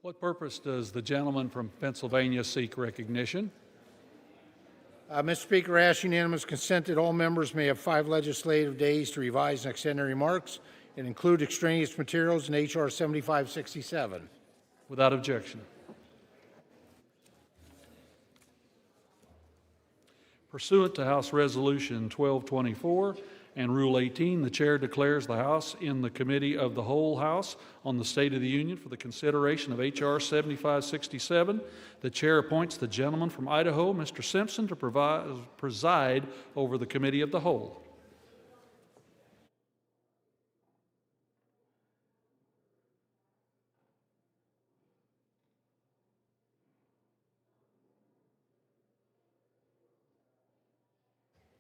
What purpose does the gentleman from Pennsylvania seek recognition? Mr. Speaker, I ask unanimous consent that all members may have 5 legislative days to revise and extend their remarks and include extraneous materials in H.R. 7567. Without objection. Pursuant to House Resolution 1224 and Rule 18, the Chair declares the House in the Committee of the Whole House on the State of the Union for the consideration of H.R. 7567. The Chair appoints the gentleman from Idaho, Mr. Simpson, to preside over the Committee of the Whole.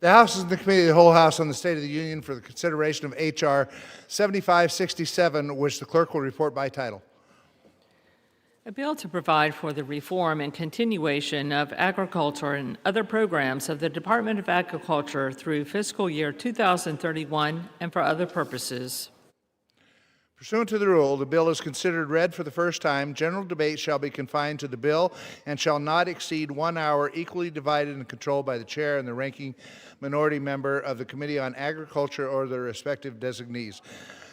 The House is in the Committee of the Whole House on the State of the Union for the consideration of H.R. 7567, which the clerk will report by title. A bill to provide for the reform and continuation of agriculture and other programs of the Department of Agriculture through fiscal year 2031 and for other purposes. Pursuant to the rule, the bill is considered read for the first time. General debate shall be confined to the bill and shall not exceed 1 hour, equally divided and controlled by the chair and the ranking minority member of the Committee on Agriculture or their respective designees.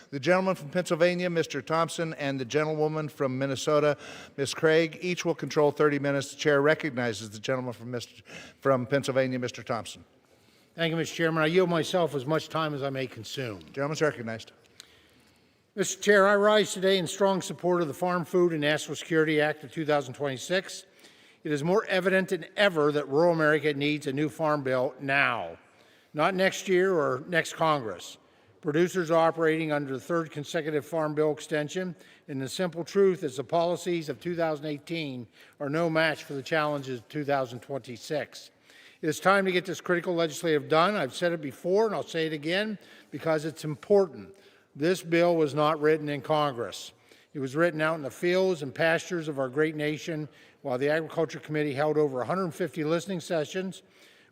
The gentleman from Pennsylvania, Mr. Thompson, and the gentlewoman from Minnesota, Ms. Craig, each will control 30 minutes. The chair recognizes the gentleman from Pennsylvania, Mr. Thompson. Thank you, Mr. Chairman. I yield myself as much time as I may consume. Gentleman's recognized. Mr. Chair, I rise today in strong support of the Farm, Food, and National Security Act of 2026. It is more evident than ever that rural America needs a new farm bill now, not next year or next Congress. Producers are operating under the 3rd consecutive Farm Bill extension, and the simple truth is the policies of 2018 are no match for the challenges of 2026. It is time to get this critical legislative done. I've said it before, and I'll say it again, because it's important. This bill was not written in Congress. It was written out in the fields and pastures of our great nation while the Agriculture Committee held over 150 listening sessions.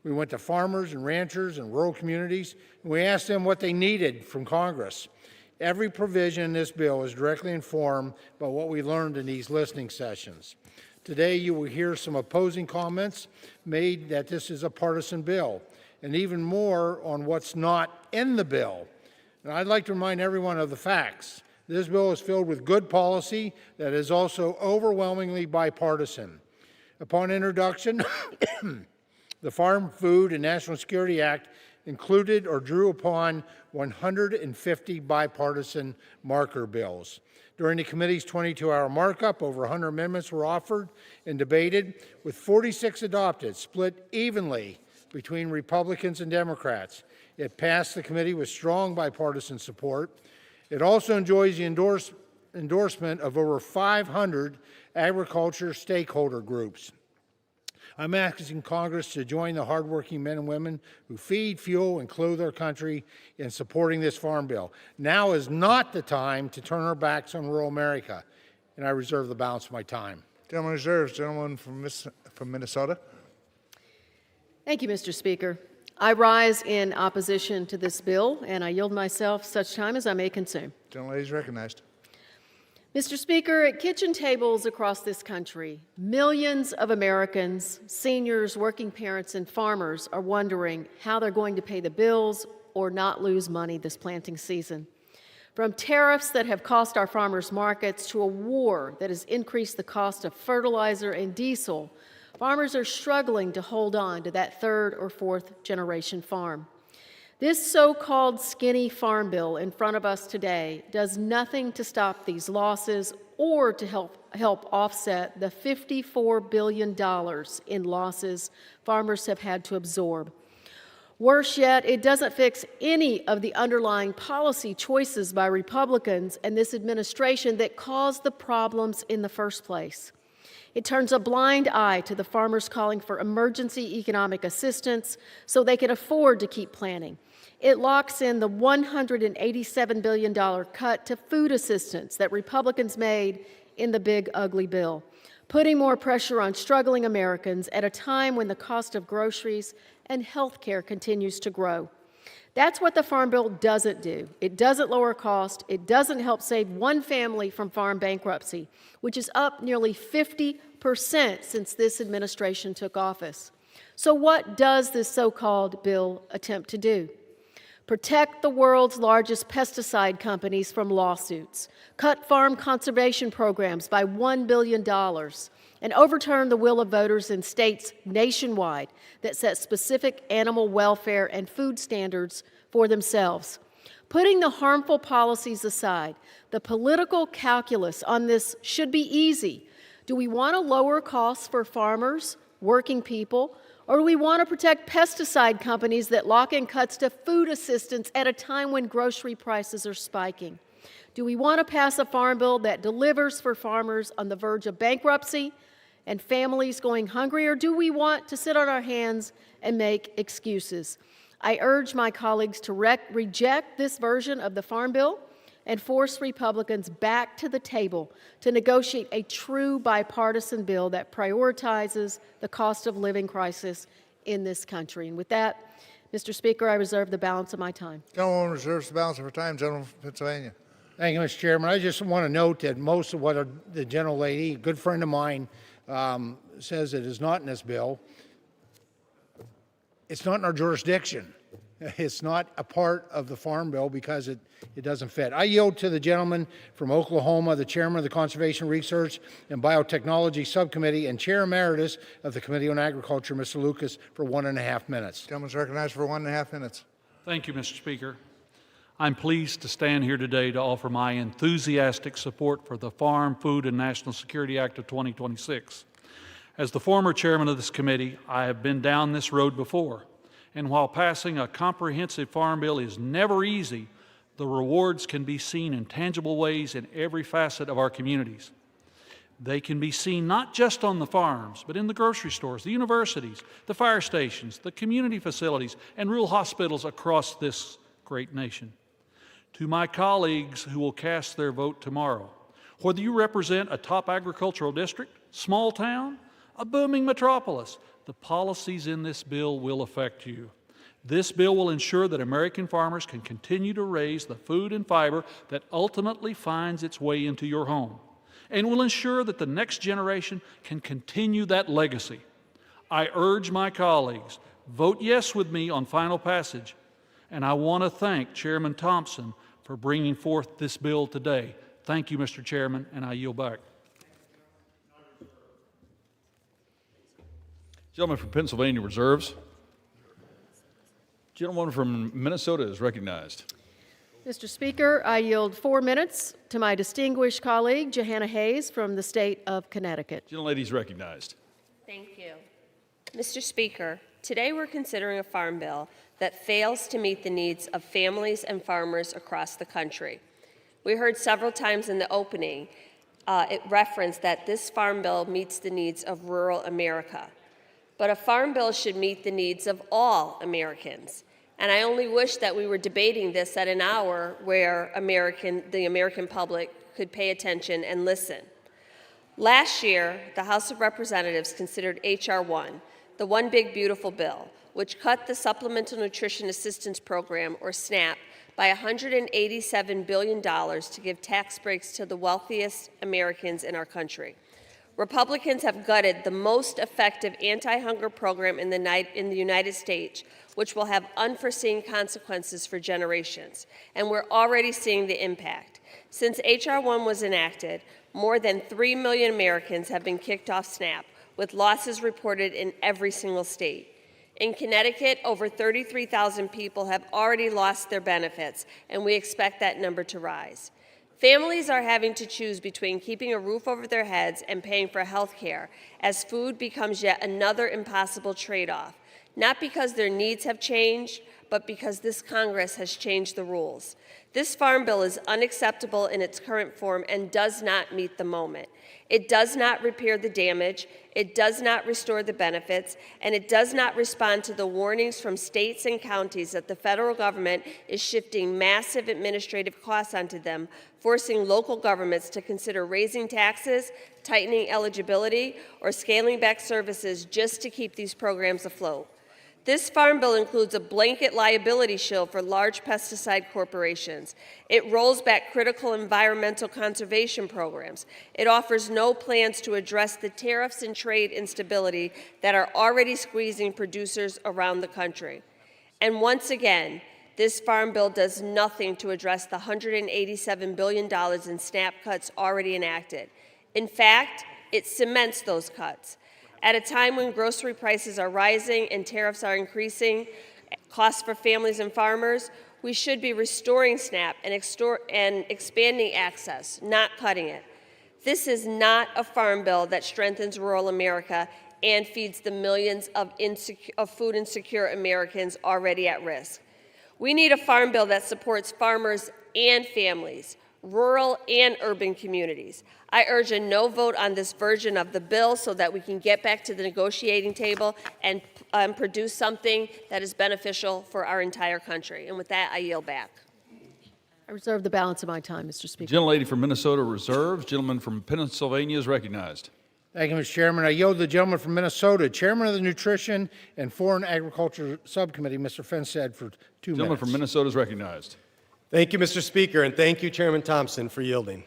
We went to farmers and ranchers and rural communities, and we asked them what they needed from Congress. Every provision in this bill is directly informed by what we learned in these listening sessions. Today, you will hear some opposing comments made that this is a partisan bill, and even more on what's not in the bill. And I'd like to remind everyone of the facts. This bill is filled with good policy that is also overwhelmingly bipartisan. Upon introduction, the Farm, Food, and National Security Act included or drew upon 150 bipartisan marker bills. During the committee's 22-hour markup, over 100 amendments were offered and debated, with 46 adopted, split evenly between Republicans and Democrats. It passed the committee with strong bipartisan support. It also enjoys the endorsement of over 500 agriculture stakeholder groups. I'm asking Congress to join the hardworking men and women who feed, fuel, and clothe our country in supporting this farm bill. Now is not the time to turn our backs on rural America, and I reserve the balance of my time. Gentleman reserves. Gentleman from Minnesota. Thank you, Mr. Speaker. I rise in opposition to this bill, and I yield myself such time as I may consume. Gentlelady is recognized. Mr. Speaker, at kitchen tables across this country, millions of Americans, seniors, working parents, and farmers are wondering how they're going to pay the bills or not lose money this planting season. From tariffs that have cost our farmers markets to a war that has increased the cost of fertilizer and diesel, farmers are struggling to hold on to that 3rd or 4th generation farm. This so-called skinny farm bill in front of us today does nothing to stop these losses or to help offset the $54 billion in losses farmers have had to absorb. Worse yet, it doesn't fix any of the underlying policy choices by Republicans and this administration that caused the problems in the first place. It turns a blind eye to the farmers calling for emergency economic assistance so they can afford to keep planting. It locks in the $187 billion cut to food assistance that Republicans made in the big, ugly bill, putting more pressure on struggling Americans at a time when the cost of groceries and health care continues to grow. That's what the Farm Bill doesn't do. It doesn't lower cost. It doesn't help save one family from farm bankruptcy, which is up nearly 50% since this administration took office. So what does this so-called bill attempt to do? Protect the world's largest pesticide companies from lawsuits, cut farm conservation programs by $1 billion, and overturn the will of voters in states nationwide that set specific animal welfare and food standards for themselves. Putting the harmful policies aside, the political calculus on this should be easy. Do we want to lower costs for farmers, working people, or do we want to protect pesticide companies that lock in cuts to food assistance at a time when grocery prices are spiking? Do we want to pass a farm bill that delivers for farmers on the verge of bankruptcy and families going hungry, or do we want to sit on our hands and make excuses? I urge my colleagues to reject this version of the Farm Bill and force Republicans back to the table to negotiate a true bipartisan bill that prioritizes the cost of living crisis in this country. And with that, Mr. Speaker, I reserve the balance of my time. Gentlewoman reserves the balance of her time. Gentleman from Pennsylvania. Thank you, Mr. Chairman. I just want to note that most of what the gentlelady, a good friend of mine, says it is not in this bill. It's not in our jurisdiction. It's not a part of the Farm Bill because it doesn't fit. I yield to the gentleman from Oklahoma, the chairman of the Conservation Research and Biotechnology Subcommittee and Chair Emeritus of the Committee on Agriculture, Mr. Lucas, for 1.5 minutes. Gentleman's recognized for 1.5 minutes. Thank you, Mr. Speaker. I'm pleased to stand here today to offer my enthusiastic support for the Farm, Food, and National Security Act of 2026. As the former chairman of this committee, I have been down this road before. And while passing a comprehensive farm bill is never easy, the rewards can be seen in tangible ways in every facet of our communities. They can be seen not just on the farms, but in the grocery stores, the universities, the fire stations, the community facilities, and rural hospitals across this great nation. To my colleagues who will cast their vote tomorrow, whether you represent a top agricultural district, small town, a booming metropolis, the policies in this bill will affect you. This bill will ensure that American farmers can continue to raise the food and fiber that ultimately finds its way into your home, and will ensure that the next generation can continue that legacy. I urge my colleagues, vote yes with me on final passage, and I want to thank Chairman Thompson for bringing forth this bill today. Thank you, Mr. Chairman, and I yield back. Gentleman from Pennsylvania reserves. Gentleman from Minnesota is recognized. Mr. Speaker, I yield 4 minutes to my distinguished colleague, Johanna Hayes, from the state of Connecticut. Gentlelady is recognized. Thank you. Mr. Speaker, today we're considering a farm bill that fails to meet the needs of families and farmers across the country. We heard several times in the opening, it referenced that this farm bill meets the needs of rural America. But a farm bill should meet the needs of all Americans. And I only wish that we were debating this at an hour where the American public could pay attention and listen. Last year, the House of Representatives considered H.R. 1, the One Big Beautiful Bill, which cut the Supplemental Nutrition Assistance Program, or SNAP, by $187 billion to give tax breaks to the wealthiest Americans in our country. Republicans have gutted the most effective anti-hunger program in the United States, which will have unforeseen consequences for generations. And we're already seeing the impact. Since H.R. 1 was enacted, more than 3 million Americans have been kicked off SNAP, with losses reported in every single state. In Connecticut, over 33,000 people have already lost their benefits, and we expect that number to rise. Families are having to choose between keeping a roof over their heads and paying for health care, as food becomes yet another impossible trade-off, not because their needs have changed, but because this Congress has changed the rules. This farm bill is unacceptable in its current form and does not meet the moment. It does not repair the damage, it does not restore the benefits, and it does not respond to the warnings from states and counties that the federal government is shifting massive administrative costs onto them, forcing local governments to consider raising taxes, tightening eligibility, or scaling back services just to keep these programs afloat. This Farm Bill includes a blanket liability shield for large pesticide corporations. It rolls back critical environmental conservation programs. It offers no plans to address the tariffs and trade instability that are already squeezing producers around the country. And once again, this Farm Bill does nothing to address the $187 billion in SNAP cuts already enacted. In fact, it cements those cuts. At a time when grocery prices are rising and tariffs are increasing costs for families and farmers, we should be restoring SNAP and expanding access, not cutting it. This is not a farm bill that strengthens rural America and feeds the millions of food insecure Americans already at risk. We need a farm bill that supports farmers and families, rural and urban communities. I urge a no vote on this version of the bill so that we can get back to the negotiating table and produce something that is beneficial for our entire country. And with that, I yield back. I reserve the balance of my time, Mr. Speaker. Gentlelady from Minnesota reserves. Gentleman from Pennsylvania is recognized. Thank you, Mr. Chairman. I yield to the gentleman from Minnesota, Chairman of the Nutrition and Foreign Agriculture Subcommittee, Mr. Fenstead, for 2 Gentleman minutes. from Minnesota is recognized. Thank you, Mr. Speaker, and thank you, Chairman Thompson, for yielding.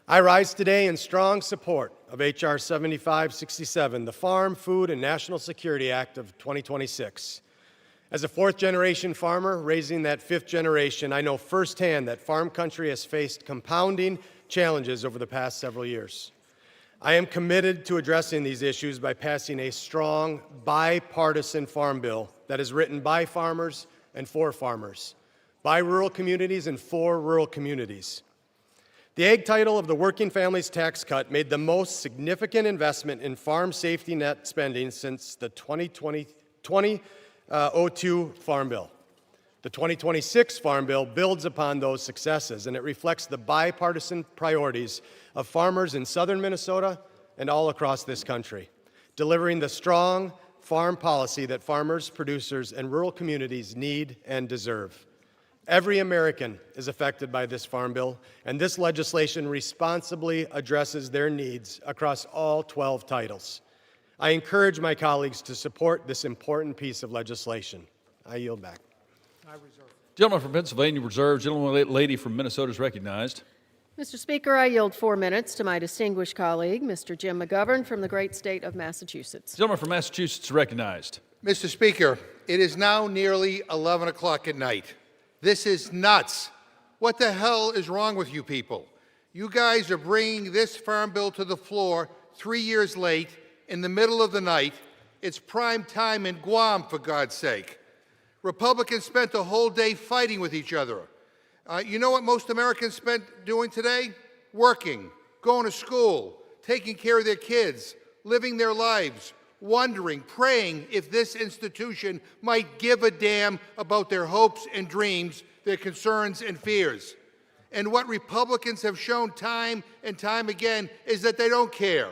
I rise today in strong support of H.R. 7567, the Farm, Food, and National Security Act of 2026. As a fourth-generation farmer raising that fifth generation, I know firsthand that farm country has faced compounding challenges over the past several years. I am committed to addressing these issues by passing a strong, bipartisan farm bill that is written by farmers and for farmers, by rural communities and for rural communities. The ag title of the Working Families Tax Cut made the most significant investment in farm safety net spending since the 2002 Farm Bill. The 2026 Farm Bill builds upon those successes, and it reflects the bipartisan priorities of farmers in southern Minnesota and all across this country, delivering the strong farm policy that farmers, producers, and rural communities need and deserve. Every American is affected by this Farm Bill, and this legislation responsibly addresses their needs across all 12 titles. I encourage my colleagues to support this important piece of legislation. I yield back. Gentleman from Pennsylvania reserves. Gentlelady from Minnesota is recognized. Mr. Speaker, I yield 4 minutes to my distinguished colleague, Mr. Jim McGovern, from the great state of Massachusetts. Gentleman from Massachusetts is recognized. Mr. Speaker, it is now nearly 11 o'clock at night. This is nuts. What the hell is wrong with you people? You guys are bringing this farm bill to the floor 3 years late, in the middle of the night. It's prime time in Guam, for God's sake. Republicans spent the whole day fighting with each other. You know what most Americans spent doing today? Working, going to school, taking care of their kids, living their lives, wondering, praying if this institution might give a damn about their hopes and dreams, their concerns and fears. And what Republicans have shown time and time again is that they don't care.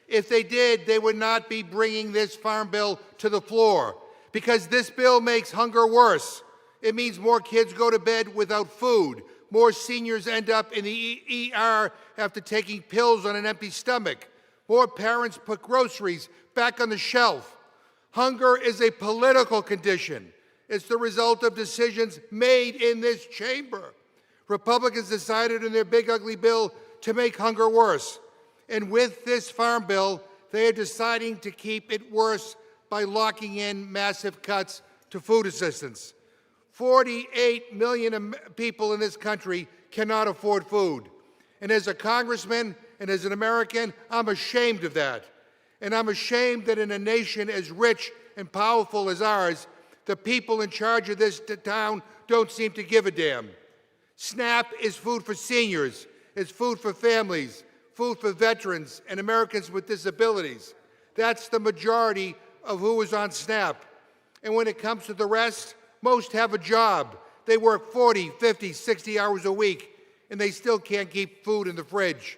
If they did, they would not be bringing this farm bill to the floor, because this bill makes hunger worse. It means more kids go to bed without food. More seniors end up in the ER after taking pills on an empty stomach. More parents put groceries back on the shelf. Hunger is a political condition. It's the result of decisions made in this chamber. Republicans decided in their big ugly bill to make hunger worse. And with this farm bill, they are deciding to keep it worse by locking in massive cuts to food assistance. 48 million people in this country cannot afford food. And as a congressman and as an American, I'm ashamed of that. And I'm ashamed that in a nation as rich and powerful as ours, the people in charge of this town don't seem to give a damn. SNAP is food for seniors, it's food for families, food for veterans and Americans with disabilities. That's the majority of who is on SNAP. And when it comes to the rest, most have a job. They work 40, 50, 60 hours a week, and they still can't keep food in the fridge.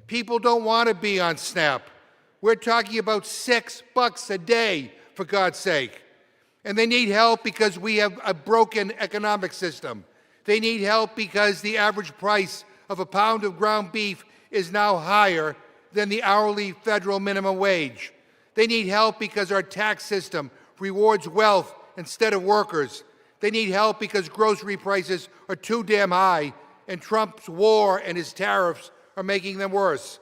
People don't want to be on SNAP. We're talking about $6 a day, for God's sake. And they need help because we have a broken economic system. They need help because the average price of a pound of ground beef is now higher than the hourly federal minimum wage. They need help because our tax system rewards wealth instead of workers. They need help because grocery prices are too damn high, and Trump's war and his tariffs are making them worse.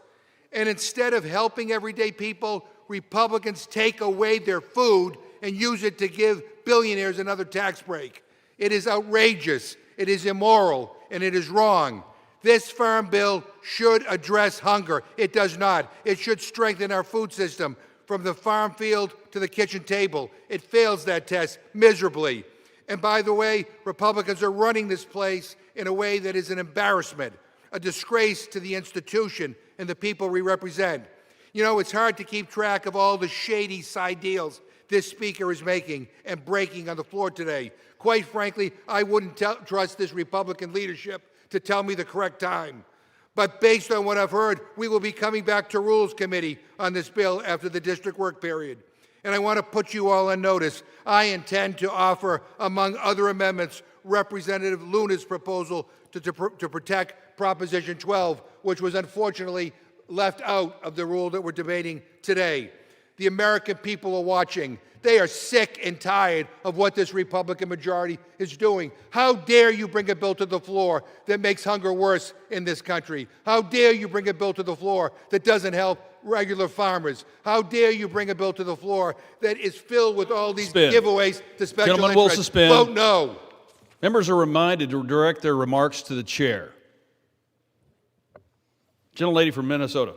And instead of helping everyday people, Republicans take away their food and use it to give billionaires another tax break. It is outrageous, it is immoral, and it is wrong. This farm bill should address hunger. It does not. It should strengthen our food system from the farm field to the kitchen table. It fails that test miserably. And by the way, Republicans are running this place in a way that is an embarrassment, a disgrace to the institution and the people we represent. You know, it's hard to keep track of all the shady side deals this speaker is making and breaking on the floor today. Quite frankly, I wouldn't trust this Republican leadership to tell me the correct time. But based on what I've heard, we will be coming back to Rules Committee on this bill after the district work period. And I want to put you all on notice. I intend to offer, among other amendments, Representative Luna's proposal to protect Proposition 12, which was unfortunately left out of the rule that we're debating today. The American people are watching. They are sick and tired of what this Republican majority is doing. How dare you bring a bill to the floor that makes hunger worse in this country? How dare you bring a bill to the floor that doesn't help regular farmers? How dare you bring a bill to the floor that is filled with all these giveaways to special Gentlemen, will interests? suspend. Vote no. Members are reminded to direct their remarks to the chair. Gentlelady from Minnesota.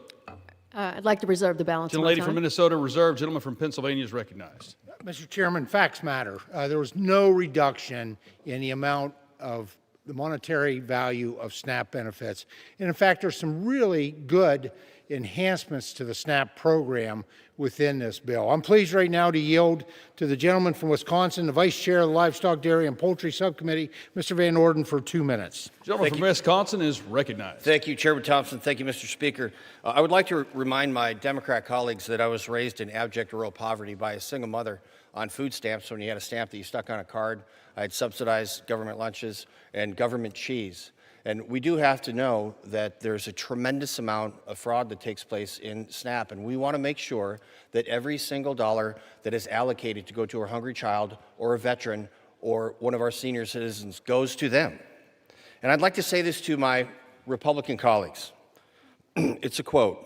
I'd like to reserve the balance of my Gentlelady time. from Minnesota reserved. Gentleman from Pennsylvania is recognized. Mr. Chairman, facts matter. There was no reduction in the amount of the monetary value of SNAP benefits. And in fact, there's some really good enhancements to the SNAP program within this bill. I'm pleased right now to yield to the gentleman from Wisconsin, the Vice Chair of the Livestock, Dairy, and Poultry Subcommittee, Mr. Van Orden, for 2 minutes. Gentleman from Wisconsin is recognized. Thank you, Chairman Thompson. Thank you, Mr. Speaker. I would like to remind my Democrat colleagues that I was raised in abject rural poverty by a single mother on food stamps. When you had a stamp that you stuck on a card, I had subsidized government lunches and government cheese. And we do have to know that there's a tremendous amount of fraud that takes place in SNAP, and we want to make sure that every single dollar that is allocated to go to a hungry child or a veteran or one of our senior citizens goes to them. And I'd like to say this to my Republican colleagues. It's a quote.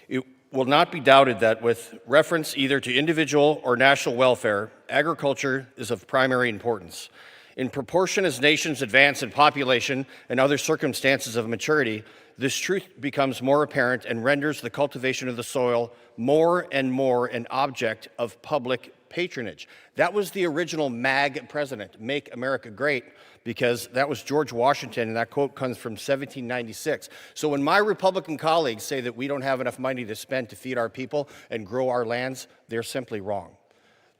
It will not be doubted that with reference either to individual or national welfare, agriculture is of primary importance. In proportion as nations advance in population and other circumstances of maturity, this truth becomes more apparent and renders the cultivation of the soil more and more an object of public patronage. That was the original MAG president, Make America Great, because that was George Washington, and that quote comes from 1796. So when my Republican colleagues say that we don't have enough money to spend to feed our people and grow our lands, they're simply wrong.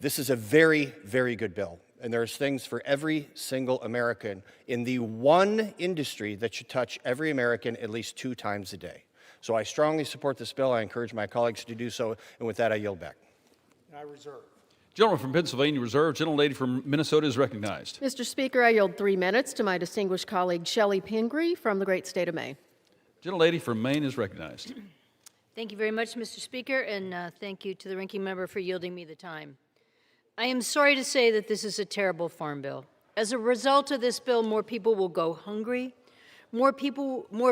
This is a very, very good bill. And there's things for every single American in the one industry that should touch every American at least 2 times a day. So I strongly support this bill. I encourage my colleagues to do so. And with that, I yield back. I reserve. Gentleman from Pennsylvania reserved. Gentlelady from Minnesota is recognized. Mr. Speaker, I yield 3 minutes to my distinguished colleague Shelley Pingree from the great state of Maine. Gentlelady from Maine is recognized. Thank you very much, Mr. Speaker, and thank you to the ranking member for yielding me the time. I am sorry to say that this is a terrible farm bill. As a result of this bill, more people will go hungry. More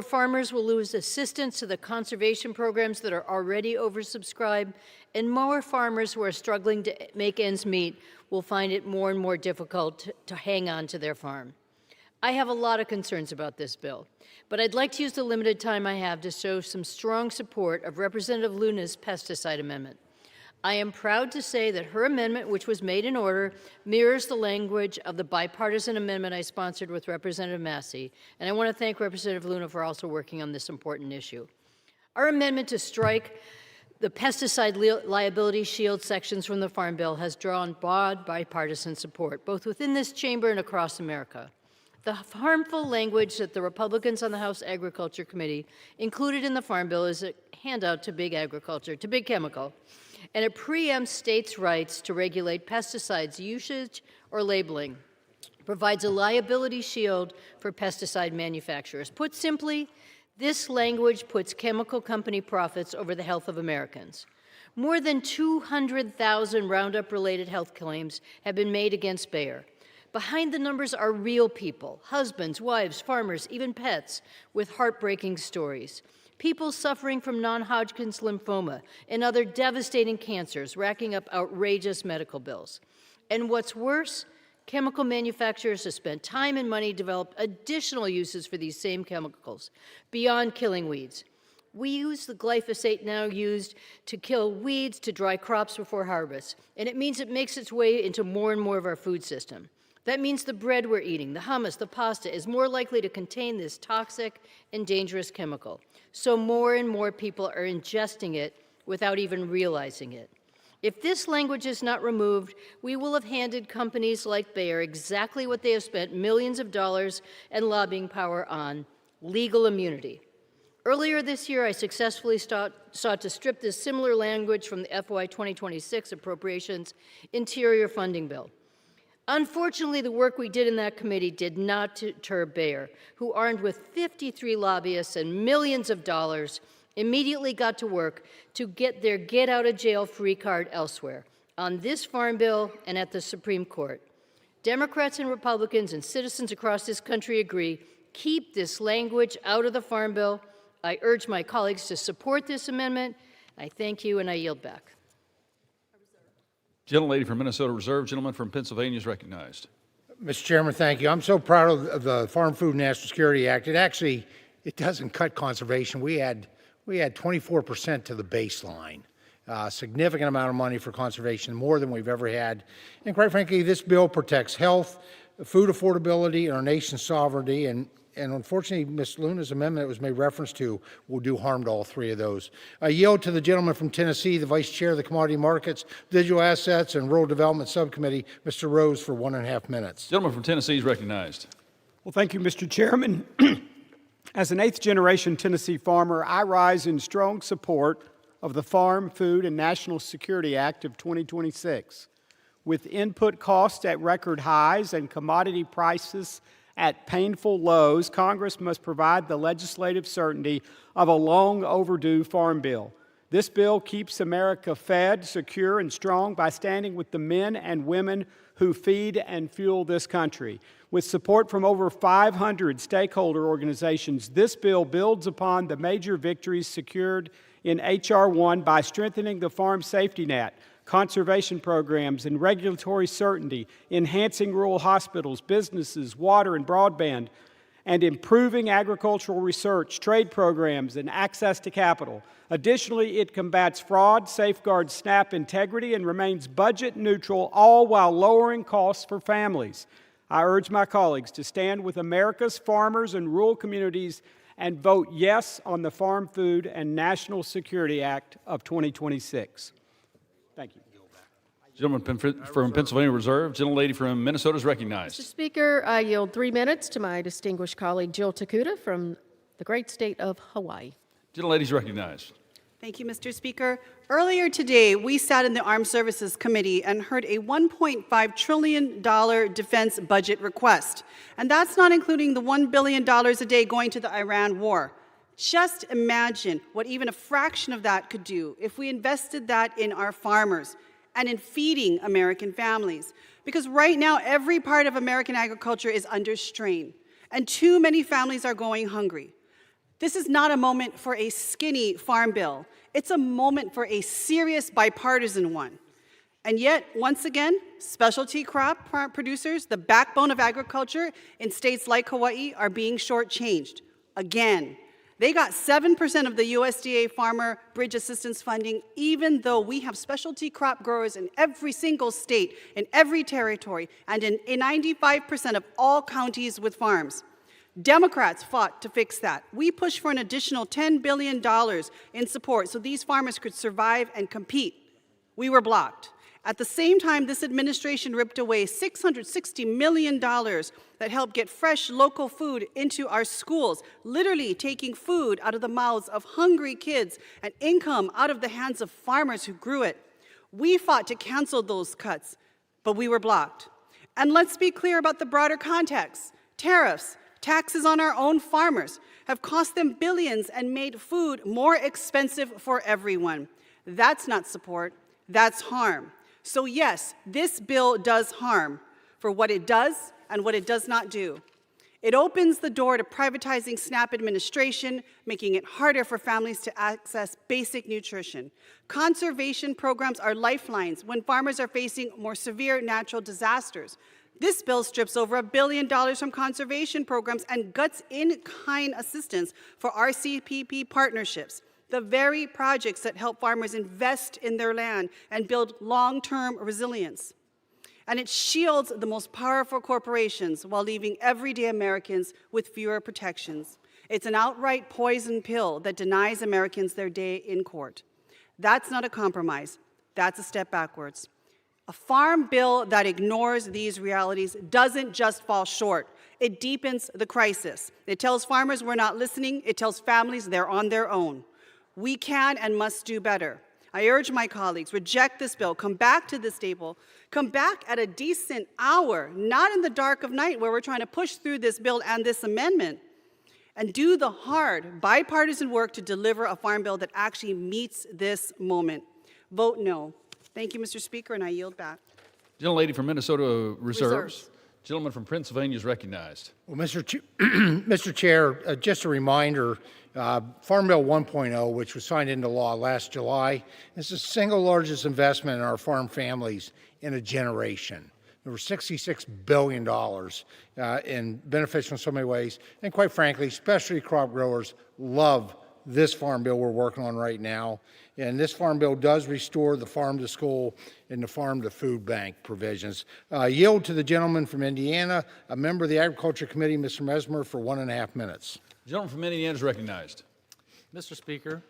farmers will lose assistance to the conservation programs that are already oversubscribed, and more farmers who are struggling to make ends meet will find it more and more difficult to hang on to their farm. I have a lot of concerns about this bill, but I'd like to use the limited time I have to show some strong support of Representative Luna's pesticide amendment. I am proud to say that her amendment, which was made in order, mirrors the language of the bipartisan amendment I sponsored with Representative Massey, and I want to thank Representative Luna for also working on this important issue. Our amendment to strike the pesticide liability shield sections from the Farm Bill has drawn broad bipartisan support, both within this chamber and across America. The harmful language that the Republicans on the House Agriculture Committee included in the Farm Bill is a handout to big agriculture, to big chemical, and it preempts states' rights to regulate pesticides usage or labeling, provides a liability shield for pesticide manufacturers. Put simply, this language puts chemical company profits over the health of Americans. More than 200,000 Roundup-related health claims have been made against Bayer. Behind the numbers are real people, husbands, wives, farmers, even pets, with heartbreaking stories. People suffering from non-Hodgkin's lymphoma and other devastating cancers, racking up outrageous medical bills. And what's worse, chemical manufacturers have spent time and money to develop additional uses for these same chemicals, beyond killing weeds. We use the glyphosate now used to kill weeds to dry crops before harvest, and it means it makes its way into more and more of our food system. That means the bread we're eating, the hummus, the pasta, is more likely to contain this toxic and dangerous chemical. So more and more people are ingesting it without even realizing it. If this language is not removed, we will have handed companies like Bayer exactly what they have spent millions of dollars and lobbying power on: legal immunity. Earlier this year, I successfully sought to strip this similar language from the FY 2026 Appropriations Interior Funding Bill. Unfortunately, the work we did in that committee did not deter Bayer, who, armed with 53 lobbyists and millions of dollars, immediately got to work to get their get-out-of-jail-free card elsewhere, on this farm bill and at the Supreme Court. Democrats and Republicans and citizens across this country agree: keep this language out of the farm bill. I urge my colleagues to support this amendment. I thank you, and I yield back. Gentlelady from Minnesota Reserve. Gentleman from Pennsylvania is recognized. Mr. Chairman, thank you. I'm so proud of the Farm Food and National Security Act. It doesn't cut conservation. We had 24% to the baseline. Significant amount of money for conservation, more than we've ever had. And quite frankly, this bill protects health, food affordability, and our nation's sovereignty. And unfortunately, Ms. Luna's amendment that was made reference to will do harm to all three of those. I yield to the gentleman from Tennessee, the Vice Chair of the Commodity Markets, Digital Assets, and Rural Development Subcommittee, Mr. Rose, for 1.5 minutes. Gentleman from Tennessee is recognized. Well, thank you, Mr. Chairman. As an eighth-generation Tennessee farmer, I rise in strong support of the Farm, Food, and National Security Act of 2026. With input costs at record highs and commodity prices at painful lows, Congress must provide the legislative certainty of a long overdue farm bill. This bill keeps America fed, secure, and strong by standing with the men and women who feed and fuel this country. With support from over 500 stakeholder organizations, this bill builds upon the major victories secured in H.R. 1 by strengthening the farm safety net, conservation programs, and regulatory certainty, enhancing rural hospitals, businesses, water and broadband, and improving agricultural research, trade programs, and access to capital. Additionally, it combats fraud, safeguards SNAP integrity, and remains budget neutral, all while lowering costs for families. I urge my colleagues to stand with America's farmers and rural communities and vote yes on the Farm, Food, and National Security Act of 2026. Thank you. Gentleman from Pennsylvania Reserve. Gentlelady from Minnesota is recognized. Mr. Speaker, I yield 3 minutes to my distinguished colleague Jill Takuda from the great state of Hawaii. Gentlelady is recognized. Thank you, Mr. Speaker. Earlier today, we sat in the Armed Services Committee and heard a $1.5 trillion defense budget request. And that's not including the $1 billion a day going to the Iran war. Just imagine what even a fraction of that could do if we invested that in our farmers and in feeding American families. Because right now, every part of American agriculture is under strain, and too many families are going hungry. This is not a moment for a skinny farm bill. It's a moment for a serious bipartisan one. And yet, once again, specialty crop producers, the backbone of agriculture in states like Hawaii, are being shortchanged. Again, they got 7% of the USDA Farmer Bridge Assistance funding, even though we have specialty crop growers in every single state, in every territory, and in 95% of all counties with farms. Democrats fought to fix that. We pushed for an additional $10 billion in support so these farmers could survive and compete. We were blocked. At the same time, this administration ripped away $660 million that helped get fresh local food into our schools, literally taking food out of the mouths of hungry kids and income out of the hands of farmers who grew it. We fought to cancel those cuts, but we were blocked. And let's be clear about the broader context. Tariffs, taxes on our own farmers have cost them billions and made food more expensive for everyone. That's not support, that's harm. So yes, this bill does harm for what it does and what it does not do. It opens the door to privatizing SNAP administration, making it harder for families to access basic nutrition. Conservation programs are lifelines when farmers are facing more severe natural disasters. This bill strips over $1 billion from conservation programs and guts in-kind assistance for RCPP partnerships, the very projects that help farmers invest in their land and build long-term resilience. And it shields the most powerful corporations while leaving everyday Americans with fewer protections. It's an outright poison pill that denies Americans their day in court. That's not a compromise. That's a step backwards. A farm bill that ignores these realities doesn't just fall short. It deepens the crisis. It tells farmers we're not listening. It tells families they're on their own. We can and must do better. I urge my colleagues, reject this bill, come back to this table, come back at a decent hour, not in the dark of night where we're trying to push through this bill and this amendment, and do the hard bipartisan work to deliver a farm bill that actually meets this moment. Vote no. Thank you, Mr. Speaker, and I yield back. Gentlelady from Minnesota reserves. Gentleman from Pennsylvania is recognized. Well, Mr. Chair, just a reminder, Farm Bill 1.0, which was signed into law last July, is the single largest investment in our farm families in a generation. There were $66 billion in beneficial in so many ways. And quite frankly, specialty crop growers love this farm bill we're working on right now. And this farm bill does restore the farm to school and the farm to food bank provisions. Yield to the gentleman from Indiana, a member of the Agriculture Committee, Mr. Mesmer, for 1.5 minutes. The gentleman from Indiana is recognized. Mr. Speaker,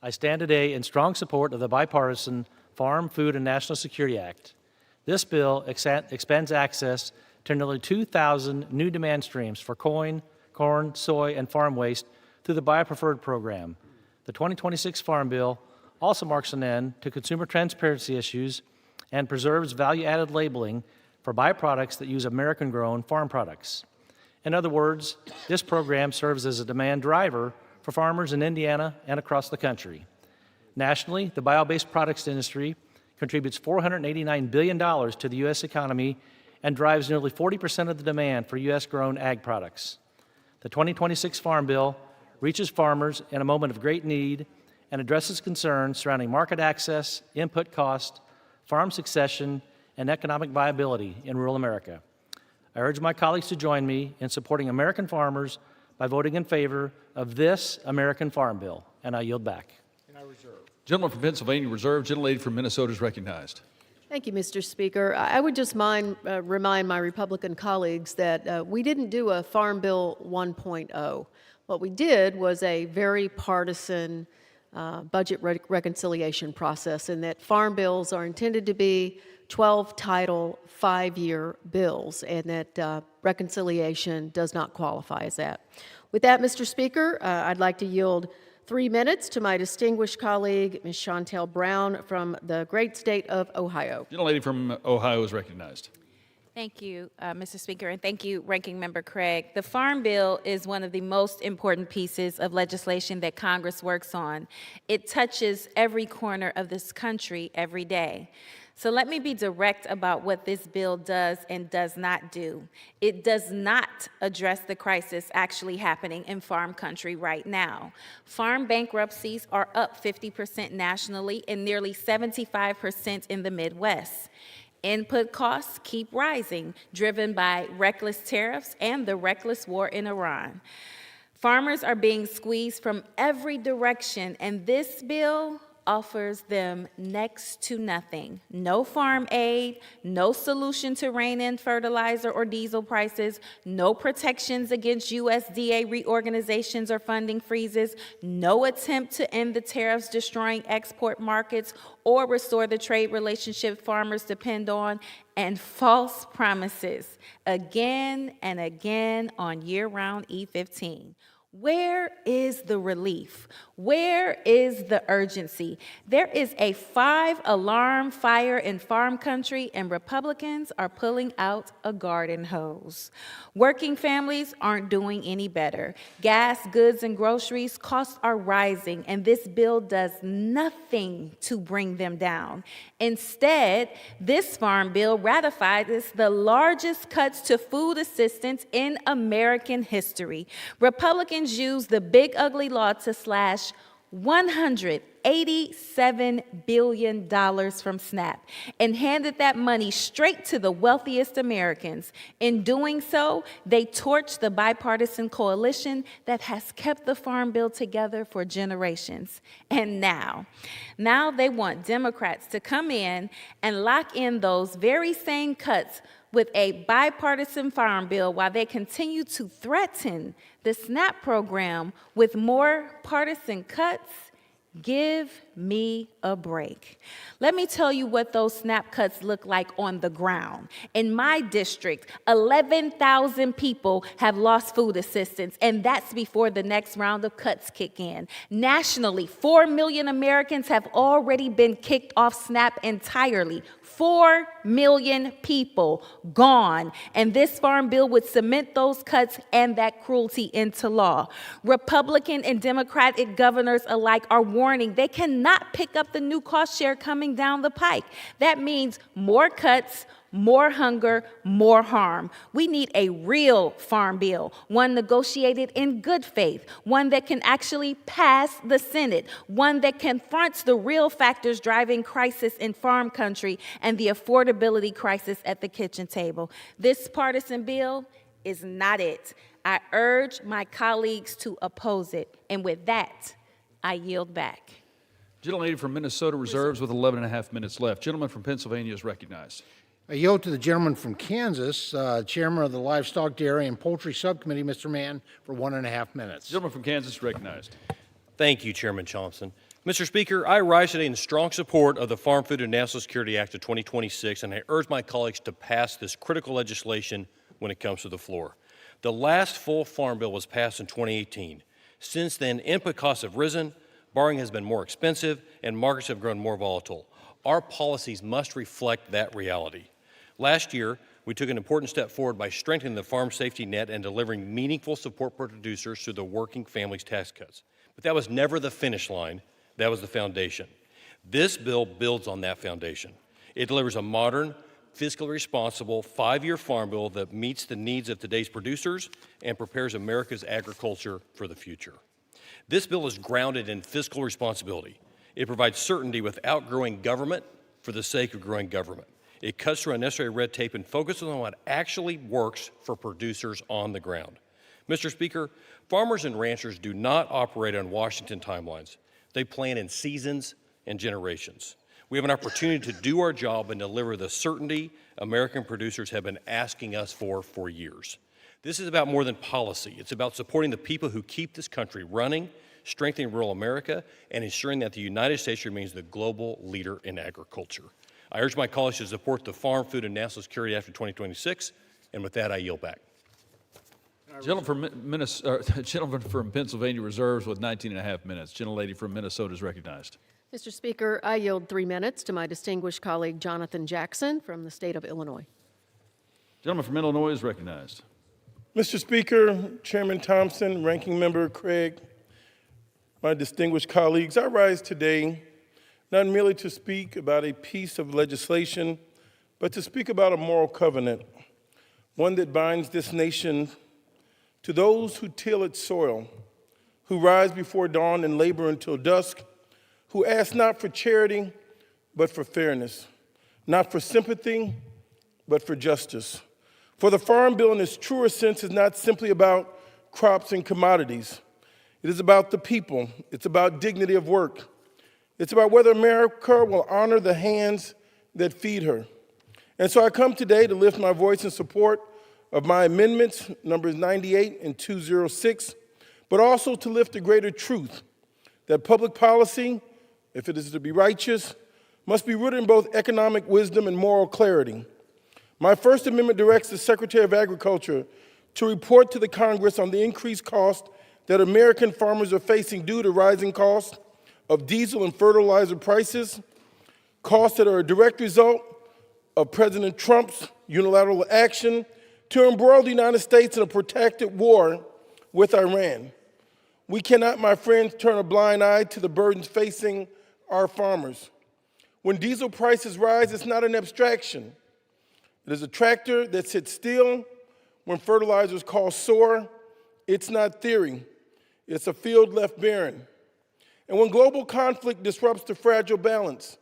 I stand today in strong support of the bipartisan Farm, Food, and National Security Act. This bill expands access to nearly 2,000 new demand streams for corn, soy, and farm waste through the BioPreferred program. The 2026 Farm Bill also marks an end to consumer transparency issues and preserves value-added labeling for byproducts that use American-grown farm products. In other words, this program serves as a demand driver for farmers in Indiana and across the country. Nationally, the bio-based products industry contributes $489 billion to the U.S. economy and drives nearly 40% of the demand for U.S.-grown ag products. The 2026 Farm Bill reaches farmers in a moment of great need and addresses concerns surrounding market access, input cost, farm succession, and economic viability in rural America. I urge my colleagues to join me in supporting American farmers by voting in favor of this American Farm Bill, and I yield back. Gentleman from Pennsylvania reserved. Gentlelady from Minnesota is recognized. Thank you, Mr. Speaker. I would just remind my Republican colleagues that we didn't do a Farm Bill 1.0. What we did was a very partisan budget reconciliation process, in that farm bills are intended to be 12 title 5-year bills, and that reconciliation does not qualify as that. With that, Mr. Speaker, I'd like to yield 3 minutes to my distinguished colleague, Ms. Chantel Brown from the great state of Ohio. Gentlelady from Ohio is recognized. Thank you, Mr. Speaker, and thank you, Ranking Member Craig. The Farm Bill is one of the most important pieces of legislation that Congress works on. It touches every corner of this country every day. So let me be direct about what this bill does and does not do. It does not address the crisis actually happening in farm country right now. Farm bankruptcies are up 50% nationally and nearly 75% in the Midwest. Input costs keep rising, driven by reckless tariffs and the reckless war in Iran. Farmers are being squeezed from every direction, and this bill offers them next to nothing. No farm aid, no solution to rein in fertilizer or diesel prices, no protections against USDA reorganizations or funding freezes, no attempt to end the tariffs destroying export markets or restore the trade relationship farmers depend on, and false promises again and again on year-round E15. Where is the relief? Where is the urgency? There is a 5-alarm fire in farm country, and Republicans are pulling out a garden hose. Working families aren't doing any better. Gas, goods, and groceries costs are rising, and this bill does nothing to bring them down. Instead, this farm bill ratifies the largest cuts to food assistance in American history. Republicans used the big ugly law to slash $187 billion from SNAP and handed that money straight to the wealthiest Americans. In doing so, they torched the bipartisan coalition that has kept the Farm Bill together for generations. And now they want Democrats to come in and lock in those very same cuts with a bipartisan farm bill while they continue to threaten the SNAP program with more partisan cuts. Give me a break. Let me tell you what those SNAP cuts look like on the ground. In my district, 11,000 people have lost food assistance, and that's before the next round of cuts kick in. Nationally, 4 million Americans have already been kicked off SNAP entirely. 4 million people gone, and this farm bill would cement those cuts and that cruelty into law. Republican and Democratic governors alike are warning they cannot pick up the new cost share coming down the pike. That means more cuts, more hunger, more harm. We need a real farm bill, one negotiated in good faith, one that can actually pass the Senate, one that confronts the real factors driving crisis in farm country and the affordability crisis at the kitchen table. This partisan bill is not it. I urge my colleagues to oppose it. And with that, I yield back. Gentlelady from Minnesota reserves with 11 and a half minutes left. Gentleman from Pennsylvania is recognized. I yield to the gentleman from Kansas, Chairman of the Livestock, Dairy, and Poultry Subcommittee, Mr. Mann, for 1.5 minutes. Gentleman from Kansas is recognized. Thank you, Chairman Thompson. Mr. Speaker, I rise today in strong support of the Farm Food and National Security Act of 2026, and I urge my colleagues to pass this critical legislation when it comes to the floor. The last full farm bill was passed in 2018. Since then, input costs have risen, borrowing has been more expensive, and markets have grown more volatile. Our policies must reflect that reality. Last year, we took an important step forward by strengthening the farm safety net and delivering meaningful support for producers through the Working Families Tax Cuts. But that was never the finish line, that was the foundation. This bill builds on that foundation. It delivers a modern, fiscally responsible 5-year farm bill that meets the needs of today's producers and prepares America's agriculture for the future. This bill is grounded in fiscal responsibility. It provides certainty without growing government for the sake of growing government. It cuts through unnecessary red tape and focuses on what actually works for producers on the ground. Mr. Speaker, farmers and ranchers do not operate on Washington timelines. They plan in seasons and generations. We have an opportunity to do our job and deliver the certainty American producers have been asking us for years. This is about more than policy. It's about supporting the people who keep this country running, strengthening rural America, and ensuring that the United States remains the global leader in agriculture. I urge my colleagues to support the Farm, Food, and National Security Act of 2026, and with that, I yield back. Gentleman from Pennsylvania reserves with 19 and a half minutes. Gentlelady from Minnesota is recognized. Mr. Speaker, I yield 3 minutes to my distinguished colleague Jonathan Jackson from the state of Illinois. Gentleman from Illinois is recognized. Mr. Speaker, Chairman Thompson, Ranking Member Craig, my distinguished colleagues, I rise today not merely to speak about a piece of legislation, but to speak about a moral covenant, one that binds this nation to those who till its soil, who rise before dawn and labor until dusk, who ask not for charity, but for fairness, not for sympathy, but for justice. For the Farm Bill in its truer sense is not simply about crops and commodities. It is about the people. It's about dignity of work. It's about whether America will honor the hands that feed her. And so I come today to lift my voice in support of my amendments, numbers 98 and 206, but also to lift a greater truth that public policy, if it is to be righteous, must be rooted in both economic wisdom and moral clarity. My First Amendment directs the Secretary of Agriculture to report to the Congress on the increased cost that American farmers are facing due to rising costs of diesel and fertilizer prices, costs that are a direct result of President Trump's unilateral action to embroil the United States in a protracted war with Iran. We cannot, my friends, turn a blind eye to the burdens facing our farmers. When diesel prices rise, it's not an abstraction. It is a tractor that sits still when fertilizers cost soar. It's not theory. It's a field left barren. And when global conflict disrupts the fragile balance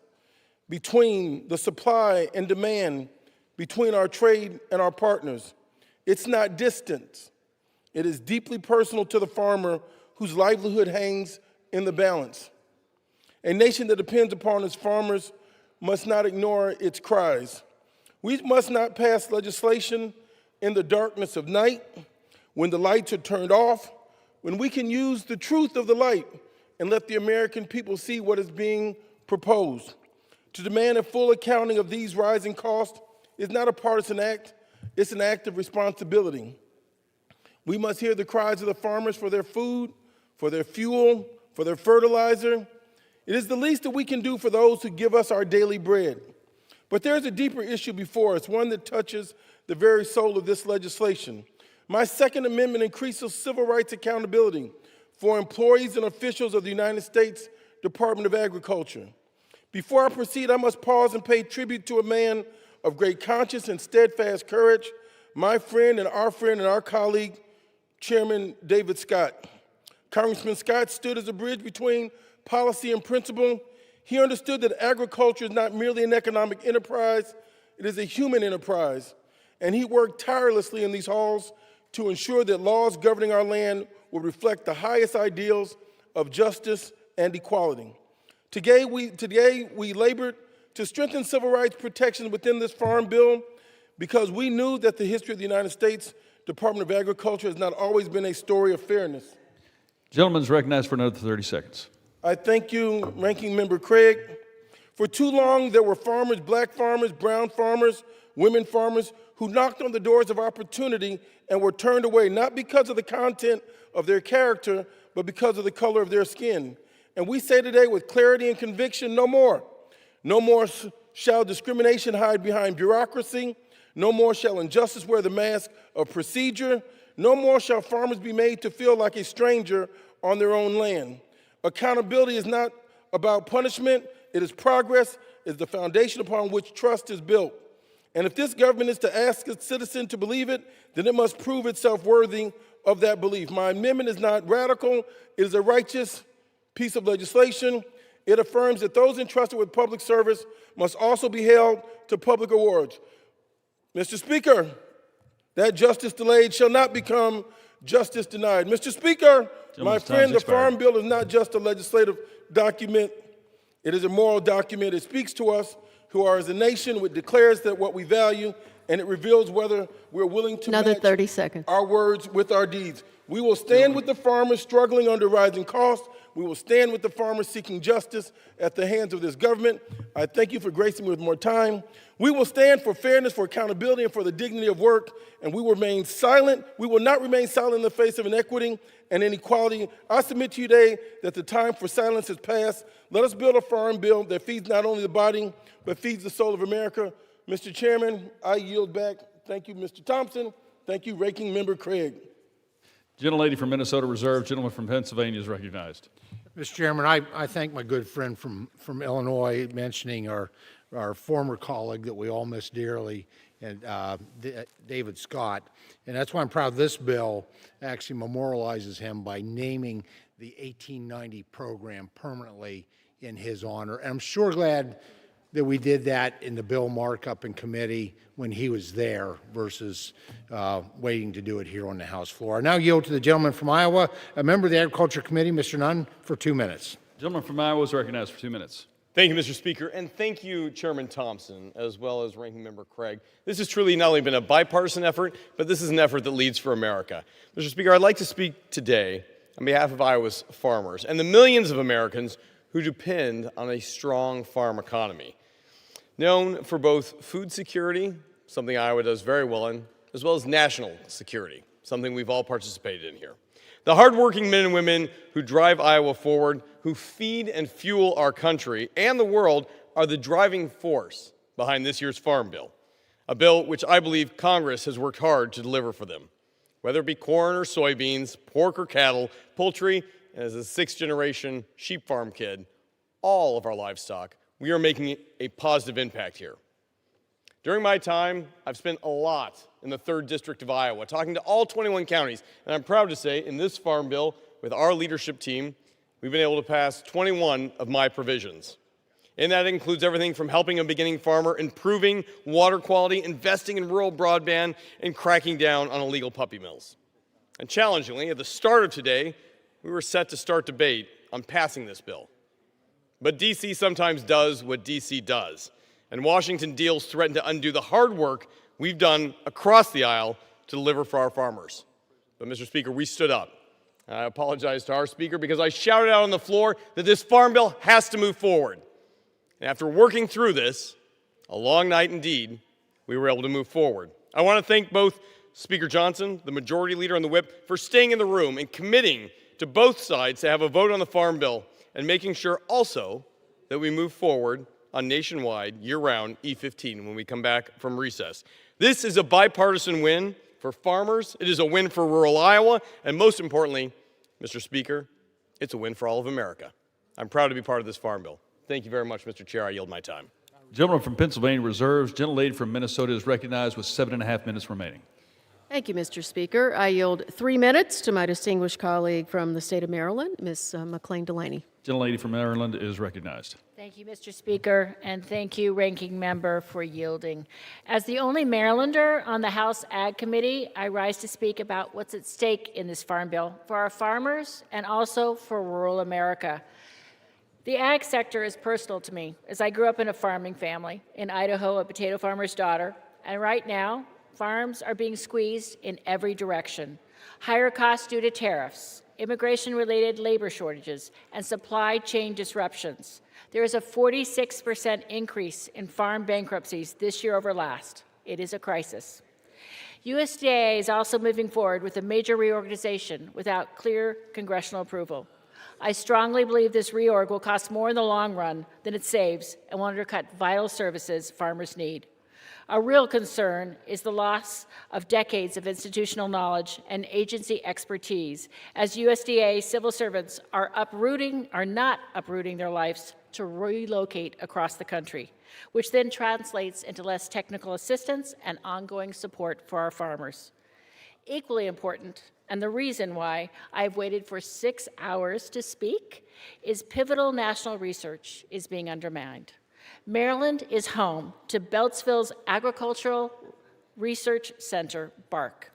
between the supply and demand, between our trade and our partners, it's not distance. It is deeply personal to the farmer whose livelihood hangs in the balance. A nation that depends upon its farmers must not ignore its cries. We must not pass legislation in the darkness of night, when the lights are turned off, when we can use the truth of the light and let the American people see what is being proposed. To demand a full accounting of these rising costs is not a partisan act, it's an act of responsibility. We must hear the cries of the farmers for their food, for their fuel, for their fertilizer. It is the least that we can do for those who give us our daily bread. But there's a deeper issue before us, one that touches the very soul of this legislation. My Second Amendment increases civil rights accountability for employees and officials of the United States Department of Agriculture. Before I proceed, I must pause and pay tribute to a man of great conscience and steadfast courage, my friend and our colleague, Chairman David Scott. Congressman Scott stood as a bridge between policy and principle. He understood that agriculture is not merely an economic enterprise, it is a human enterprise. And he worked tirelessly in these halls to ensure that laws governing our land will reflect the highest ideals of justice and equality. Today we labored to strengthen civil rights protections within this farm bill because we knew that the history of the United States Department of Agriculture has not always been a story of fairness. Gentleman's recognized for another 30 seconds. I thank you, Ranking Member Craig. For too long, there were farmers, black farmers, brown farmers, women farmers, who knocked on the doors of opportunity and were turned away, not because of the content of their character, but because of the color of their skin. And we say today with clarity and conviction, no more. No more shall discrimination hide behind bureaucracy. No more shall injustice wear the mask of procedure. No more shall farmers be made to feel like a stranger on their own land. Accountability is not about punishment, it is progress, it is the foundation upon which trust is built. And if this government is to ask its citizen to believe it, then it must prove itself worthy of that belief. My amendment is not radical, it is a righteous piece of legislation. It affirms that those entrusted with public service must also be held to public awards. Mr. Speaker, that justice delayed shall not become justice denied. Mr. Speaker, my friend, the Farm Bill is not just a legislative document. It is a moral document. It speaks to us who are as a nation, which declares that what we value, and it reveals whether we're willing to Another match 30 seconds. our words with our deeds. We will stand with the farmers struggling under rising costs. We will stand with the farmers seeking justice at the hands of this government. I thank you for gracing me with more time. We will stand for fairness, for accountability, and for the dignity of work, and we will remain silent. We will not remain silent in the face of inequity and inequality. I submit to you today that the time for silence has passed. Let us build a farm bill that feeds not only the body, but feeds the soul of America. Mr. Chairman, I yield back. Thank you, Mr. Thompson. Thank you, Ranking Member Craig. Gentlelady from Minnesota reserved. Gentleman from Pennsylvania is recognized. Mr. Chairman, I thank my good friend from Illinois mentioning our former colleague that we all miss dearly, and David Scott. And that's why I'm proud this bill actually memorializes him by naming the 1890 program permanently in his honor. And I'm sure glad that we did that in the bill markup in committee when he was there versus waiting to do it here on the House floor. I now yield to the gentleman from Iowa, a member of the Agriculture Committee, Mr. Nunn, for 2 minutes. Gentleman from Iowa is recognized for 2 minutes. Thank you, Mr. Speaker, and thank you, Chairman Thompson, as well as Ranking Member Craig. This has truly not only been a bipartisan effort, but this is an effort that leads for America. Mr. Speaker, I'd like to speak today on behalf of Iowa's farmers and the millions of Americans who depend on a strong farm economy, known for both food security, something Iowa does very well in, as well as national security, something we've all participated in here. The hardworking men and women who drive Iowa forward, who feed and fuel our country and the world, are the driving force behind this year's Farm Bill, a bill which I believe Congress has worked hard to deliver for them. Whether it be corn or soybeans, pork or cattle, poultry, and as a sixth-generation sheep farm kid, all of our livestock, we are making a positive impact here. During my time, I've spent a lot in the 3rd District of Iowa, talking to all 21 counties, and I'm proud to say in this Farm Bill, with our leadership team, we've been able to pass 21 of my provisions. And that includes everything from helping a beginning farmer, improving water quality, investing in rural broadband, and cracking down on illegal puppy mills. And challengingly, at the start of today, we were set to start debate on passing this bill. But D.C. sometimes does what D.C. does, and Washington deals threaten to undo the hard work we've done across the aisle to deliver for our farmers. But, Mr. Speaker, we stood up. I apologize to our Speaker because I shouted out on the floor that this Farm Bill has to move forward. And after working through this, a long night indeed, we were able to move forward. I want to thank both Speaker Johnson, the Majority Leader, and the Whip for staying in the room and committing to both sides to have a vote on the Farm Bill and making sure also that we move forward on nationwide, year-round E15 when we come back from recess. This is a bipartisan win for farmers. It is a win for rural Iowa. And most importantly, Mr. Speaker, it's a win for all of America. I'm proud to be part of this Farm Bill. Thank you very much, Mr. Chair. I yield my time. Gentleman from Pennsylvania reserves. Gentlelady from Minnesota is recognized with 7.5 minutes remaining. Thank you, Mr. Speaker. I yield 3 minutes to my distinguished colleague from the state of Maryland, Ms. McLean Delaney. Gentlelady from Maryland is recognized. Thank you, Mr. Speaker, and thank you, Ranking Member, for yielding. As the only Marylander on the House Ag Committee, I rise to speak about what's at stake in this Farm Bill for our farmers and also for rural America. The ag sector is personal to me, as I grew up in a farming family, in Idaho, a potato farmer's daughter, and right now, farms are being squeezed in every direction. Higher costs due to tariffs, immigration-related labor shortages, and supply chain disruptions. There is a 46% increase in farm bankruptcies this year over last. It is a crisis. USDA is also moving forward with a major reorganization without clear congressional approval. I strongly believe this reorg will cost more in the long run than it saves and will undercut vital services farmers need. A real concern is the loss of decades of institutional knowledge and agency expertise, as USDA civil servants are not uprooting their lives to relocate across the country, which then translates into less technical assistance and ongoing support for our farmers. Equally important, and the reason why I've waited for 6 hours to speak, is pivotal national research is being undermined. Maryland is home to Beltsville's Agricultural Research Center, BARC.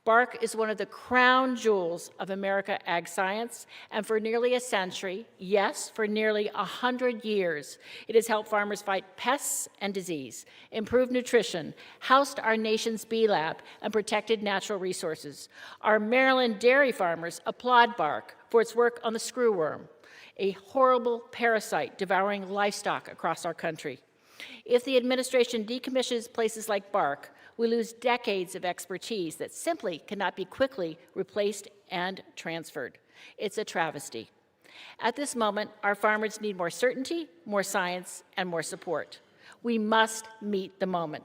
BARC is one of the crown jewels of America ag science, and for nearly a century, yes, for nearly 100 years, it has helped farmers fight pests and disease, improved nutrition, housed our nation's bee lab, and protected natural resources. Our Maryland dairy farmers applaud BARC for its work on the screwworm, a horrible parasite devouring livestock across our country. If the administration decommissions places like BARC, we lose decades of expertise that simply cannot be quickly replaced and transferred. It's a travesty. At this moment, our farmers need more certainty, more science, and more support. We must meet the moment.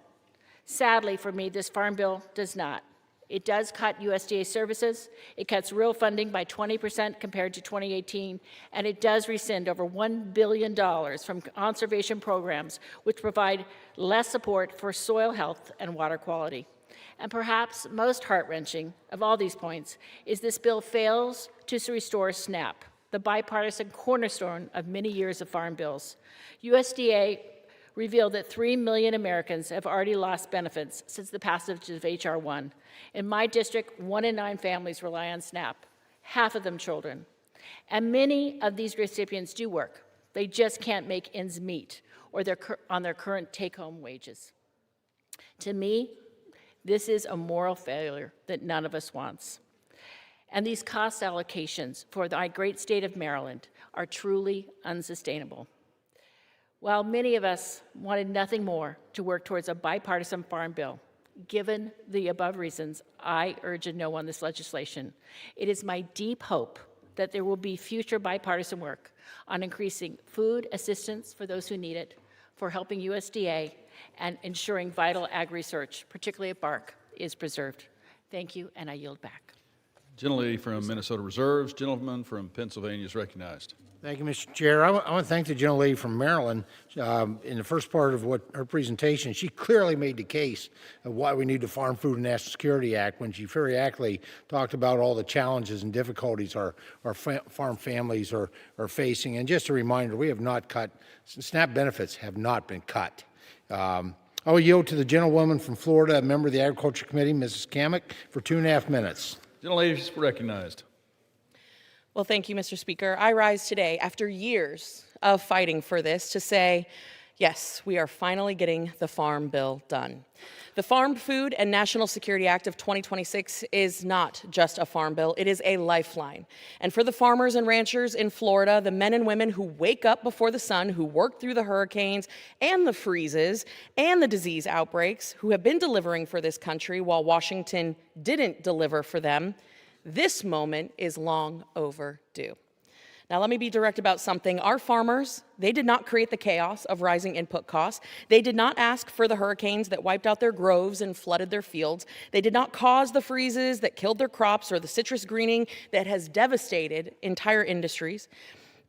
Sadly for me, this Farm Bill does not. It does cut USDA services, it cuts rural funding by 20% compared to 2018, and it does rescind over $1 billion from conservation programs which provide less support for soil health and water quality. And perhaps most heart-wrenching of all these points is this bill fails to restore SNAP, the bipartisan cornerstone of many years of farm bills. USDA revealed that 3 million Americans have already lost benefits since the passage of H.R. 1. In my district, 1 in 9 families rely on SNAP, half of them children. And many of these recipients do work. They just can't make ends meet or on their current take-home wages. To me, this is a moral failure that none of us wants. And these cost allocations for the great state of Maryland are truly unsustainable. While many of us wanted nothing more to work towards a bipartisan farm bill, Given the above reasons, I urge a no on this legislation. It is my deep hope that there will be future bipartisan work on increasing food assistance for those who need it, for helping USDA, and ensuring vital ag research, particularly at BARC, is preserved. Thank you, and I yield back. Gentlelady from Minnesota reserves. Gentleman from Pennsylvania is recognized. Thank you, Mr. Chair. I want to thank the gentlelady from Maryland. In the first part of her presentation, she clearly made the case of why we need the Farm Food and National Security Act when she very accurately talked about all the challenges and difficulties our farm families are facing. And just a reminder, we have not cut, SNAP benefits have not been cut. I will yield to the gentlewoman from Florida, a member of the Agriculture Committee, Mrs. Kamek, for 2.5 minutes. Gentlelady is recognized. Well, thank you, Mr. Speaker. I rise today after years of fighting for this to say, yes, we are finally getting the Farm Bill done. The Farm Food and National Security Act of 2026 is not just a farm bill, it is a lifeline. And for the farmers and ranchers in Florida, the men and women who wake up before the sun, who work through the hurricanes and the freezes and the disease outbreaks, who have been delivering for this country while Washington didn't deliver for them, this moment is long overdue. Now, let me be direct about something. Our farmers, they did not create the chaos of rising input costs. They did not ask for the hurricanes that wiped out their groves and flooded their fields. They did not cause the freezes that killed their crops or the citrus greening that has devastated entire industries.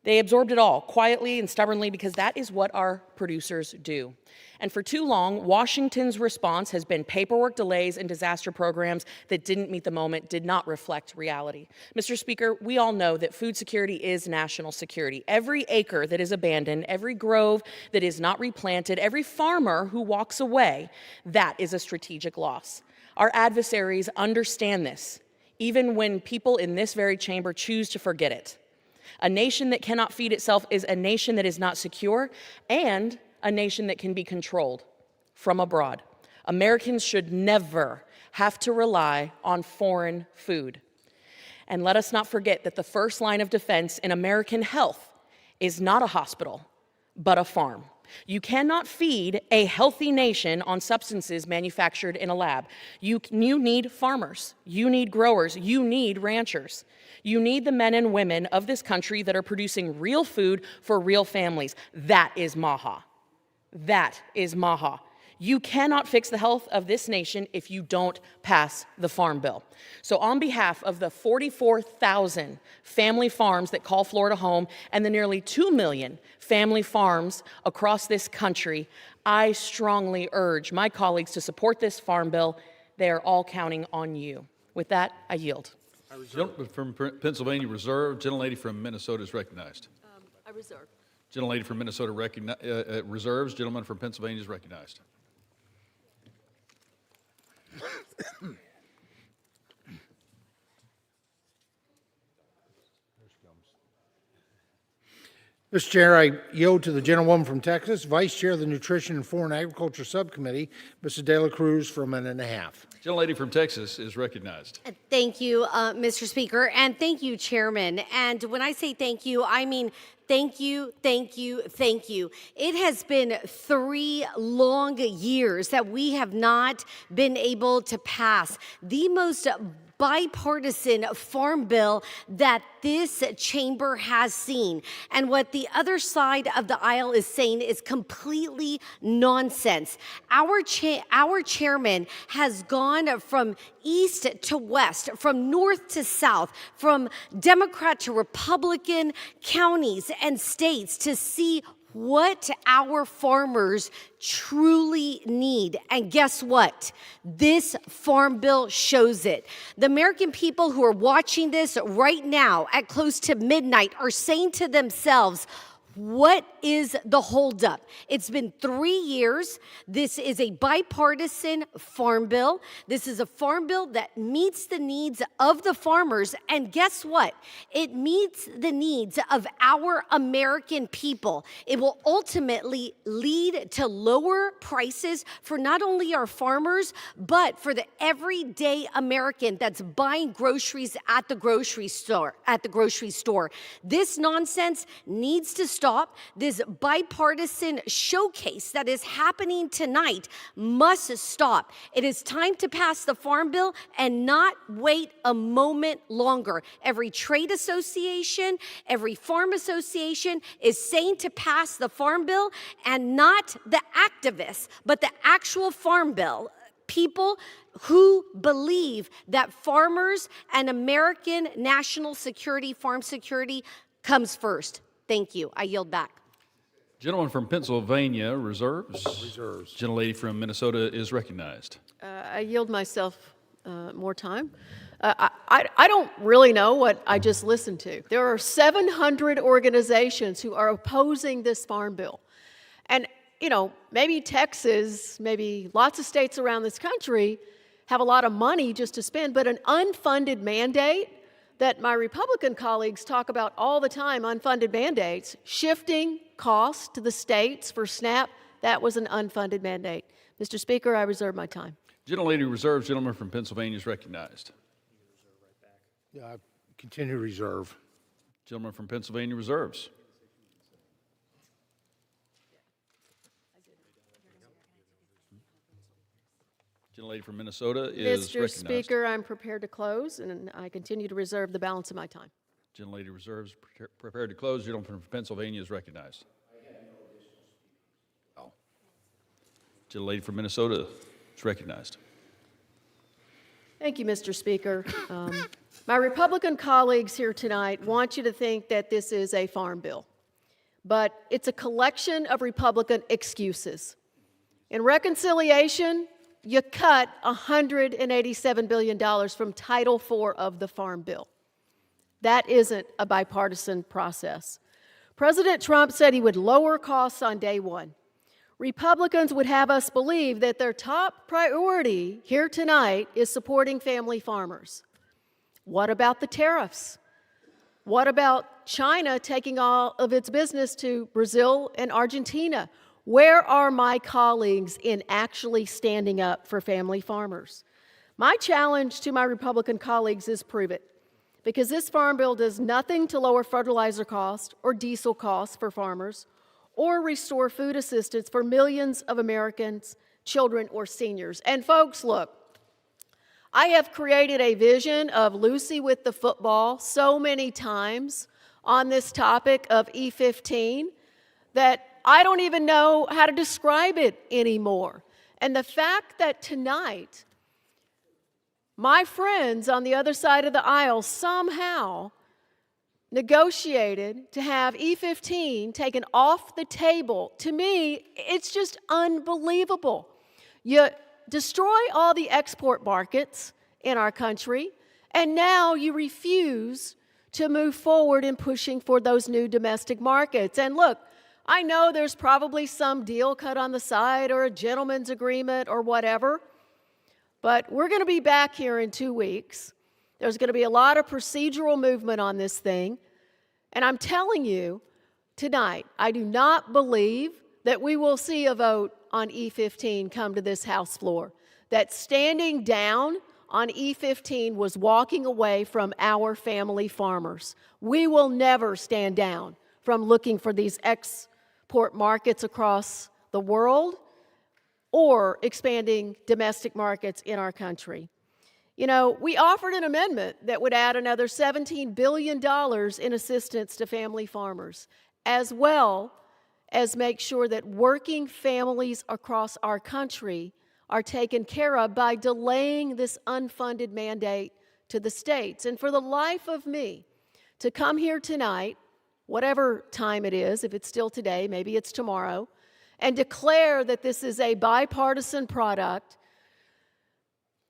They absorbed it all quietly and stubbornly because that is what our producers do. And for too long, Washington's response has been paperwork delays and disaster programs that didn't meet the moment, did not reflect reality. Mr. Speaker, we all know that food security is national security. Every acre that is abandoned, every grove that is not replanted, every farmer who walks away, that is a strategic loss. Our adversaries understand this, even when people in this very chamber choose to forget it. A nation that cannot feed itself is a nation that is not secure and a nation that can be controlled from abroad. Americans should never have to rely on foreign food. And let us not forget that the first line of defense in American health is not a hospital, but a farm. You cannot feed a healthy nation on substances manufactured in a lab. You need farmers, you need growers, you need ranchers. You need the men and women of this country that are producing real food for real families. That is MAHA. That is MAHA. You cannot fix the health of this nation if you don't pass the Farm Bill. So on behalf of the 44,000 family farms that call Florida home and the nearly 2 million family farms across this country, I strongly urge my colleagues to support this Farm Bill. They are all counting on you. With that, I yield. Gentleman from Pennsylvania reserve. Gentlelady from Minnesota is recognized. I reserve. Gentlelady from Minnesota reserves. Gentleman from Pennsylvania is recognized. Mr. Chair, I yield to the gentlewoman from Texas, Vice Chair of the Nutrition and Foreign Agriculture Subcommittee, Mrs. De La Cruz, for a minute and a half. Gentlelady from Texas is recognized. Thank you, Mr. Speaker, and thank you, Chairman. And when I say thank you, I mean thank you, thank you, thank you. It has been 3 long years that we have not been able to pass the most bipartisan farm bill that this chamber has seen. And what the other side of the aisle is saying is completely nonsense. Our chairman has gone from east to west, from north to south, from Democrat to Republican counties and states to see what our farmers truly need. And guess what? This farm bill shows it. The American people who are watching this right now at close to midnight are saying to themselves, what is the holdup? It's been 3 years. This is a bipartisan farm bill. This is a farm bill that meets the needs of the farmers. And guess what? It meets the needs of our American people. It will ultimately lead to lower prices for not only our farmers, but for the everyday American that's buying groceries at the grocery store. This nonsense needs to stop. stop. This bipartisan showcase that is happening tonight must stop. It is time to pass the Farm Bill and not wait a moment longer. Every trade association, every farm association is saying to pass the Farm Bill, and not the activists, but the actual Farm Bill. People who believe that farmers and American national security, farm security, comes first. Thank you. I yield back. Gentleman from Pennsylvania reserves. Gentlelady from Minnesota is recognized. I yield myself more time. I don't really know what I just listened to. There are 700 organizations who are opposing this farm bill. And, you know, maybe Texas, maybe lots of states around this country have a lot of money just to spend, but an unfunded mandate that my Republican colleagues talk about all the time, unfunded mandates, shifting costs to the states for SNAP, that was an unfunded mandate. Mr. Speaker, I reserve my time. Gentlelady reserves. Gentleman from Pennsylvania is recognized. Yeah, I continue to reserve. Gentleman from Pennsylvania reserves. Gentlelady from Minnesota is Mr. recognized. Speaker, I'm prepared to close, and I continue to reserve the balance of my time. Gentlelady reserves, prepared to close. Gentleman from Pennsylvania is recognized. Gentlelady from Minnesota is recognized. Thank you, Mr. Speaker. My Republican colleagues here tonight want you to think that this is a farm bill, but it's a collection of Republican excuses. In reconciliation, you cut $187 billion from Title IV of the Farm Bill. That isn't a bipartisan process. President Trump said he would lower costs on day one. Republicans would have us believe that their top priority here tonight is supporting family farmers. What about the tariffs? What about China taking all of its business to Brazil and Argentina? Where are my colleagues in actually standing up for family farmers? My challenge to my Republican colleagues is prove it, because this farm bill does nothing to lower fertilizer costs or diesel costs for farmers or restore food assistance for millions of Americans, children, or seniors. And folks, look, I have created a vision of Lucy with the football so many times on this topic of E15 that I don't even know how to describe it anymore. And the fact that tonight, my friends on the other side of the aisle somehow negotiated to have E15 taken off the table, to me, it's just unbelievable. You destroy all the export markets in our country, and now you refuse to move forward in pushing for those new domestic markets. And look, I know there's probably some deal cut on the side or a gentleman's agreement or whatever, but we're going to be back here in 2 weeks. There's going to be a lot of procedural movement on this thing, and I'm telling you tonight, I do not believe that we will see a vote on E15 come to this House floor. That standing down on E15 was walking away from our family farmers. We will never stand down from looking for these export markets across the world or expanding domestic markets in our country. You know, we offered an amendment that would add another $17 billion in assistance to family farmers, as well as make sure that working families across our country are taken care of by delaying this unfunded mandate to the states. And for the life of me, to come here tonight, whatever time it is, if it's still today, maybe it's tomorrow, and declare that this is a bipartisan product,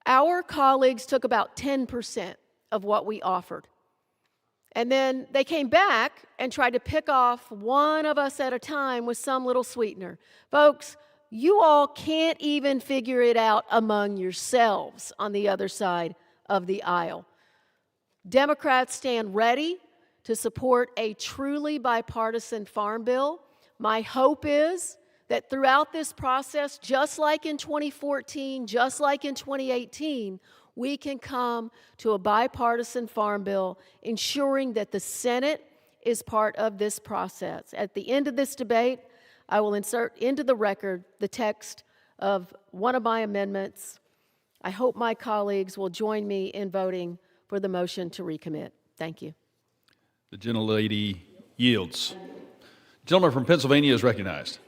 our colleagues took about 10% of what we offered. And then they came back and tried to pick off one of us at a time with some little sweetener. Folks, you all can't even figure it out among yourselves on the other side of the aisle. Democrats stand ready to support a truly bipartisan farm bill. My hope is that throughout this process, just like in 2014, just like in 2018, we can come to a bipartisan farm bill, ensuring that the Senate is part of this process. At the end of this debate, I will insert into the record the text of one of my amendments. I hope my colleagues will join me in voting for the motion to recommit. Thank you. The gentlelady yields. Gentleman from Pennsylvania is recognized.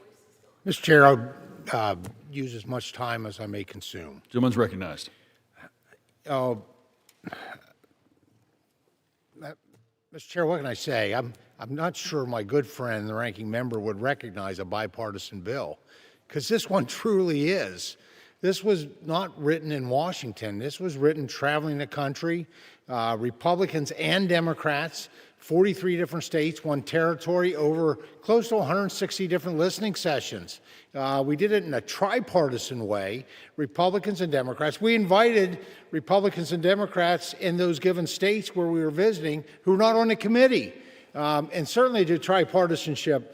Mr. Chair, I'll use as much time as I may consume. Gentleman's recognized. Mr. Chair, what can I say? I'm not sure my good friend, the ranking member, would recognize a bipartisan bill, because this one truly is. This was not written in Washington. This was written traveling the country, Republicans and Democrats, 43 different states, one territory, over close to 160 different listening sessions. We did it in a tripartisan way, Republicans and Democrats. We invited Republicans and Democrats in those given states where we were visiting who were not on the committee. And certainly the tripartisanship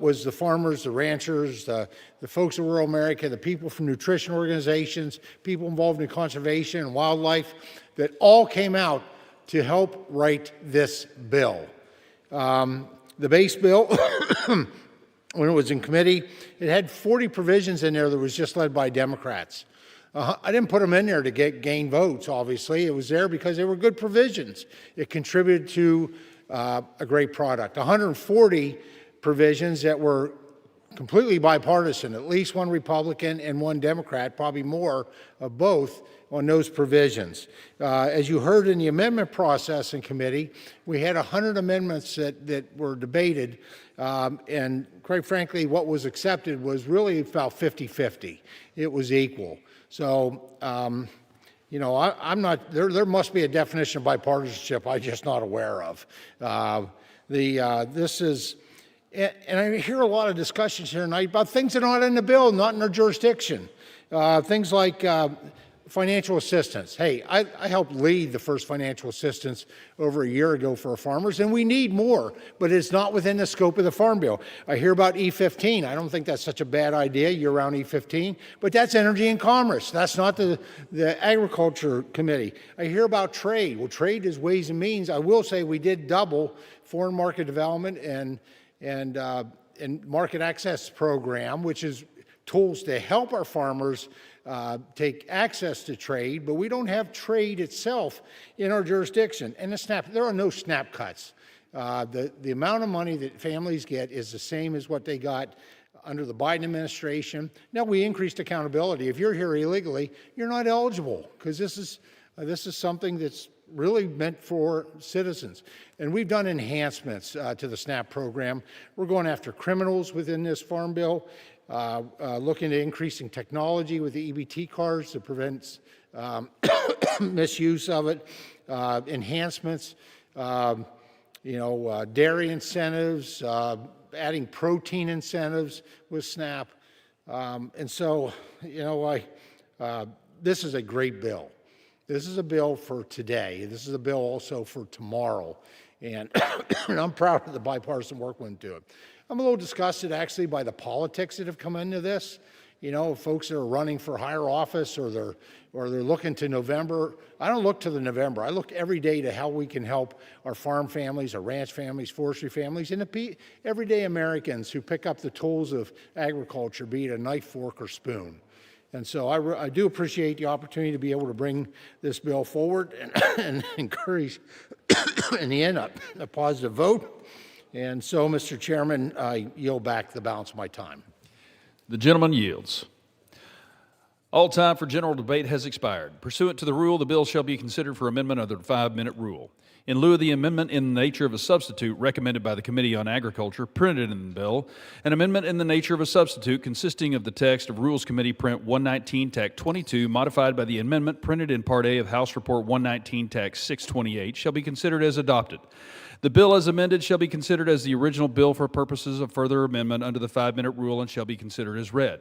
was the farmers, the ranchers, the folks of rural America, the people from nutrition organizations, people involved in conservation and wildlife, that all came out to help write this bill. The base bill, when it was in committee, it had 40 provisions in there that was just led by Democrats. I didn't put them in there to gain votes, obviously. It was there because they were good provisions. It contributed to a great product. 140 provisions that were completely bipartisan, at least one Republican and one Democrat, probably more of both on those provisions. As you heard in the amendment process in committee, we had 100 amendments that were debated, and quite frankly, what was accepted was really about 50-50. It was equal. So, you know, I'm not, there must be a definition of bipartisanship I'm just not aware of. This is, and I hear a lot of discussions here tonight about things that are not in the bill, not in our jurisdiction. Things like financial assistance. Hey, I helped lead the first financial assistance over a year ago for our farmers, and we need more, but it's not within the scope of the Farm Bill. I hear about E15. I don't think that's such a bad idea, year-round E15, but that's energy and commerce. That's not the Agriculture Committee. I hear about trade. Well, trade is ways and means. I will say we did double foreign market development and market access program, which is tools to help our farmers take access to trade, but we don't have trade itself in our jurisdiction. And there are no snap cuts. The amount of money that families get is the same as what they got under the Biden administration. Now, we increased accountability. If you're here illegally, you're not eligible, because this is something that's really meant for citizens. And we've done enhancements to the SNAP program. We're going after criminals within this Farm Bill, looking at increasing technology with the EBT cards that prevents misuse of it, enhancements, dairy incentives, adding protein incentives with SNAP. And so, this is a great bill. This is a bill for today. This is a bill also for tomorrow. And I'm proud of the bipartisan work went into it. I'm a little disgusted, actually, by the politics that have come into this. You know, folks that are running for higher office or they're looking to November. I don't look to the November. I look every day to how we can help our farm families, our ranch families, forestry families, and the everyday Americans who pick up the tools of agriculture, be it a knife, fork, or spoon. And so I do appreciate the opportunity to be able to bring this bill forward and encourage, in the end, a positive vote. And so, Mr. Chairman, I yield back the balance of my time. The gentleman yields. All time for general debate has expired. Pursuant to the rule, the bill shall be considered for amendment under the 5-minute rule. In lieu of the amendment in the nature of a substitute recommended by the Committee on Agriculture printed in the bill, an amendment in the nature of a substitute consisting of the text of Rules Committee Print 119, Tac 22, modified by the amendment printed in Part A of House Report 119, Tac 628, shall be considered as adopted. The bill as amended shall be considered as the original bill for purposes of further amendment under the 5-minute rule and shall be considered as read.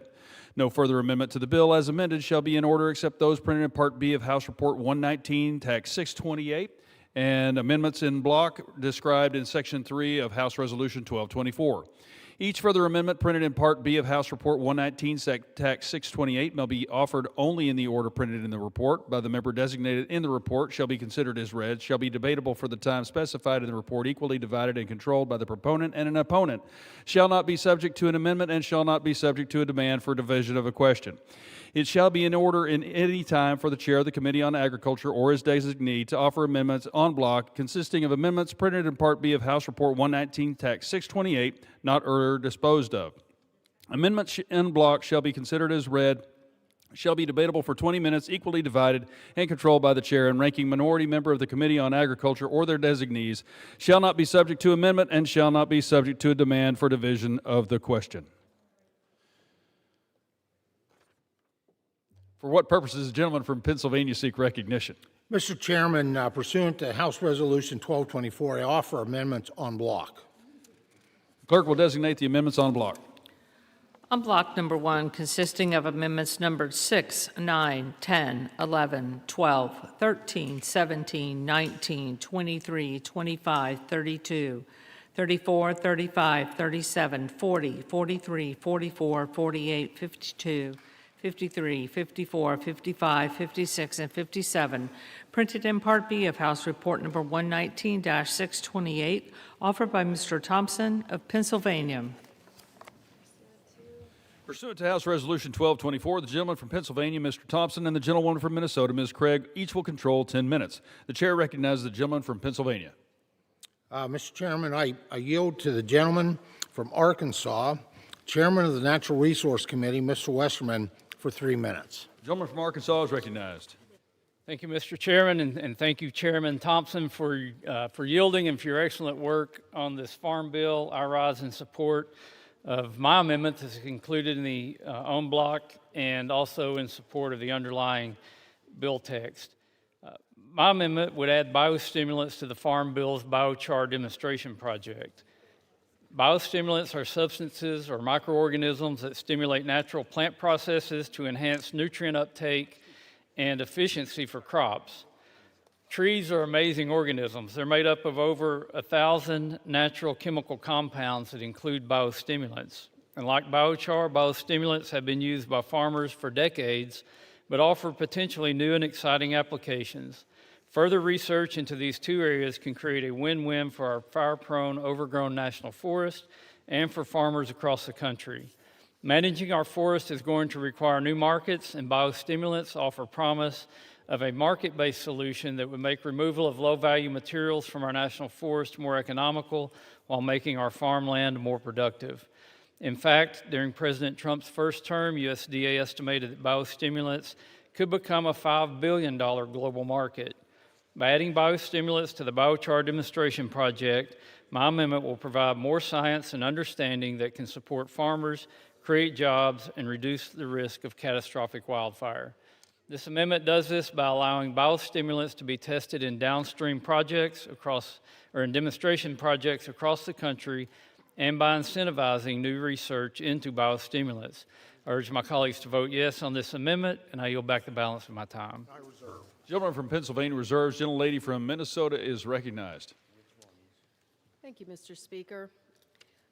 No further amendment to the bill as amended shall be in order except those printed in Part B of House Report 119, Tac 628, and amendments in block described in Section 3 of House Resolution 1224. Each further amendment printed in Part B of House Report 119, Tax 628, may be offered only in the order printed in the report by the member designated in the report, shall be considered as read, shall be debatable for the time specified in the report, equally divided and controlled by the proponent and an opponent, shall not be subject to an amendment, and shall not be subject to a demand for division of a question. It shall be in order in any time for the chair of the Committee on Agriculture or his designee to offer amendments en bloc consisting of amendments printed in Part B of House Report 119, Tax 628, not earlier disposed of. Amendments en bloc shall be considered as read, shall be debatable for 20 minutes, equally divided and controlled by the chair and ranking minority member of the Committee on Agriculture or their designees, shall not be subject to amendment, and shall not be subject to a demand for division of the question. For what purposes does the gentleman from Pennsylvania seek recognition? Mr. Chairman, pursuant to House Resolution 1224, I offer amendments en bloc. Clerk will designate the amendments en bloc. On block number 1, consisting of amendments numbered 6, 9, 10, 11, 12, 13, 17, 19, 23, 25, 32, 34, 35, 37, 40, 43, 44, 48, 52, 53, 54, 55, 56, and 57, printed in Part B of House Report number 119-628, offered by Mr. Thompson of Pennsylvania. Pursuant to House Resolution 1224, the gentleman from Pennsylvania, Mr. Thompson, and the gentlewoman from Minnesota, Ms. Craig, each will control 10 minutes. The chair recognizes the gentleman from Pennsylvania. Mr. Chairman, I yield to the gentleman from Arkansas, Chairman of the Natural Resource Committee, Mr. Westerman, for 3 minutes. The gentleman from Arkansas is recognized. Thank you, Mr. Chairman, and thank you, Chairman Thompson, for yielding and for your excellent work on this farm bill. I rise in support of my amendment that's included in the en bloc and also in support of the underlying bill text. My amendment would add biostimulants to the Farm Bill's biochar demonstration project. Biostimulants are substances or microorganisms that stimulate natural plant processes to enhance nutrient uptake and efficiency for crops. Trees are amazing organisms. They're made up of over 1,000 natural chemical compounds that include biostimulants. And like biochar, biostimulants have been used by farmers for decades, but offer potentially new and exciting applications. Further research into these two areas can create a win-win for our fire-prone, overgrown national forest and for farmers across the country. Managing our forest is going to require new markets, and biostimulants offer promise of a market-based solution that would make removal of low-value materials from our national forest more economical while making our farmland more productive. In fact, during President Trump's first term, USDA estimated that biostimulants could become a $5 billion global market. By adding biostimulants to the biochar demonstration project, my amendment will provide more science and understanding that can support farmers, create jobs, and reduce the risk of catastrophic wildfire. This amendment does this by allowing biostimulants to be tested in downstream projects in demonstration projects across the country, and by incentivizing new research into biostimulants. I urge my colleagues to vote yes on this amendment, and I yield back the balance of my time. I reserve. Gentleman from Pennsylvania reserves. Gentlelady from Minnesota is recognized. Thank you, Mr. Speaker.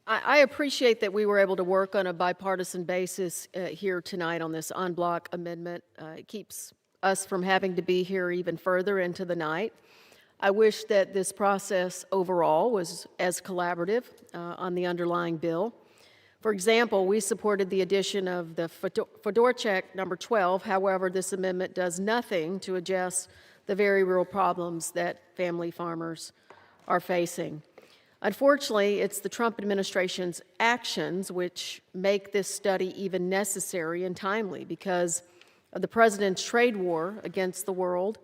I appreciate that we were able to work on a bipartisan basis here tonight on this en bloc amendment. It keeps us from having to be here even further into the night. I wish that this process overall was as collaborative on the underlying bill. For example, we supported the addition of the Fedor check number 12. However, this amendment does nothing to address the very real problems that family farmers are facing. Unfortunately, it's the Trump administration's actions which make this study even necessary and timely because of the president's trade war against the world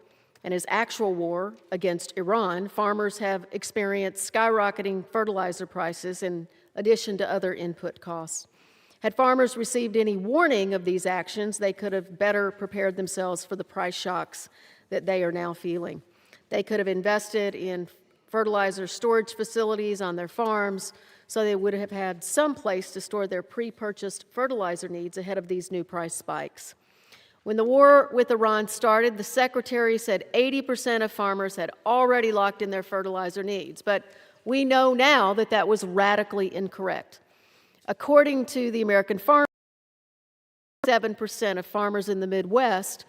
and his actual war against Iran. Farmers have experienced skyrocketing fertilizer prices in addition to other input costs. Had farmers received any warning of these actions, they could have better prepared themselves for the price shocks that they are now feeling. They could have invested in fertilizer storage facilities on their farms so they would have had some place to store their pre-purchased fertilizer needs ahead of these new price spikes. When the war with Iran started, the secretary said 80% of farmers had already locked in their fertilizer needs, but we know now that that was radically incorrect. According to the American Farm, 7% of farmers in the Midwest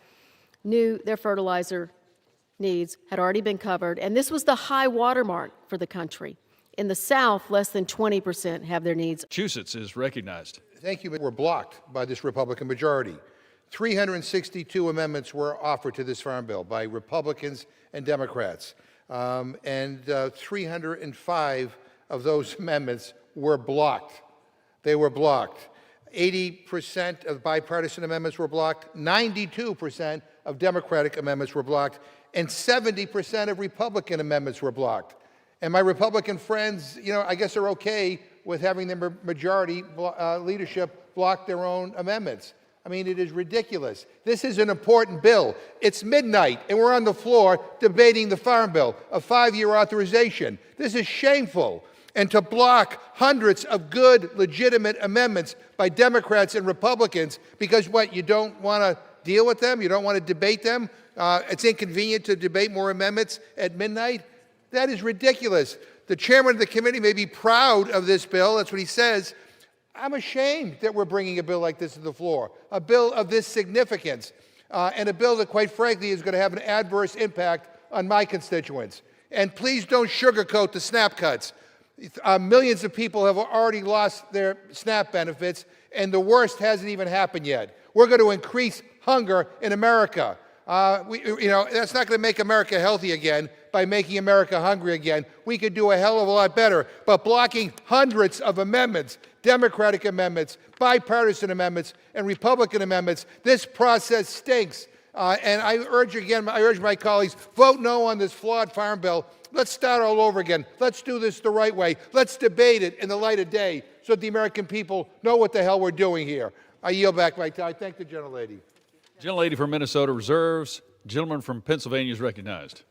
knew their fertilizer needs had already been covered, and this was the high watermark for the country. In the South, less than 20% have their needs. Massachusetts is recognized. Thank you. Were blocked by this Republican majority. 362 amendments were offered to this farm bill by Republicans and Democrats, and 305 of those amendments were blocked. They were blocked. 80% of bipartisan amendments were blocked, 92% of Democratic amendments were blocked, and 70% of Republican amendments were blocked. And my Republican friends, I guess are okay with having the majority leadership block their own amendments. I mean, it is ridiculous. This is an important bill. It's midnight, and we're on the floor debating the Farm Bill, a 5-year authorization. This is shameful. And to block hundreds of good, legitimate amendments by Democrats and Republicans because, what, you don't want to deal with them? You don't want to debate them? It's inconvenient to debate more amendments at midnight? That is ridiculous. The chairman of the committee may be proud of this bill. That's what he says. I'm ashamed that we're bringing a bill like this to the floor, a bill of this significance, and a bill that, quite frankly, is going to have an adverse impact on my constituents. And please don't sugarcoat the SNAP cuts. Millions of people have already lost their SNAP benefits, and the worst hasn't even happened yet. We're going to increase hunger in America. That's not going to make America healthy again by making America hungry again. We could do a hell of a lot better. But blocking hundreds of amendments, Democratic amendments, bipartisan amendments, and Republican amendments, this process stinks. And I urge my colleagues, vote no on this flawed farm bill. Let's start all over again. Let's do this the right way. Let's debate it in the light of day so that the American people know what the hell we're doing here. I yield back my time. I thank the gentlelady. Gentlelady from Minnesota reserves. Gentleman from Pennsylvania is recognized.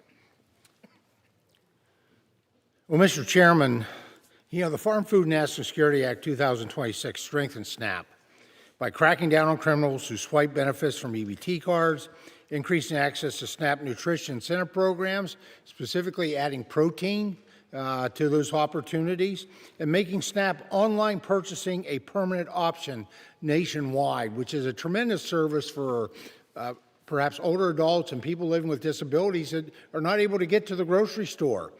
Well, Mr. Chairman, the Farm Food and National Security Act 2026 strengthens SNAP by cracking down on criminals who swipe benefits from EBT cards, increasing access to SNAP nutrition incentive programs, specifically adding protein to those opportunities, and making SNAP online purchasing a permanent option nationwide, which is a tremendous service for perhaps older adults and people living with disabilities that are not able to get to the grocery store.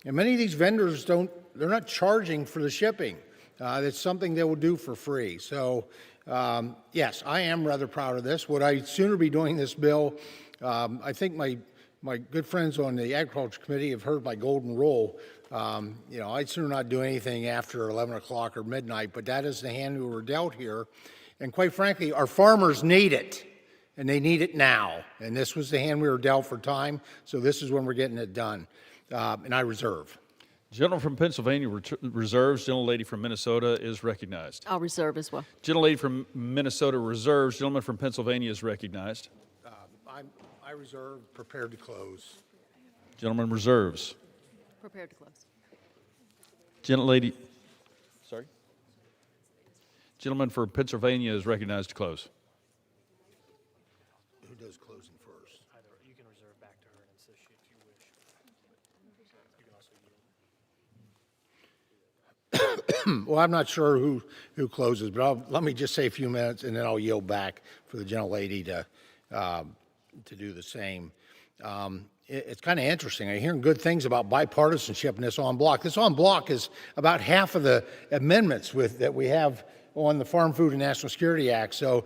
And many of these vendors they're not charging for the shipping. That's something they will do for free. So, yes, I am rather proud of this. Would I sooner be doing this bill? I think my good friends on the Agriculture Committee have heard my golden rule. I'd sooner not do anything after 11 o'clock or midnight, but that is the hand we were dealt here. And quite frankly, our farmers need it, and they need it now. And this was the hand we were dealt for time, so this is when we're getting it done. And I reserve. Gentleman from Pennsylvania reserves. Gentlelady from Minnesota is recognized. I'll reserve as well. Gentlelady from Minnesota reserves. Gentleman from Pennsylvania is recognized. I reserve, prepared to close. Gentleman reserves. Prepared to close. Gentlelady, sorry? Gentleman for Pennsylvania is recognized to close. Who does closing first? You can reserve back to her, and so if you wish. You can also Well, I'm not sure who closes, but let me just say a few minutes, and then I'll yield back for the gentlelady to do the same. It's kind of interesting. I'm hearing good things about bipartisanship in this en bloc. This en bloc is about half of the amendments that we have on the Farm Food and National Security Act. So,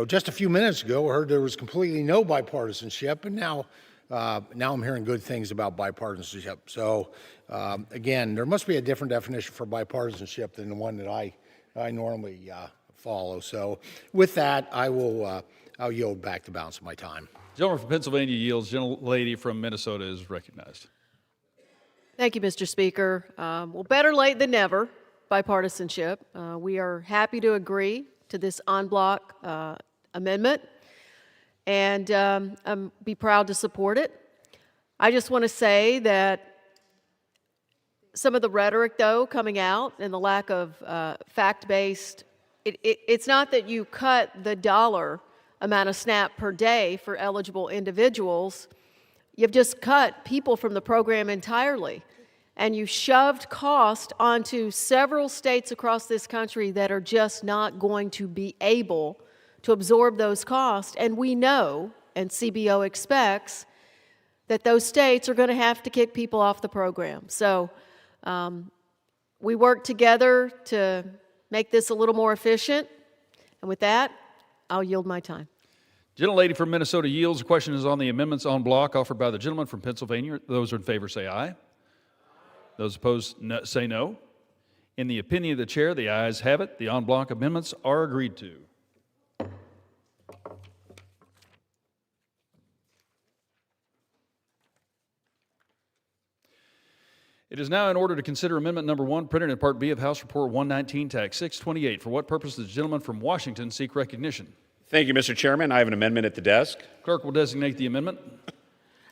just a few minutes ago, I heard there was completely no bipartisanship, and now I'm hearing good things about bipartisanship. So, again, there must be a different definition for bipartisanship than the one that I normally follow. So, with that, I'll yield back the balance of my time. Gentleman from Pennsylvania yields. Gentlelady from Minnesota is recognized. Thank you, Mr. Speaker. Well, better late than never, bipartisanship. We are happy to agree to this en bloc amendment, and be proud to support it. I just want to say that some of the rhetoric, though, coming out and the lack of fact-based, it's not that you cut the dollar amount of SNAP per day for eligible individuals. You've just cut people from the program entirely. and you shoved cost onto several states across this country that are just not going to be able to absorb those costs. And we know, and CBO expects, that those states are going to have to kick people off the program. So we work together to make this a little more efficient. And with that, I'll yield my time. Gentlelady from Minnesota yields. The question is on the amendments en bloc offered by the gentleman from Pennsylvania. Those in favor say aye. Those opposed say no. In the opinion of the chair, the ayes have it. The en bloc amendments are agreed to. It is now in order to consider amendment number 1, printed in Part B of House Report 119, Tax 628. For what purpose does the gentleman from Washington seek recognition? Thank you, Mr. Chairman. I have an amendment at the desk. Clerk will designate the amendment.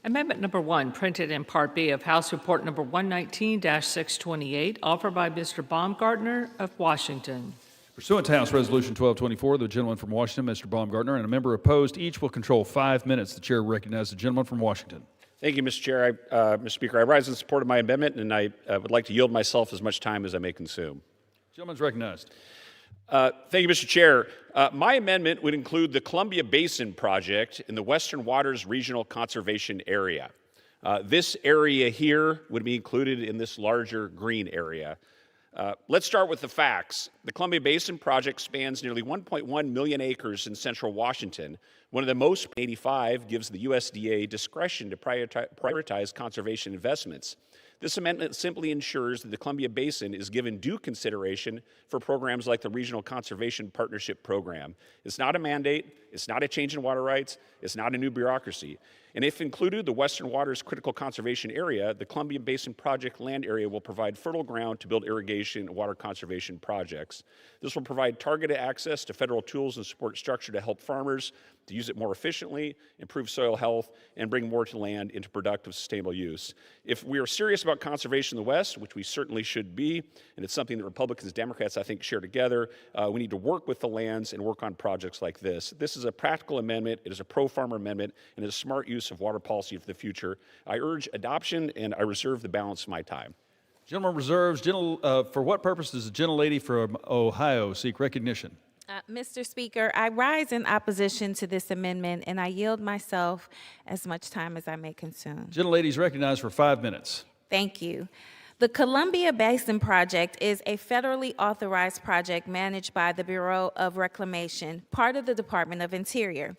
Amendment number 1, printed in Part B of House Report number 119-628, offered by Mr. Baumgartner of Washington. Pursuant to House Resolution 1224, the gentleman from Washington, Mr. Baumgartner, and a member opposed, each will control 5 minutes. The chair recognizes the gentleman from Washington. Thank you, Mr. Chair. Mr. Speaker, I rise in support of my amendment, and I would like to yield myself as much time as I may consume. Gentleman's recognized. Thank you, Mr. Chair. My amendment would include the Columbia Basin project in the Western Waters Regional Conservation Area. This area here would be included in this larger green area. Let's start with the facts. The Columbia Basin project spans nearly 1.1 million acres in central Washington. One of the most, 85, gives the USDA discretion to prioritize conservation investments. This amendment simply ensures that the Columbia Basin is given due consideration for programs like the Regional Conservation Partnership Program. It's not a mandate, it's not a change in water rights, it's not a new bureaucracy. And if included, the Western Waters Critical Conservation Area, the Columbia Basin Project land area will provide fertile ground to build irrigation and water conservation projects. This will provide targeted access to federal tools and support structure to help farmers to use it more efficiently, improve soil health, and bring more to land into productive, sustainable use. If we are serious about conservation in the West, which we certainly should be, and it's something that Republicans and Democrats, I think, share together, we need to work with the lands and work on projects like this. This is a practical amendment, it is a pro-farmer amendment, and it is a smart use of water policy for the future. I urge adoption, and I reserve the balance of my time. Gentleman reserves. For what purpose does the gentlelady from Ohio seek recognition? Mr. Speaker, I rise in opposition to this amendment, and I yield myself as much time as I may consume. Gentlelady is recognized for 5 minutes. Thank you. The Columbia Basin Project is a federally authorized project managed by the Bureau of Reclamation, part of the Department of Interior.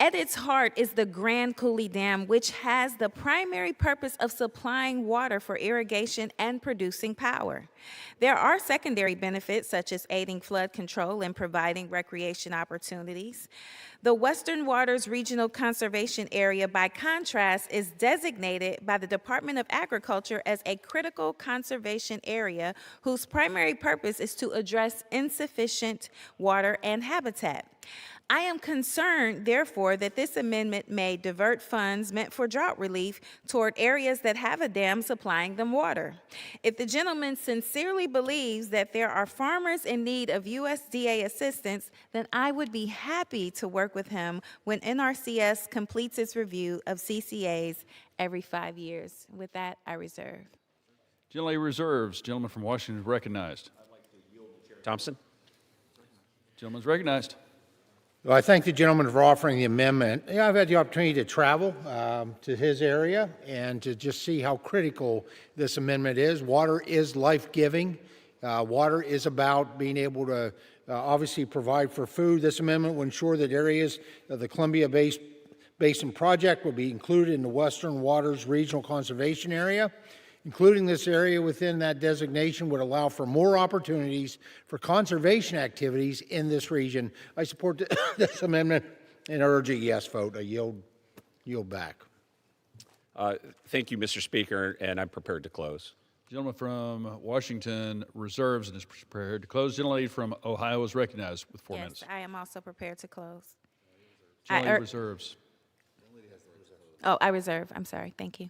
At its heart is the Grand Coulee Dam, which has the primary purpose of supplying water for irrigation and producing power. There are secondary benefits, such as aiding flood control and providing recreation opportunities. The Western Waters Regional Conservation Area, by contrast, is designated by the Department of Agriculture as a critical conservation area whose primary purpose is to address insufficient water and habitat. I am concerned, therefore, that this amendment may divert funds meant for drought relief toward areas that have a dam supplying them water. If the gentleman sincerely believes that there are farmers in need of USDA assistance, then I would be happy to work with him when NRCS completes its review of CCAs every 5 years. With that, I reserve. Gentlelady reserves. Gentleman from Washington is recognized. I'd like to yield to Chair Thompson. Gentleman's recognized. Well, I thank the gentleman for offering the amendment. I've had the opportunity to travel to his area and to just see how critical this amendment is. Water is life-giving. Water is about being able to obviously provide for food. This amendment will ensure that areas of the Columbia Basin Project will be included in the Western Waters Regional Conservation Area. Including this area within that designation would allow for more opportunities for conservation activities in this region. I support this amendment and urge a yes vote. I yield back. Thank you, Mr. Speaker, and I'm prepared to close. Gentleman from Washington reserves and is prepared to close. Gentlelady from Ohio is recognized with 4 minutes. Yes, I am also prepared to close. Gentlelady reserves. Oh, I reserve. I'm sorry. Thank you.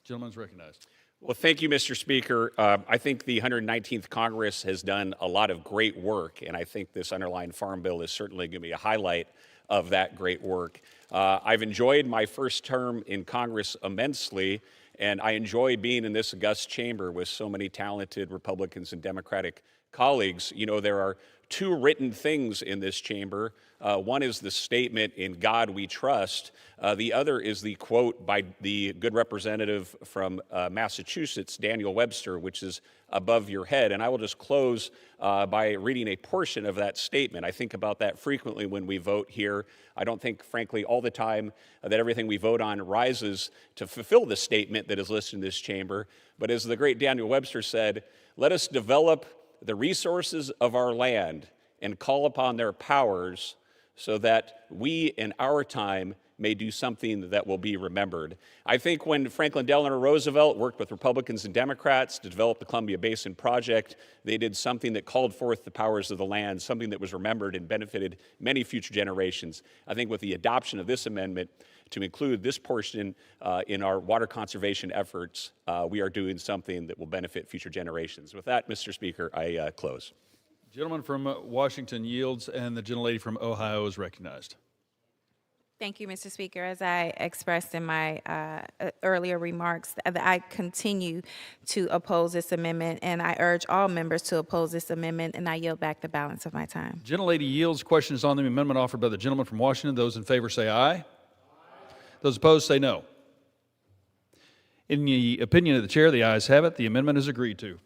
Gentleman's recognized. Well, thank you, Mr. Speaker. I think the 119th Congress has done a lot of great work, and I think this underlying farm bill is certainly going to be a highlight of that great work. I've enjoyed my first term in Congress immensely, And I enjoy being in this august chamber with so many talented Republicans and Democratic colleagues. You know, there are two written things in this chamber. One is the statement, "In God we trust." The other is the quote by the good representative from Massachusetts, Daniel Webster, which is above your head. And I will just close by reading a portion of that statement. I think about that frequently when we vote here. I don't think, frankly, all the time that everything we vote on rises to fulfill the statement that is listed in this chamber. But as the great Daniel Webster said, "Let us develop the resources of our land and call upon their powers so that we in our time may do something that will be remembered." I think when Franklin Delano Roosevelt worked with Republicans and Democrats to develop the Columbia Basin Project, they did something that called forth the powers of the land, something that was remembered and benefited many future generations. I think with the adoption of this amendment to include this portion in our water conservation efforts, we are doing something that will benefit future generations. With that, Mr. Speaker, I close. The gentleman from Washington yields, and the gentlelady from Ohio is recognized. Thank you, Mr. Speaker. As I expressed in my earlier remarks, I continue to oppose this amendment, and I urge all members to oppose this amendment, and I yield back the balance of my time. Gentlelady yields. Questions on the amendment offered by the gentleman from Washington. Those in favor say aye. Those opposed say no. In the opinion of the chair, the ayes have it. The amendment is agreed to.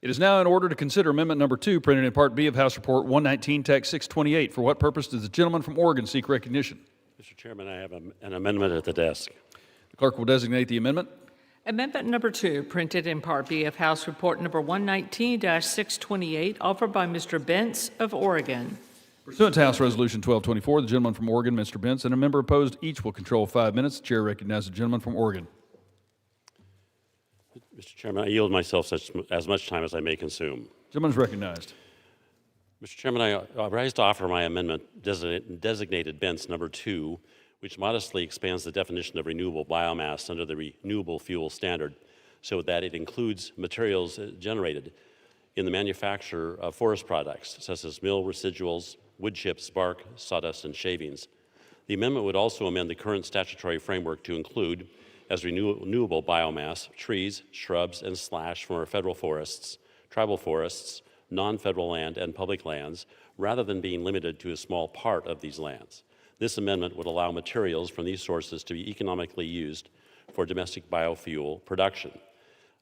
It is now in order to consider Amendment Number 2, printed in Part B of House Report 119, Text 628. For what purpose does the gentleman from Oregon seek recognition? Mr. Chairman, I have an amendment at the desk. The clerk will designate the amendment. Amendment number 2, printed in Part B of House Report number 119-628, offered by Mr. Bentz of Oregon. Pursuant to House Resolution 1224, the gentleman from Oregon, Mr. Bentz, and a member opposed each will control 5 minutes. The chair recognizes the gentleman from Oregon. Mr. Chairman, I yield myself as much time as I may consume. Gentleman is recognized. Mr. Chairman, I rise to offer my amendment designated Bentz number 2, which modestly expands the definition of renewable biomass under the renewable fuel standard so that it includes materials generated in the manufacture of forest products, such as mill residuals, wood chips, bark, sawdust, and shavings. The amendment would also amend the current statutory framework to include as renewable biomass trees, shrubs, and slash from our federal forests, tribal forests, non-federal land, and public lands, rather than being limited to a small part of these lands. This amendment would allow materials from these sources to be economically used for domestic biofuel production.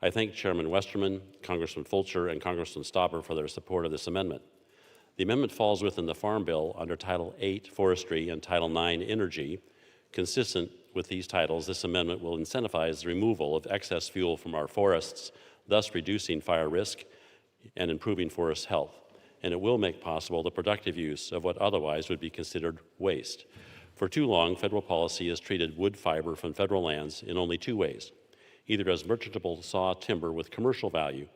I thank Chairman Westerman, Congressman Fulcher, and Congressman Stauber for their support of this amendment. The amendment falls within the Farm Bill under Title 8, Forestry, and Title 9, Energy. Consistent with these titles, this amendment will incentivize the removal of excess fuel from our forests, thus reducing fire risk and improving forest health. And it will make possible the productive use of what otherwise would be considered waste. For too long, federal policy has treated wood fiber from federal lands in only two ways, either as merchantable saw timber with commercial value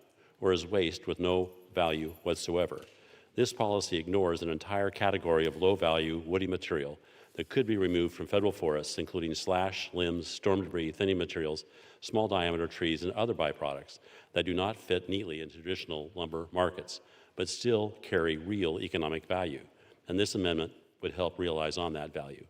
or as waste with no value whatsoever. This policy ignores an entire category of low-value woody material that could be removed from federal forests, including slash, limbs, storm debris, thinning materials, small diameter trees, and other byproducts that do not fit neatly into traditional lumber markets, but still carry real economic value. And this amendment would help realize on that value.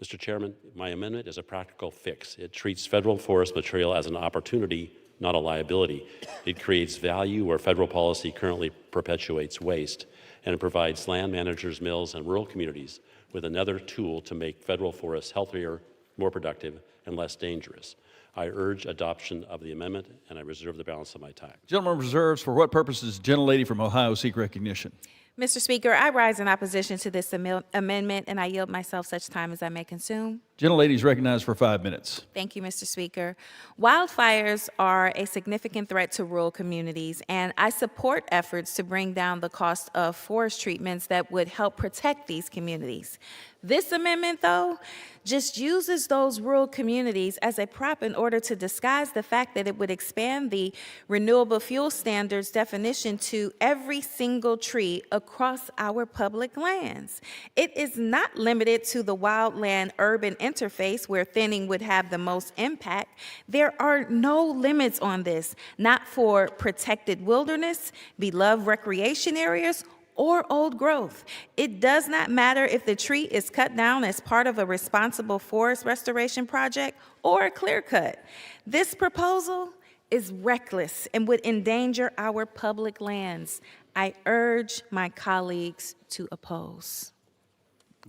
Mr. Chairman, my amendment is a practical fix. It treats federal forest material as an opportunity, not a liability. It creates value where federal policy currently perpetuates waste, and it provides land managers, mills, and rural communities with another tool to make federal forests healthier, more productive, and less dangerous. I urge adoption of the amendment, and I reserve the balance of my time. Gentleman reserves. For what purpose does the gentlelady from Ohio seek recognition? Mr. Speaker, I rise in opposition to this amendment, and I yield myself such time as I may consume. Gentlelady is recognized for 5 minutes. Thank you, Mr. Speaker. Wildfires are a significant threat to rural communities, and I support efforts to bring down the cost of forest treatments that would help protect these communities. This amendment, though, just uses those rural communities as a prop in order to disguise the fact that it would expand the renewable fuel standards definition to every single tree across our public lands. It is not limited to the wildland urban interface where thinning would have the most impact, there are no limits on this, not for protected wilderness, beloved recreation areas, or old growth. It does not matter if the tree is cut down as part of a responsible forest restoration project or a clear cut. This proposal is reckless and would endanger our public lands. I urge my colleagues to oppose.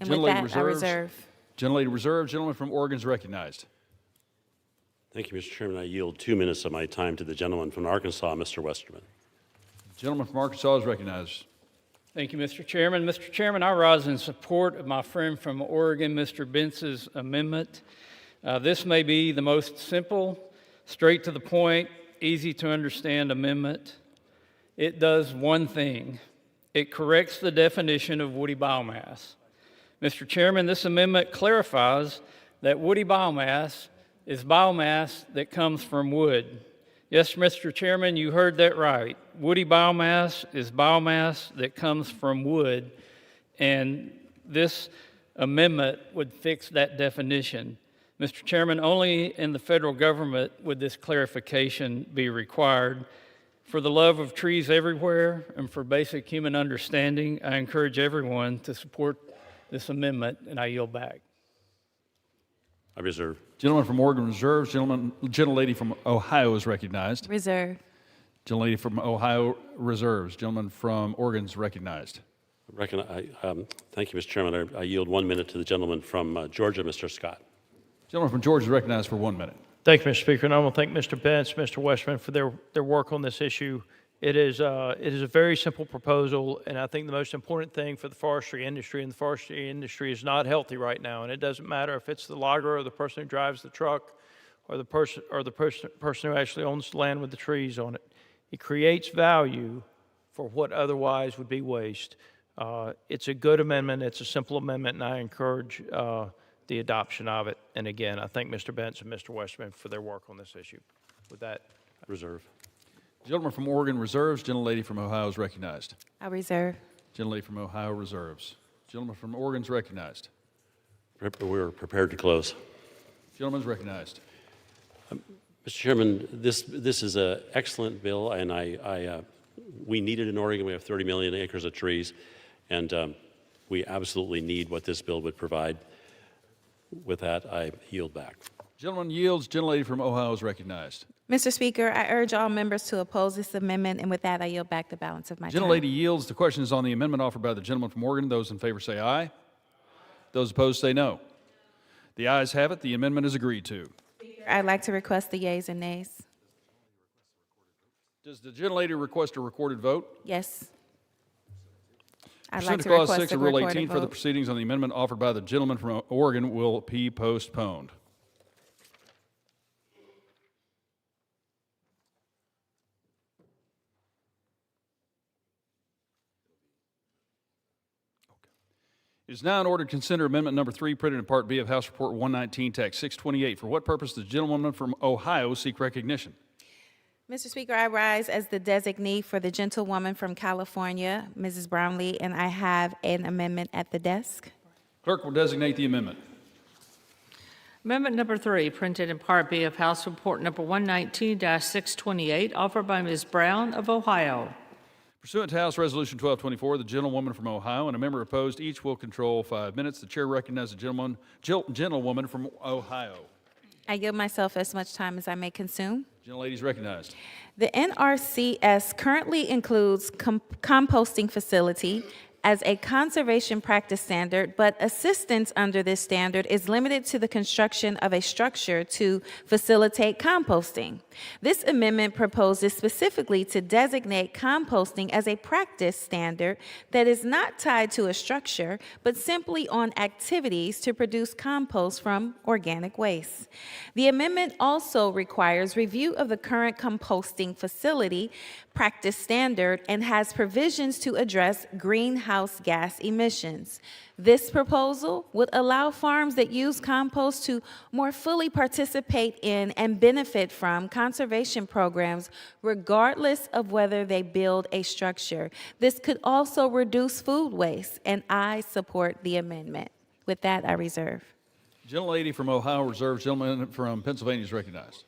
And with that, I reserve. Gentlelady reserved. Gentleman from Oregon is recognized. Thank you, Mr. Chairman. I yield 2 minutes of my time to the gentleman from Arkansas, Mr. Westerman. Gentleman from Arkansas is recognized. Thank you, Mr. Chairman. Mr. Chairman, I rise in support of my friend from Oregon, Mr. Bentz's amendment. This may be the most simple, straight to the point, easy to understand amendment. It does one thing. It corrects the definition of woody biomass. Mr. Chairman, this amendment clarifies that woody biomass is biomass that comes from wood. Yes, Mr. Chairman, you heard that right. Woody biomass is biomass that comes from wood, and this amendment would fix that definition. Mr. Chairman, only in the federal government would this clarification be required. For the love of trees everywhere and for basic human understanding, I encourage everyone to support this amendment, and I yield back. I reserve. Gentleman from Oregon reserves. Gentlelady from Ohio is recognized. Reserve. Gentlelady from Ohio reserves. Gentleman from Oregon is recognized. Thank you, Mr. Chairman. I yield 1 minute to the gentleman from Georgia, Mr. Scott. Gentleman from Georgia is recognized for 1 minute. Thank you, Mr. Speaker, and I want to thank Mr. Bentz, Mr. Westerman for their work on this issue. It is a very simple proposal, and I think the most important thing for the forestry industry, and the forestry industry is not healthy right now, and it doesn't matter if it's the logger or the person who drives the truck or the person who actually owns the land with the trees on it. It creates value for what otherwise would be waste. It's a good amendment. It's a simple amendment, and I encourage the adoption of it. And again, I thank Mr. Bentz and Mr. Westerman for their work on this issue. With that, reserve. Gentleman from Oregon reserves. Gentlelady from Ohio is recognized. I reserve. Gentlelady from Ohio reserves. Gentleman from Oregon is recognized. We're prepared to close. Gentleman is recognized. Mr. Chairman, this is an excellent bill, and we need it in Oregon. We have 30 million acres of trees, and we absolutely need what this bill would provide. With that, I yield back. Gentleman yields. Gentlelady from Ohio is recognized. Mr. Speaker, I urge all members to oppose this amendment, and with that, I yield back the balance of my time. Gentlelady yields. The question is on the amendment offered by the gentleman from Oregon. Those in favor say aye. Those opposed say no. The ayes have it. The amendment is agreed to. I'd like to request the yeas and nays. Does the gentlelady request a recorded vote? Yes. I'd Pursuant like to to Clause request 6 a of Rule recorded 18, further vote. proceedings on the amendment offered by the gentleman from Oregon will be postponed. It is now in order to consider Amendment Number 3, printed in Part B of House Report 119, Text 628. For what purpose does the gentlewoman from Ohio seek recognition? Mr. Speaker, I rise as the designee for the gentlewoman from California, Mrs. Brownlee, and I have an amendment at the desk. Clerk will designate the amendment. Amendment number 3, printed in Part B of House Report number 119-628, offered by Ms. Brown of Ohio. Pursuant to House Resolution 1224, the gentlewoman from Ohio and a member opposed each will control 5 minutes. The chair recognizes the gentlewoman from Ohio. I give myself as much time as I may consume. Gentlelady is recognized. The NRCS currently includes composting facility as a conservation practice standard, but assistance under this standard is limited to the construction of a structure to facilitate composting. This amendment proposes specifically to designate composting as a practice standard that is not tied to a structure, but simply on activities to produce compost from organic waste. The amendment also requires review of the current composting facility practice standard and has provisions to address greenhouse gas emissions. This proposal would allow farms that use compost to more fully participate in and benefit from conservation programs, regardless of whether they build a structure. This could also reduce food waste, and I support the amendment. With that, I reserve. Gentlelady from Ohio reserves. Gentleman from Pennsylvania is recognized.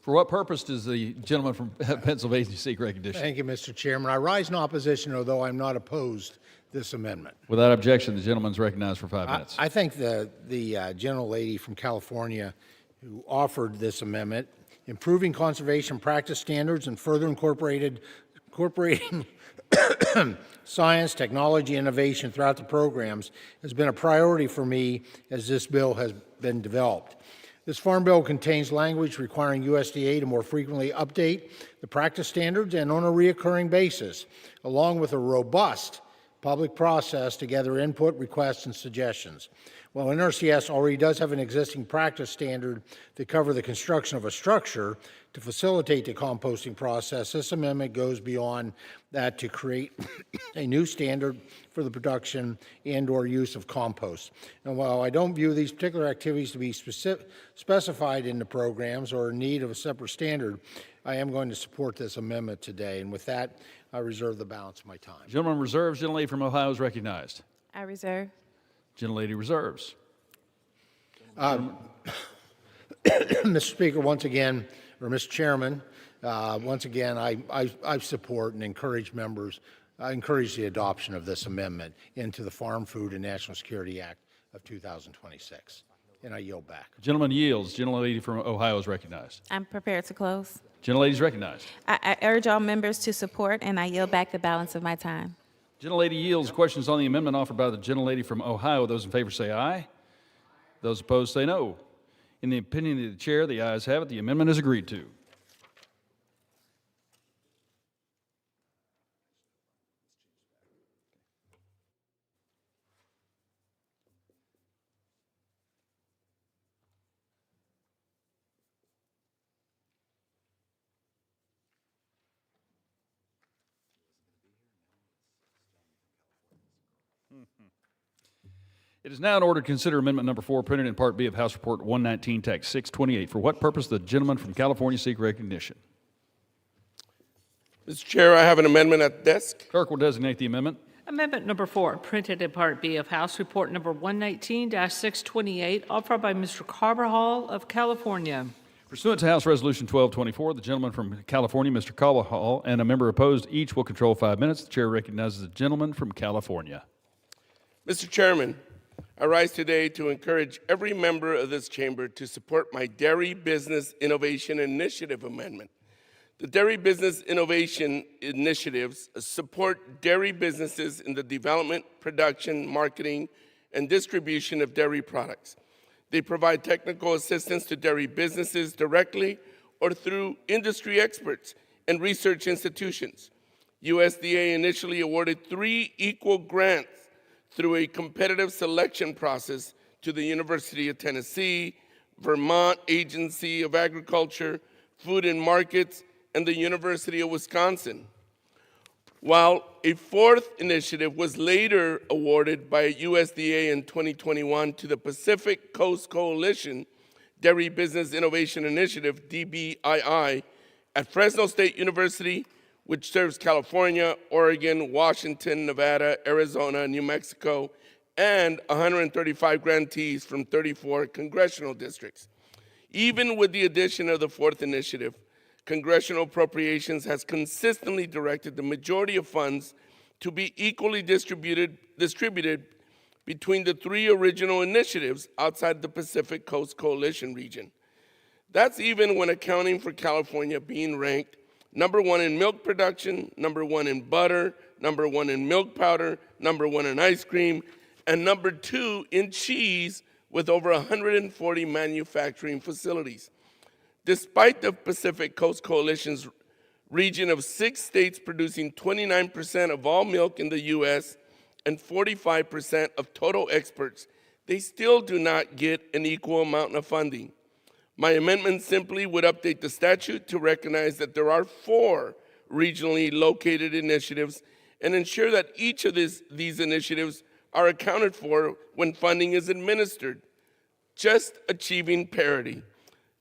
For what purpose does the gentleman from Pennsylvania seek recognition? Thank you, Mr. Chairman. I rise in opposition, although I'm not opposed this amendment. Without objection, the gentleman is recognized for 5 minutes. I think the gentlelady from California who offered this amendment, improving conservation practice standards and further incorporating science, technology, innovation throughout the programs has been a priority for me as this bill has been developed. This Farm Bill contains language requiring USDA to more frequently update the practice standards and on a reoccurring basis, along with a robust public process to gather input, requests, and suggestions. While NRCS already does have an existing practice standard to cover the construction of a structure to facilitate the composting process, this amendment goes beyond that to create a new standard for the production and/or use of compost. And while I don't view these particular activities to be specified in the programs or in need of a separate standard, I am going to support this amendment today. And with that, I reserve the balance of my time. Gentleman reserves. Gentlelady from Ohio is recognized. I reserve. Gentlelady reserves. Mr. Speaker, once again, or Mr. Chairman, once again, I support and encourage members, I encourage the adoption of this amendment into the Farm, Food, and National Security Act of 2026. And I yield back. Gentleman yields. Gentlelady from Ohio is recognized. I'm prepared to close. Gentlelady is recognized. I urge all members to support, and I yield back the balance of my time. Gentlelady yields. Questions on the amendment offered by the gentlelady from Ohio. Those in favor say aye. Those opposed say no. In the opinion of the chair, the ayes have it. The amendment is agreed to. It is now in order to consider amendment number 4, printed in Part B of House Report 119, Text 628. For what purpose the gentleman from California seek recognition? Mr. Chair, I have an amendment at the desk. Clerk will designate the amendment. Amendment number 4, printed in Part B of House Report number 119-628, offered by Mr. Carvajal of California. Pursuant to House Resolution 1224, the gentleman from California, Mr. Carvajal, and a member opposed each will control 5 minutes. The chair recognizes the gentleman from California. Mr. Chairman, I rise today to encourage every member of this chamber to support my Dairy Business Innovation Initiative amendment. The Dairy Business Innovation Initiatives support dairy businesses in the development, production, marketing, and distribution of dairy products. They provide technical assistance to dairy businesses directly or through industry experts and research institutions. USDA initially awarded 3 equal grants through a competitive selection process to the University of Tennessee, Vermont Agency of Agriculture, Food and Markets, and the University of Wisconsin. While a 4th initiative was later awarded by USDA in 2021 to the Pacific Coast Coalition Dairy Business Innovation Initiative, DBII, at Fresno State University, which serves California, Oregon, Washington, Nevada, Arizona, New Mexico, and 135 grantees from 34 congressional districts. Even with the addition of the 4th initiative, congressional appropriations has consistently directed the majority of funds to be equally distributed between the 3 original initiatives outside the Pacific Coast Coalition region. That's even when accounting for California being ranked number 1 in milk production, number 1 in butter, number 1 in milk powder, number 1 in ice cream, and number 2 in cheese with over 140 manufacturing facilities. Despite the Pacific Coast Coalition's region of 6 states producing 29% of all milk in the U.S. and 45% of total exports, they still do not get an equal amount of funding. My amendment simply would update the statute to recognize that there are 4 regionally located initiatives and ensure that each of these initiatives are accounted for when funding is administered, just achieving parity.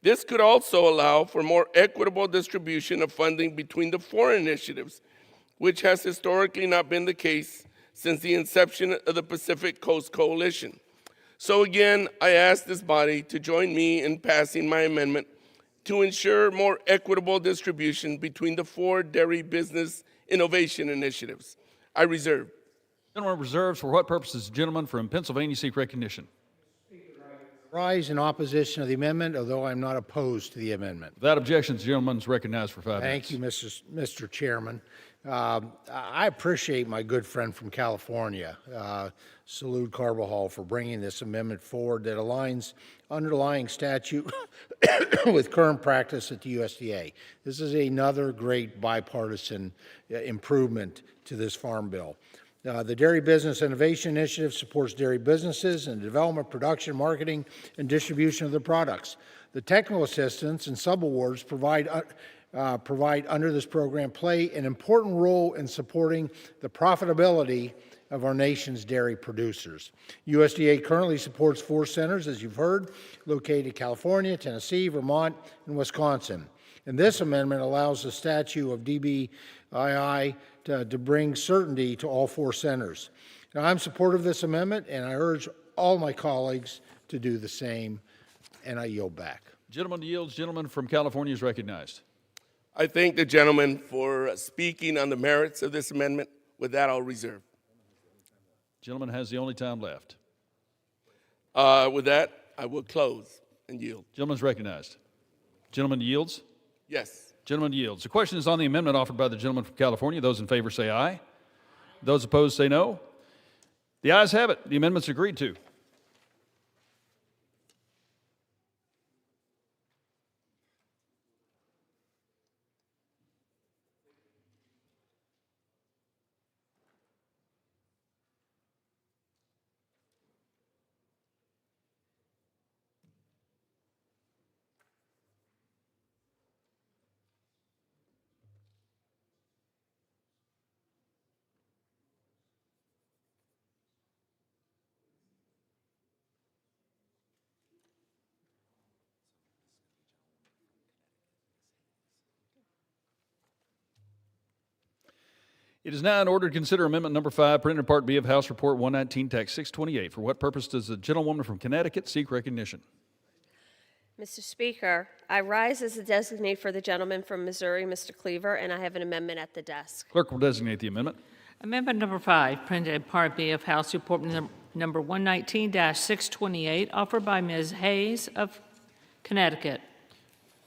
This could also allow for more equitable distribution of funding between the 4 initiatives, which has historically not been the case since the inception of the Pacific Coast Coalition. So again, I ask this body to join me in passing my amendment to ensure more equitable distribution between the 4 dairy business innovation initiatives. I reserve. Gentleman reserves. For what purposes the gentleman from Pennsylvania seek recognition? Rise in opposition of the amendment, although I'm not opposed to the amendment. Without objections, the gentleman is recognized for 5 minutes. Thank you, Mr. Chairman. I appreciate my good friend from California, Salud Carbajal, for bringing this amendment forward that aligns underlying statute with current practice at the USDA. This is another great bipartisan improvement to this farm bill. The Dairy Business Innovation Initiative supports dairy businesses in the development, production, marketing, and distribution of their products. The technical assistance and subawards provide under this program play an important role in supporting the profitability of our nation's dairy producers. USDA currently supports 4 centers, as you've heard, located in California, Tennessee, Vermont, and Wisconsin. And this amendment allows the statute of DBII to bring certainty to all 4 centers. Now, I'm supportive of this amendment, and I urge all my colleagues to do the same, and I yield back. Gentleman yields. Gentleman from California is recognized. I thank the gentleman for speaking on the merits of this amendment. With that, I'll reserve. Gentleman has the only time left. With that, I will close and yield. Gentleman's recognized. Gentleman yields. Yes. Gentleman yields. The question is on the amendment offered by the gentleman from California. Those in favor say aye. Those opposed say no. The ayes have it. The amendment's agreed to. It is now in order to consider Amendment Number 5, printed Part B of House Report 119, Tax 628. For what purpose does the gentlewoman from Connecticut seek recognition? Mr. Speaker, I rise as the designee for the gentleman from Missouri, Mr. Cleaver, and I have an amendment at the desk. Clerk will designate the amendment. Amendment number 5, printed in Part B of House Report number 119-628, offered by Ms. Hayes of Connecticut.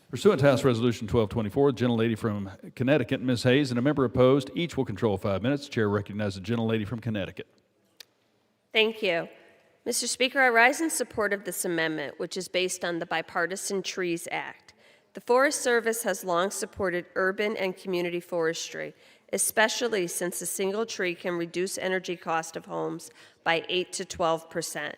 Pursuant to House Resolution 1224, the gentlelady from Connecticut, Ms. Hayes, and a member opposed, each will control 5 minutes. The chair recognizes the gentlelady from Connecticut. Thank you. Mr. Speaker, I rise in support of this amendment, which is based on the Bipartisan Trees Act. The Forest Service has long supported urban and community forestry, especially since a single tree can reduce energy cost of homes by 8 to 12%.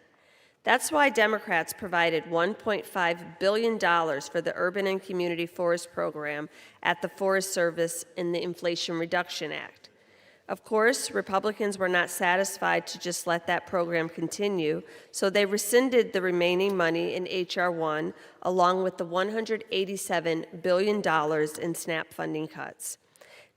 That's why Democrats provided $1.5 billion for the Urban and Community Forest Program at the Forest Service in the Inflation Reduction Act. Of course, Republicans were not satisfied to just let that program continue, so they rescinded the remaining money in H.R. 1, along with the $187 billion in SNAP funding cuts.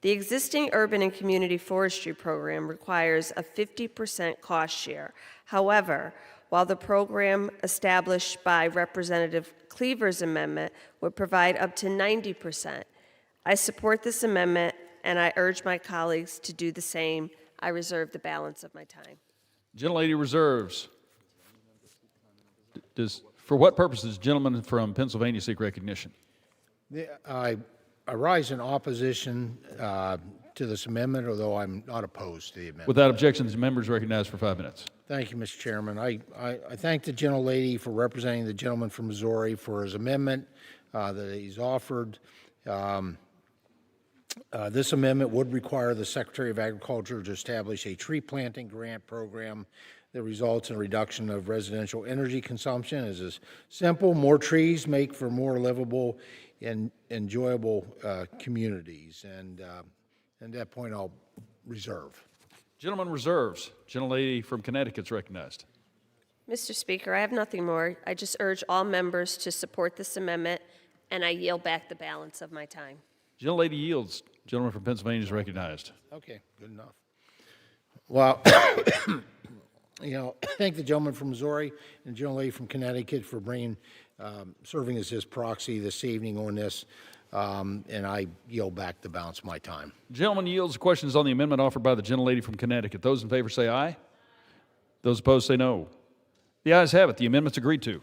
The existing urban and community forestry program requires a 50% cost share. However, while the program established by Representative Cleaver's amendment would provide up to 90%, I support this amendment, and I urge my colleagues to do the same. I reserve the balance of my time. Gentlelady reserves. For what purpose does the gentleman from Pennsylvania seek recognition? I rise in opposition to this amendment, although I'm not opposed to the amendment. Without objection, the member is recognized for 5 minutes. Thank you, Mr. Chairman. I thank the gentlelady for representing the gentleman from Missouri for his amendment that he's offered. This amendment would require the Secretary of Agriculture to establish a tree planting grant program that results in a reduction of residential energy consumption. It is simple. More trees make for more livable and enjoyable communities. And at that point, I'll reserve. Gentleman reserves. Gentlelady from Connecticut is recognized. Mr. Speaker, I have nothing more. I just urge all members to support this amendment, and I yield back the balance of my time. Gentlelady yields. Gentleman from Pennsylvania is recognized. Okay, good enough. Well, thank the gentleman from Missouri and the gentlelady from Connecticut for serving as his proxy this evening on this, and I yield back the balance of my time. Gentleman yields. Questions on the amendment offered by the gentlelady from Connecticut. Those in favor say aye. Those opposed say no. The ayes have it. The amendment's agreed to.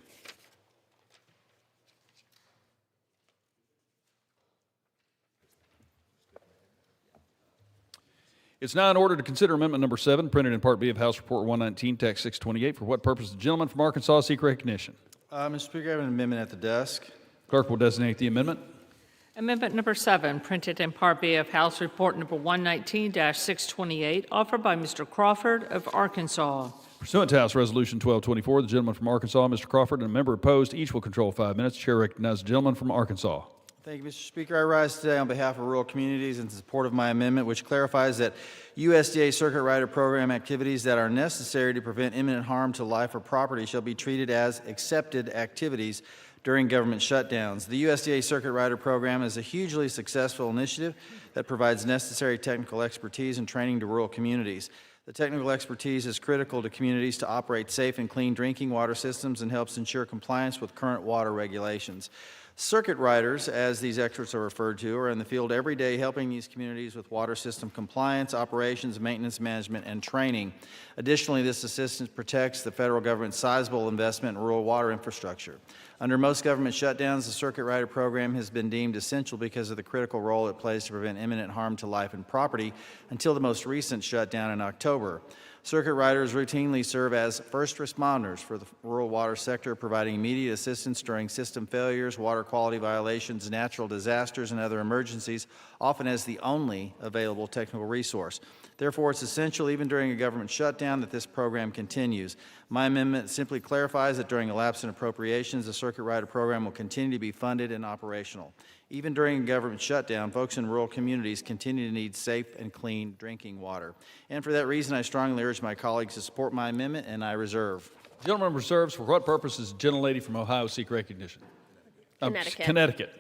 It's now in order to consider Amendment Number 7, printed in Part B of House Report 119, Text 628. For what purpose the gentleman from Arkansas seek recognition? Mr. Speaker, I have an amendment at the desk. Clerk will designate the amendment. Amendment number 7, printed in Part B of House Report number 119-628, offered by Mr. Crawford of Arkansas. Pursuant to House Resolution 1224, the gentleman from Arkansas, Mr. Crawford, and a member opposed, each will control 5 minutes. Chair recognizes the gentleman from Arkansas. Thank you, Mr. Speaker. I rise today on behalf of rural communities in support of my amendment, which clarifies that USDA Circuit Rider Program activities that are necessary to prevent imminent harm to life or property shall be treated as accepted activities during government shutdowns. The USDA Circuit Rider Program is a hugely successful initiative that provides necessary technical expertise and training to rural communities. The technical expertise is critical to communities to operate safe and clean drinking water systems and helps ensure compliance with current water regulations. Circuit riders, as these experts are referred to, are in the field every day helping these communities with water system compliance, operations, maintenance, management, and training. Additionally, this assistance protects the federal government's sizable investment in rural water infrastructure. Under most government shutdowns, the Circuit Rider Program has been deemed essential because of the critical role it plays to prevent imminent harm to life and property until the most recent shutdown in October. Circuit riders routinely serve as first responders for the rural water sector, providing immediate assistance during system failures, water quality violations, natural disasters, and other emergencies, often as the only available technical resource. Therefore, it's essential, even during a government shutdown, that this program continues. My amendment simply clarifies that during a lapse in appropriations, the Circuit Rider Program will continue to be funded and operational. Even during a government shutdown, folks in rural communities continue to need safe and clean drinking water. And for that reason, I strongly urge my colleagues to support my amendment, and I reserve. The gentleman reserves. For what purpose does the gentlelady from Ohio seek recognition? Connecticut.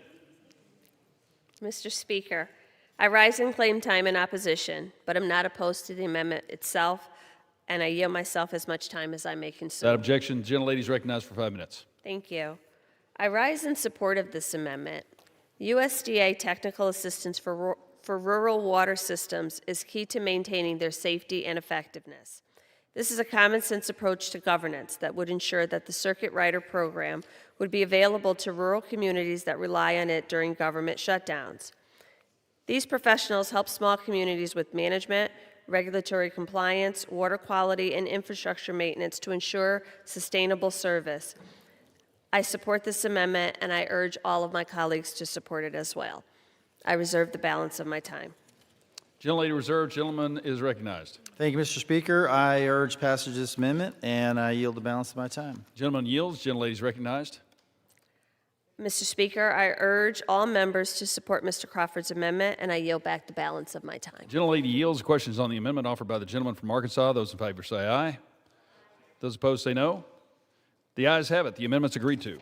Mr. Speaker, I rise and claim time in opposition, but am not opposed to the amendment itself, and I yield myself as much time as I may consume. Without objection, the gentlelady is recognized for 5 minutes. Thank you. I rise in support of this amendment. USDA technical assistance for rural water systems is key to maintaining their safety and effectiveness. This is a common sense approach to governance that would ensure that the Circuit Rider Program would be available to rural communities that rely on it during government shutdowns. These professionals help small communities with management, regulatory compliance, water quality, and infrastructure maintenance to ensure sustainable service. I support this amendment, and I urge all of my colleagues to support it as well. I reserve the balance of my time. Gentlelady reserved. Gentleman is recognized. Thank you, Mr. Speaker. I urge passage of this amendment, and I yield the balance of my time. Gentleman yields. Gentlelady is recognized. Mr. Speaker, I urge all members to support Mr. Crawford's amendment, and I yield back the balance of my time. Gentlelady yields. Questions on the amendment offered by the gentleman from Arkansas. Those in favor say aye. Those opposed say no. The ayes have it. The amendment's agreed to.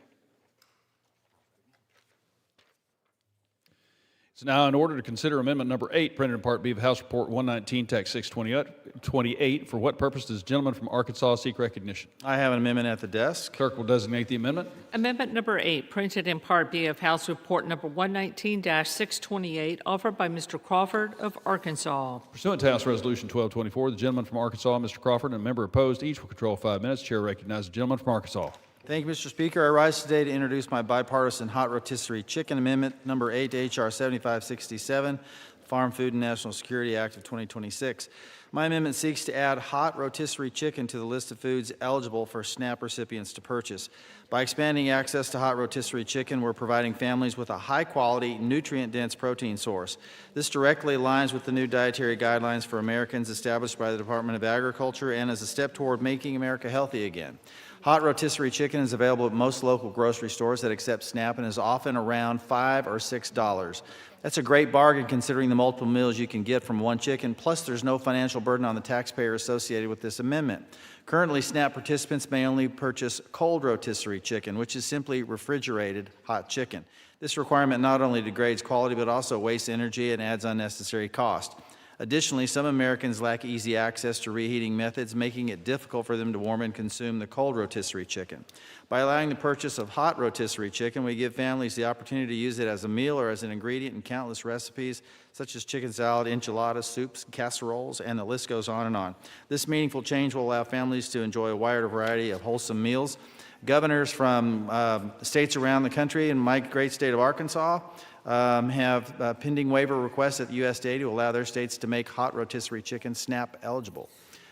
It's now in order to consider Amendment Number 8, printed in Part B of House Report 119, Text 628. For what purpose does the gentleman from Arkansas seek recognition? I have an amendment at the desk. Clerk will designate the amendment. Amendment number 8, printed in Part B of House Report number 119-628, offered by Mr. Crawford of Arkansas. Pursuant to House Resolution 1224, the gentleman from Arkansas, Mr. Crawford, and a member opposed, each will control 5 minutes. Chair recognizes the gentleman from Arkansas. Thank you, Mr. Speaker. I rise today to introduce my bipartisan hot rotisserie chicken amendment, number 8 to H.R. 7567, Farm Food and National Security Act of 2026. My amendment seeks to add hot rotisserie chicken to the list of foods eligible for SNAP recipients to purchase. By expanding access to hot rotisserie chicken, we're providing families with a high-quality, nutrient-dense protein source. This directly aligns with the new dietary guidelines for Americans established by the Department of Agriculture and is a step toward making America healthy again. Hot rotisserie chicken is available at most local grocery stores that accept SNAP and is often around $5 or $6. That's a great bargain considering the multiple meals you can get from one chicken, plus there's no financial burden on the taxpayer associated with this amendment. Currently, SNAP participants may only purchase cold rotisserie chicken, which is simply refrigerated hot chicken. This requirement not only degrades quality but also wastes energy and adds unnecessary cost. Additionally, some Americans lack easy access to reheating methods, making it difficult for them to warm and consume the cold rotisserie chicken. By allowing the purchase of hot rotisserie chicken, we give families the opportunity to use it as a meal or as an ingredient in countless recipes, such as chicken salad, enchiladas, soups, casseroles, and the list goes on and on. This meaningful change will allow families to enjoy a wider variety of wholesome meals. Governors from states around the country and my great state of Arkansas have pending waiver requests at the USDA to allow their states to make hot rotisserie chicken SNAP eligible.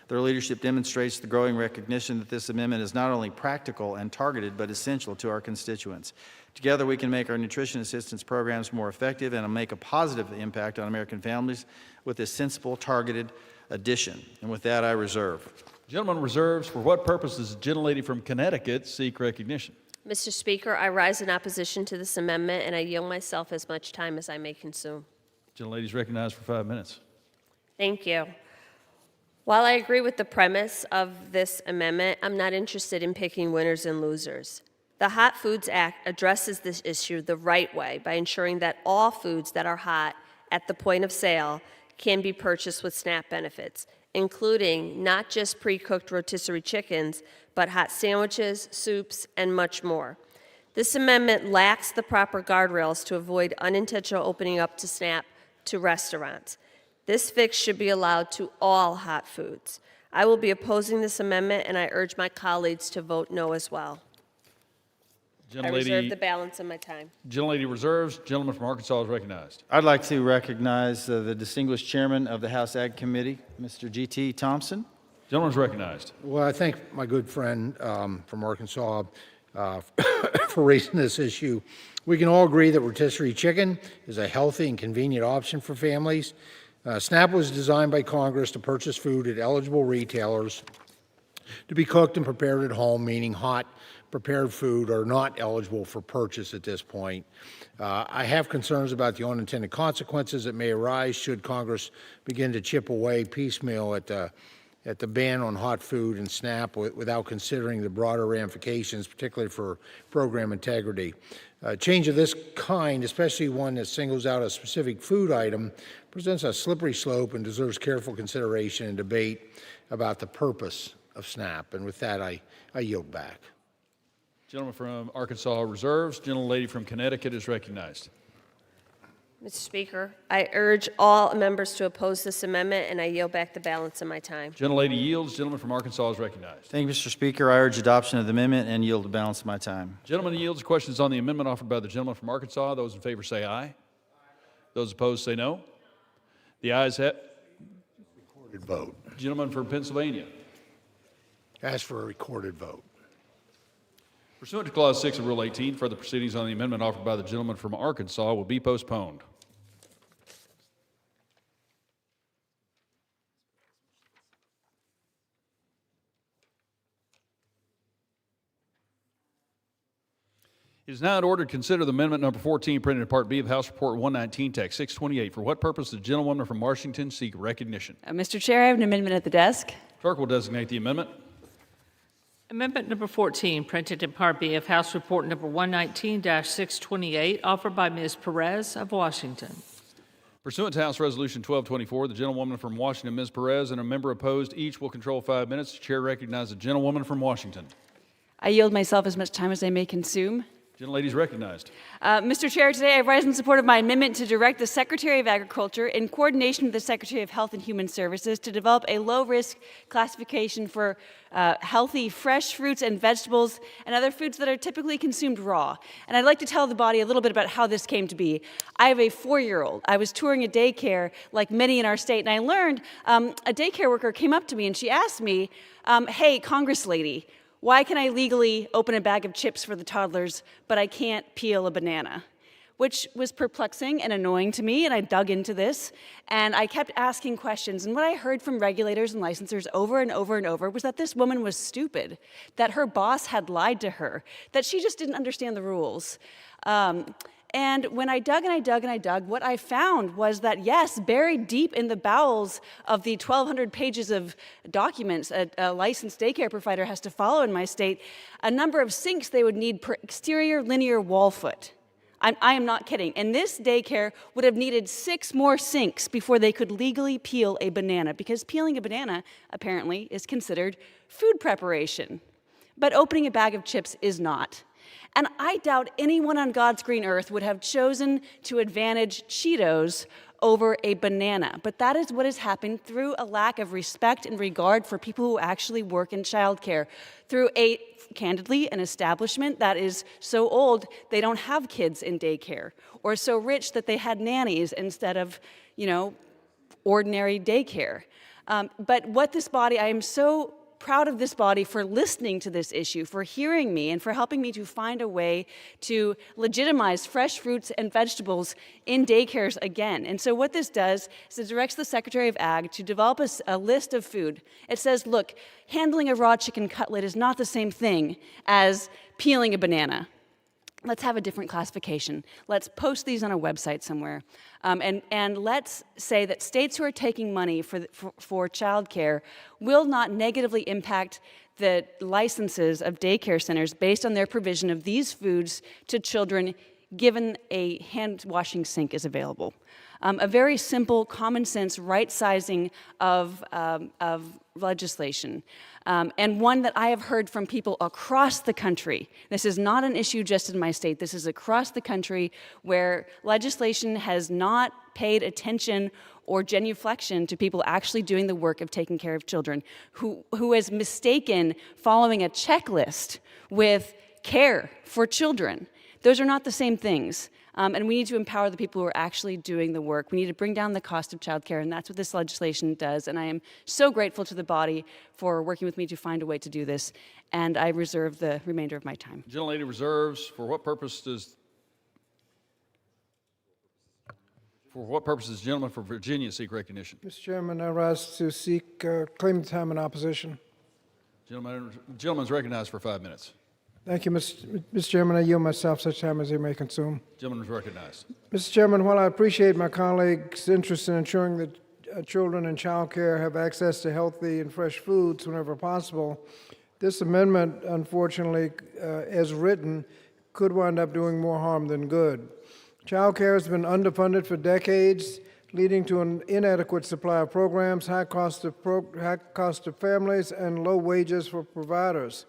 Their leadership demonstrates the growing recognition that this amendment is not only practical and targeted, but essential to our constituents. Together, we can make our nutrition assistance programs more effective and make a positive impact on American families with this sensible, targeted addition. And with that, I reserve. Gentleman reserves. For what purpose does the gentlelady from Connecticut seek recognition? Mr. Speaker, I rise in opposition to this amendment, and I yield myself as much time as I may consume. Gentlelady is recognized for 5 minutes. Thank you. While I agree with the premise of this amendment, I'm not interested in picking winners and losers. The Hot Foods Act addresses this issue the right way by ensuring that all foods that are hot at the point of sale can be purchased with SNAP benefits, including not just pre-cooked rotisserie chickens, but hot sandwiches, soups, and much more. This amendment lacks the proper guardrails to avoid unintentional opening up to SNAP to restaurants. This fix should be allowed to all hot foods. I will be opposing this amendment, and I urge my colleagues to vote no as well. I reserve the balance of my time. Gentlelady reserves. Gentleman from Arkansas is recognized. I'd like to recognize the distinguished chairman of the House Ag Committee, Mr. G.T. Thompson. Gentleman is recognized. Well, I thank my good friend from Arkansas for raising this issue. We can all agree that rotisserie chicken is a healthy and convenient option for families. SNAP was designed by Congress to purchase food at eligible retailers to be cooked and prepared at home, meaning hot prepared food are not eligible for purchase at this point. I have concerns about the unintended consequences that may arise should Congress begin to chip away piecemeal at the ban on hot food and SNAP without considering the broader ramifications, particularly for program integrity. Change of this kind, especially one that singles out a specific food item, presents a slippery slope and deserves careful consideration and debate about the purpose of SNAP. And with that, I yield back. Gentleman from Arkansas reserves. Gentlelady from Connecticut is recognized. Mr. Speaker, I urge all members to oppose this amendment, and I yield back the balance of my time. Gentlelady yields. Gentleman from Arkansas is recognized. Thank you, Mr. Speaker. I urge adoption of the amendment and yield the balance of my time. Gentleman yields. Questions on the amendment offered by the gentleman from Arkansas. Those in favor say aye. Those opposed say no. The ayes have. Recorded vote. Gentleman from Pennsylvania. Ask for a recorded vote. Pursuant to Clause 6 of Rule 18, further proceedings on the amendment offered by the gentleman from Arkansas will be postponed. It is now in order to consider the amendment number 14 printed in Part B of House Report 119, Text 628. For what purpose does the gentlewoman from Washington seek recognition? Mr. Chair, I have an amendment at the desk. Clerk will designate the amendment. Amendment number 14, printed in Part B of House Report number 119-628, offered by Ms. Perez of Washington. Pursuant to House Resolution 1224, the gentlewoman from Washington, Ms. Perez, and a member opposed, each will control 5 minutes. The chair recognizes the gentlewoman from Washington. I yield myself as much time as I may consume. Gentlelady is recognized. Mr. Chair, today I rise in support of my amendment to direct the Secretary of Agriculture, in coordination with the Secretary of Health and Human Services, to develop a low-risk classification for healthy fresh fruits and vegetables and other foods that are typically consumed raw. And I'd like to tell the body a little bit about how this came to be. I have a 4-year-old. I was touring a daycare, like many in our state, and I learned a daycare worker came up to me and she asked me, hey, Congress lady, why can I legally open a bag of chips for the toddlers, but I can't peel a banana? Which was perplexing and annoying to me, and I dug into this, and I kept asking questions. And what I heard from regulators and licensors over and over and over was that this woman was stupid, that her boss had lied to her, that she just didn't understand the rules. And when I dug and I dug and I dug, what I found was that, yes, buried deep in the bowels of the 1,200 pages of documents a licensed daycare provider has to follow in my state, a number of sinks they would need per exterior linear wall foot. I am not kidding. And this daycare would have needed 6 more sinks before they could legally peel a banana, because peeling a banana, apparently, is considered food preparation. But opening a bag of chips is not. And I doubt anyone on God's green earth would have chosen to advantage Cheetos over a banana. But that is what has happened through a lack of respect and regard for people who actually work in childcare, through candidly, an establishment that is so old they don't have kids in daycare, or so rich that they had nannies instead of, ordinary daycare. But what this body, I am so proud of this body for listening to this issue, for hearing me, and for helping me to find a way to legitimize fresh fruits and vegetables in daycares again. And so what this does is it directs the Secretary of Ag to develop a list of food. It says, look, handling a raw chicken cutlet is not the same thing as peeling a banana. Let's have a different classification. Let's post these on a website somewhere. And let's say that states who are taking money for child care will not negatively impact the licenses of daycare centers based on their provision of these foods to children, given a hand-washing sink is available. A very simple, common sense, right-sizing of legislation. And one that I have heard from people across the country. This is not an issue just in my state. This is across the country where legislation has not paid attention or genuflection to people actually doing the work of taking care of children, who has mistaken following a checklist with care for children. Those are not the same things. And we need to empower the people who are actually doing the work. We need to bring down the cost of childcare, and that's what this legislation does. And I am so grateful to the body for working with me to find a way to do this. And I reserve the remainder of my time. Gentlelady reserves. For what purpose does the gentleman from Virginia seek recognition? Mr. Chairman, I rise to seek claim time in opposition. Gentleman's recognized for 5 minutes. Thank you, Mr. Chairman. I yield myself such time as he may consume. Gentleman is recognized. Mr. Chairman, while I appreciate my colleagues' interest in ensuring that children in child care have access to healthy and fresh foods whenever possible, this amendment, unfortunately, as written, could wind up doing more harm than good. Child care has been underfunded for decades, leading to an inadequate supply of programs, high cost of families, and low wages for providers.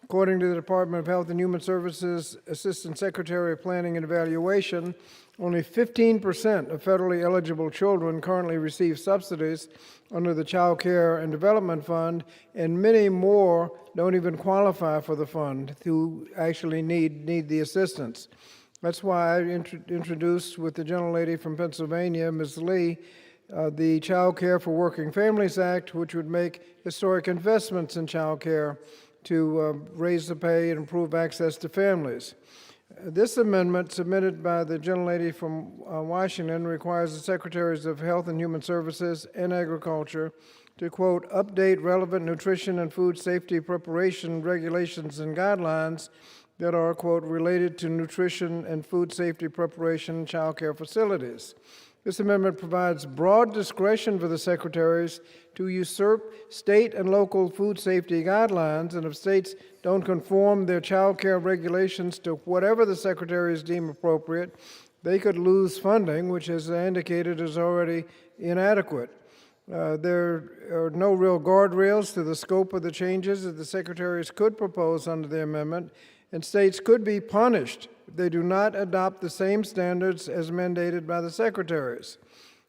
According to the Department of Health and Human Services Assistant Secretary of Planning and Evaluation, only 15% of federally eligible children currently receive subsidies under the Child Care and Development Fund, and many more don't even qualify for the fund who actually need the assistance. That's why I introduced with the gentlelady from Pennsylvania, Ms. Lee, the Child Care for Working Families Act, which would make historic investments in child care to raise the pay and improve access to families. This amendment, submitted by the gentlelady from Washington, requires the Secretaries of Health and Human Services and Agriculture to, quote, update relevant nutrition and food safety preparation regulations and guidelines that are, quote, related to nutrition and food safety preparation in child care facilities. This amendment provides broad discretion for the secretaries to usurp state and local food safety guidelines, and if states don't conform their child care regulations to whatever the secretaries deem appropriate, they could lose funding, which, as I indicated, is already inadequate. There are no real guardrails to the scope of the changes that the secretaries could propose under the amendment, and states could be punished if they do not adopt the same standards as mandated by the secretaries.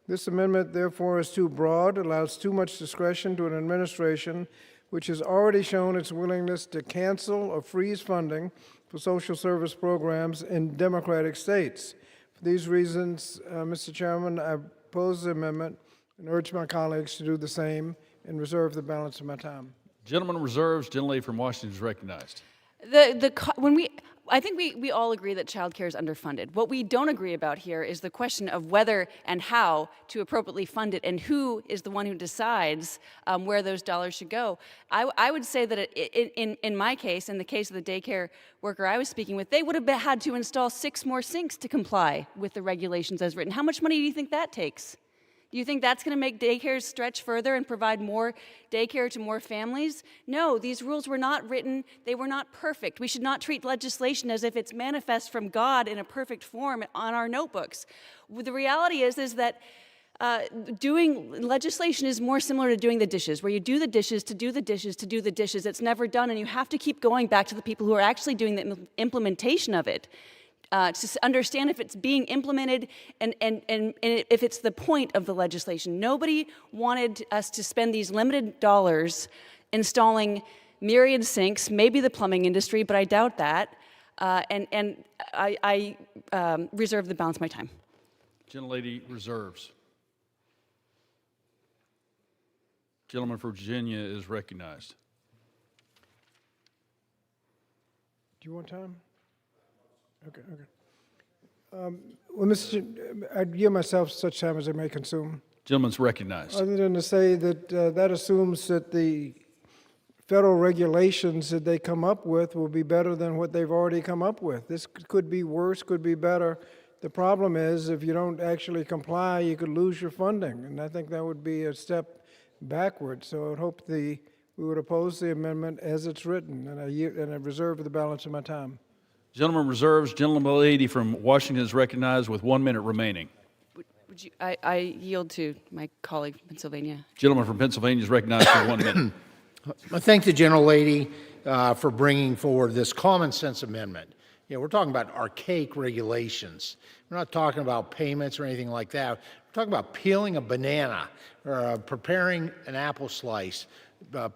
This amendment, therefore, is too broad, allows too much discretion to an administration which has already shown its willingness to cancel or freeze funding for social service programs in democratic states. For these reasons, Mr. Chairman, I oppose the amendment and urge my colleagues to do the same and reserve the balance of my time. Gentleman reserves. Gentlelady from Washington is recognized. I think we all agree that child care is underfunded. What we don't agree about here is the question of whether and how to appropriately fund it, and who is the one who decides where those dollars should go. I would say that in my case, in the case of the daycare worker I was speaking with, they would have had to install 6 more sinks to comply with the regulations as written. How much money do you think that takes? Do you think that's going to make daycares stretch further and provide more daycare to more families? No, these rules were not written, they were not perfect. We should not treat legislation as if it's manifest from God in a perfect form on our notebooks. The reality is that doing legislation is more similar to doing the dishes, where you do the dishes to do the dishes to do the dishes. It's never done, and you have to keep going back to the people who are actually doing the implementation of it. To understand if it's being implemented and if it's the point of the legislation. Nobody wanted us to spend these limited dollars installing myriad sinks, maybe the plumbing industry, but I doubt that. And I reserve the balance of my time. Gentlelady reserves. Gentleman from Virginia is recognized. Do you want time? Okay. Well, I give myself such time as I may consume. Gentleman's recognized. Other than to say that that assumes that the federal regulations that they come up with will be better than what they've already come up with. This could be worse, could be better. The problem is if you don't actually comply, you could lose your funding, and I think that would be a step backward. So I would hope we would oppose the amendment as it's written, and I reserve the balance of my time. Gentleman reserves. Gentlelady from Washington is recognized with 1 minute remaining. I yield to my colleague from Pennsylvania. Gentleman from Pennsylvania is recognized for 1 minute. I thank the gentlelady for bringing forward this common sense amendment. You know, we're talking about archaic regulations. We're not talking about payments or anything like that. We're talking about peeling a banana, or preparing an apple slice,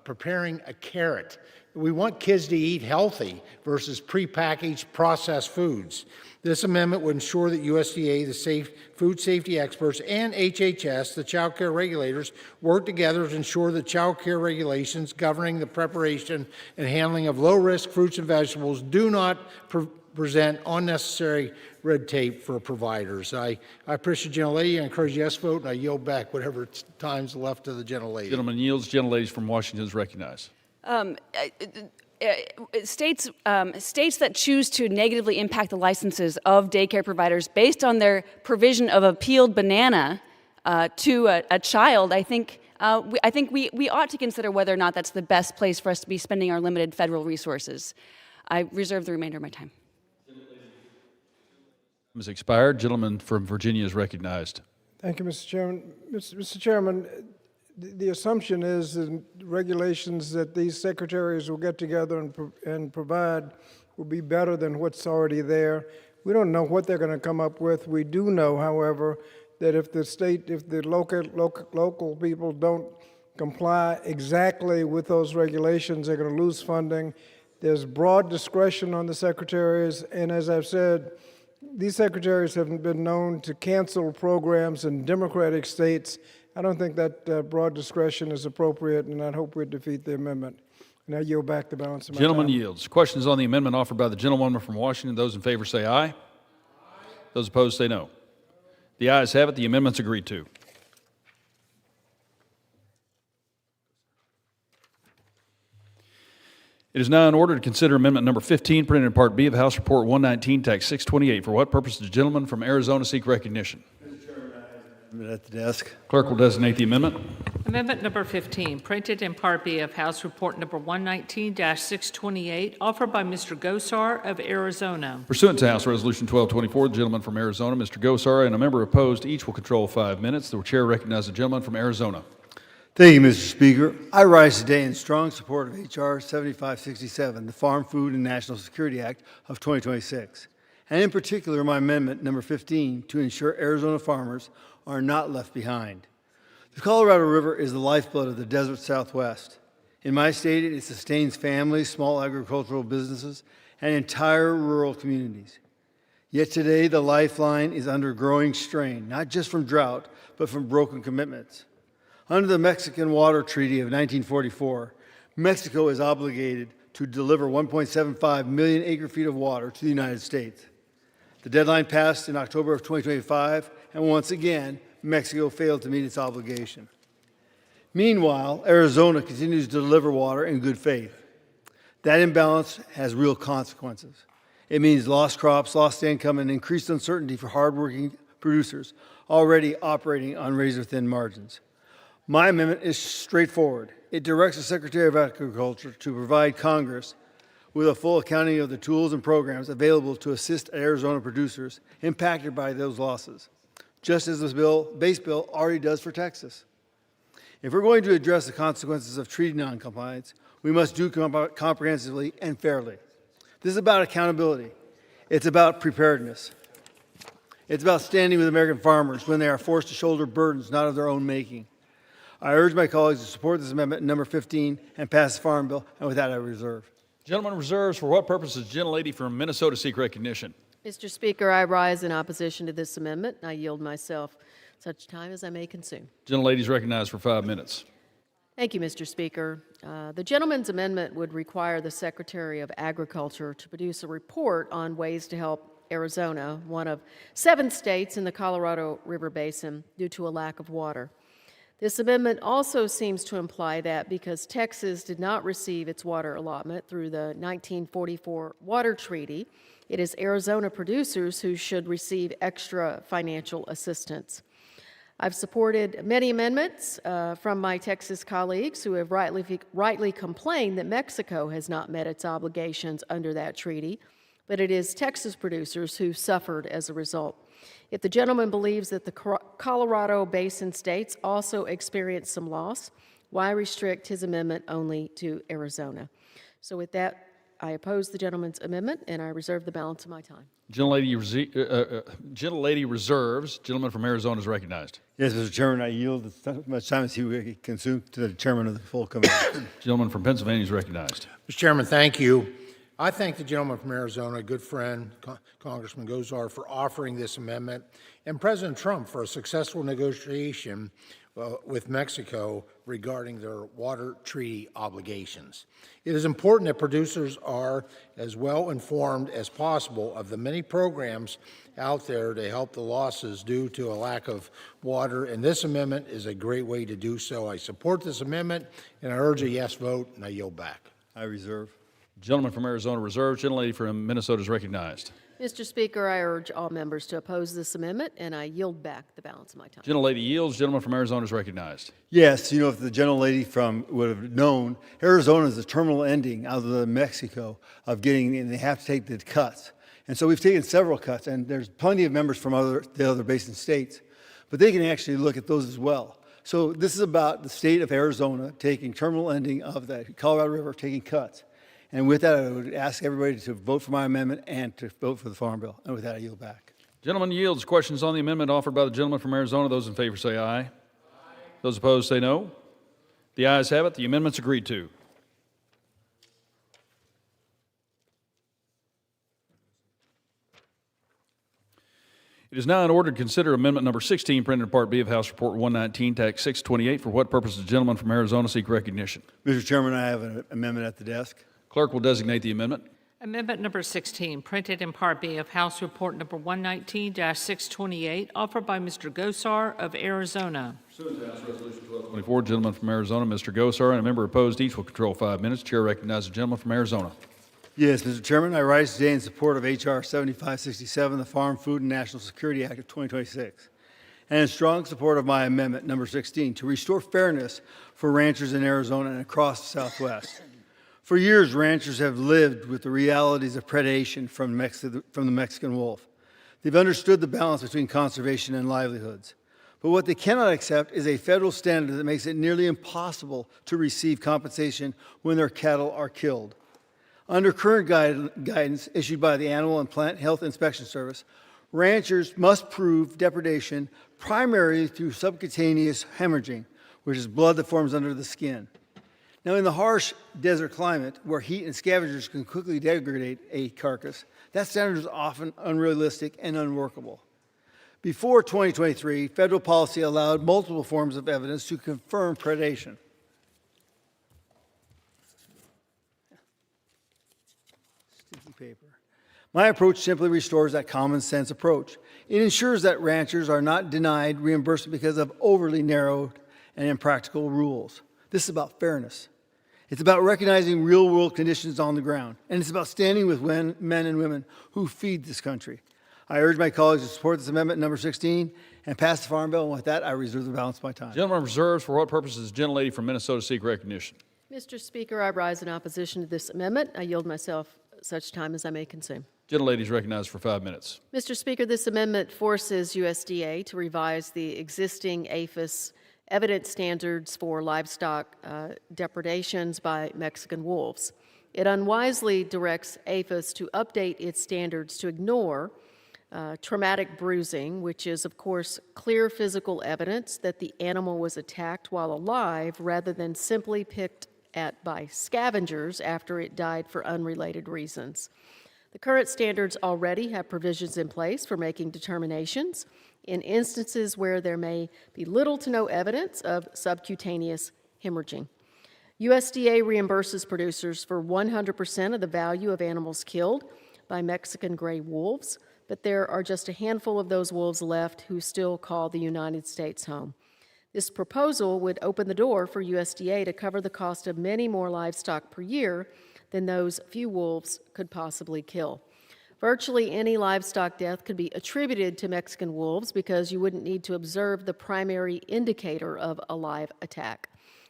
preparing a carrot. We want kids to eat healthy versus prepackaged processed foods. This amendment would ensure that USDA, the food safety experts, and HHS, the child care regulators, work together to ensure that child care regulations governing the preparation and handling of low-risk fruits and vegetables do not present unnecessary red tape for providers. I appreciate the gentlelady. I encourage yes vote, and I yield back whatever time's left to the gentlelady. Gentleman yields. Gentlelady from Washington is recognized. States that choose to negatively impact the licenses of daycare providers based on their provision of a peeled banana to a child, I think we ought to consider whether or not that's the best place for us to be spending our limited federal resources. I reserve the remainder of my time. Has expired. Gentleman from Virginia is recognized. Thank you, Mr. Chairman. Mr. Chairman, the assumption is that regulations that these secretaries will get together and provide will be better than what's already there. We don't know what they're going to come up with. We do know, however, that if the local people don't comply exactly with those regulations, they're going to lose funding. There's broad discretion on the secretaries, and as I've said, these secretaries have been known to cancel programs in Democratic states. I don't think that broad discretion is appropriate, and I hope we defeat the amendment. And I yield back the balance of my Gentleman time. yields. Questions on the amendment offered by the gentlewoman from Washington. Those in favor say aye. Aye. Those opposed say no. The ayes have it. The amendment's agreed to. It is now in order to consider amendment number 15, printed in Part B of House Report 119, Tax 628. For what purpose does the gentleman from Arizona seek recognition? At the desk. Clerk will designate the amendment. Amendment number 15, printed in Part B of House Report number 119-628, offered by Mr. Gosar of Arizona. Pursuant to House Resolution 1224, the gentleman from Arizona, Mr. Gosar, and a member opposed, each will control 5 minutes. The chair recognizes the gentleman from Arizona. Thank you, Mr. Speaker. I rise today in strong support of H.R. 7567, the Farm, Food, and National Security Act of 2026, and in particular my amendment number 15 to ensure Arizona farmers are not left behind. The Colorado River is the lifeblood of the desert Southwest. In my state, it sustains families, small agricultural businesses, and entire rural communities. Yet today, the lifeline is under growing strain, not just from drought, but from broken commitments. Under the Mexican Water Treaty of 1944, Mexico is obligated to deliver 1.75 million acre-feet of water to the United States. The deadline passed in October of 2025, and once again, Mexico failed to meet its obligation. Meanwhile, Arizona continues to deliver water in good faith. That imbalance has real consequences. It means lost crops, lost income, and increased uncertainty for hardworking producers already operating on razor-thin margins. My amendment is straightforward. It directs the Secretary of Agriculture to provide Congress with a full accounting of the tools and programs available to assist Arizona producers impacted by those losses, just as the base bill already does for Texas. If we're going to address the consequences of treaty noncompliance, we must do comprehensively and fairly. This is about accountability. It's about preparedness. It's about standing with American farmers when they are forced to shoulder burdens not of their own making. I urge my colleagues to support this amendment number 15 and pass the Farm Bill, and with that I reserve. Gentleman reserves. For what purpose does the gentlelady from Minnesota seek recognition? Mr. Speaker, I rise in opposition to this amendment, and I yield myself such time as I may consume. Gentlelady is recognized for 5 minutes. Thank you, Mr. Speaker. The gentleman's amendment would require the Secretary of Agriculture to produce a report on ways to help Arizona, one of 7 states in the Colorado River Basin, due to a lack of water. This amendment also seems to imply that because Texas did not receive its water allotment through the 1944 Water Treaty, it is Arizona producers who should receive extra financial assistance. I've supported many amendments from my Texas colleagues who have rightly complained that Mexico has not met its obligations under that treaty, but it is Texas producers who suffered as a result. If the gentleman believes that the Colorado Basin states also experienced some loss, why restrict his amendment only to Arizona? So with that, I oppose the gentleman's amendment, and I reserve the balance of my time. Gentlelady reserves. Gentleman from Arizona is recognized. Yes, Mr. Chairman, I yield as much time as he will consume to the chairman of the full committee. Gentleman from Pennsylvania is recognized. Mr. Chairman, thank you. I thank the gentleman from Arizona, a good friend, Congressman Gosar, for offering this amendment, and President Trump for a successful negotiation with Mexico regarding their water treaty obligations. It is important that producers are as well informed as possible of the many programs out there to help the losses due to a lack of water, and this amendment is a great way to do so. I support this amendment, and I urge a yes vote, and I yield back. I reserve. Gentleman from Arizona reserves. Gentlelady from Minnesota is recognized. Mr. Speaker, I urge all members to oppose this amendment, and I yield back the balance of my time. Gentlelady yields. Gentleman from Arizona is recognized. Yes, you know, if the gentlelady would have known, Arizona is the terminal ending out of Mexico of getting, and they have to take the cuts. And so we've taken several cuts, and there's plenty of members from the other basin states, but they can actually look at those as well. So this is about the state of Arizona taking terminal ending of the Colorado River, taking cuts. And with that, I would ask everybody to vote for my amendment and to vote for the Farm Bill. And with that, I yield back. Gentleman yields. Questions on the amendment offered by the gentleman from Arizona. Those in favor say aye. Aye. Those opposed say no. The ayes have it. The amendment's agreed to. It is now in order to consider amendment number 16, printed in Part B of House Report 119, Tax 628. For what purpose does the gentleman from Arizona seek recognition? Mr. Chairman, I have an amendment at the desk. Clerk will designate the amendment. Amendment number 16, printed in Part B of House Report number 119-628, offered by Mr. Gosar of Arizona. Pursuant to House Resolution 1224, gentleman from Arizona, Mr. Gosar, and a member opposed, each will control 5 minutes. Chair recognizes the gentleman from Arizona. Yes, Mr. Chairman, I rise today in support of H.R. 7567, the Farm, Food, and National Security Act of 2026, and in strong support of my amendment number 16 to restore fairness for ranchers in Arizona and across the Southwest. For years, ranchers have lived with the realities of predation from the Mexican wolf. They've understood the balance between conservation and livelihoods. But what they cannot accept is a federal standard that makes it nearly impossible to receive compensation when their cattle are killed. Under current guidance issued by the Animal and Plant Health Inspection Service, ranchers must prove depredation primarily through subcutaneous hemorrhaging, which is blood that forms under the skin. Now, in the harsh desert climate, where heat and scavengers can quickly degrade a carcass, that standard is often unrealistic and unworkable. Before 2023, federal policy allowed multiple forms of evidence to confirm predation. Sticky paper. My approach simply restores that common sense approach. It ensures that ranchers are not denied reimbursement because of overly narrowed and impractical rules. This is about fairness. It's about recognizing real-world conditions on the ground, and it's about standing with men and women who feed this country. I urge my colleagues to support this amendment number 16 and pass the Farm Bill, and with that, I reserve the balance of my time. Gentleman reserves. For what purpose does the gentlelady from Minnesota seek recognition? Mr. Speaker, I rise in opposition to this amendment. I yield myself such time as I may consume. Gentlelady is recognized for 5 minutes. Mr. Speaker, this amendment forces USDA to revise the existing APHIS evidence standards for livestock depredations by Mexican wolves. It unwisely directs APHIS to update its standards to ignore traumatic bruising, which is, of course, clear physical evidence that the animal was attacked while alive rather than simply picked at by scavengers after it died for unrelated reasons. The current standards already have provisions in place for making determinations in instances where there may be little to no evidence of subcutaneous hemorrhaging. USDA reimburses producers for 100% of the value of animals killed by Mexican gray wolves, but there are just a handful of those wolves left who still call the United States home. This proposal would open the door for USDA to cover the cost of many more livestock per year than those few wolves could possibly kill. Virtually any livestock death could be attributed to Mexican wolves because you wouldn't need to observe the primary indicator of a live attack.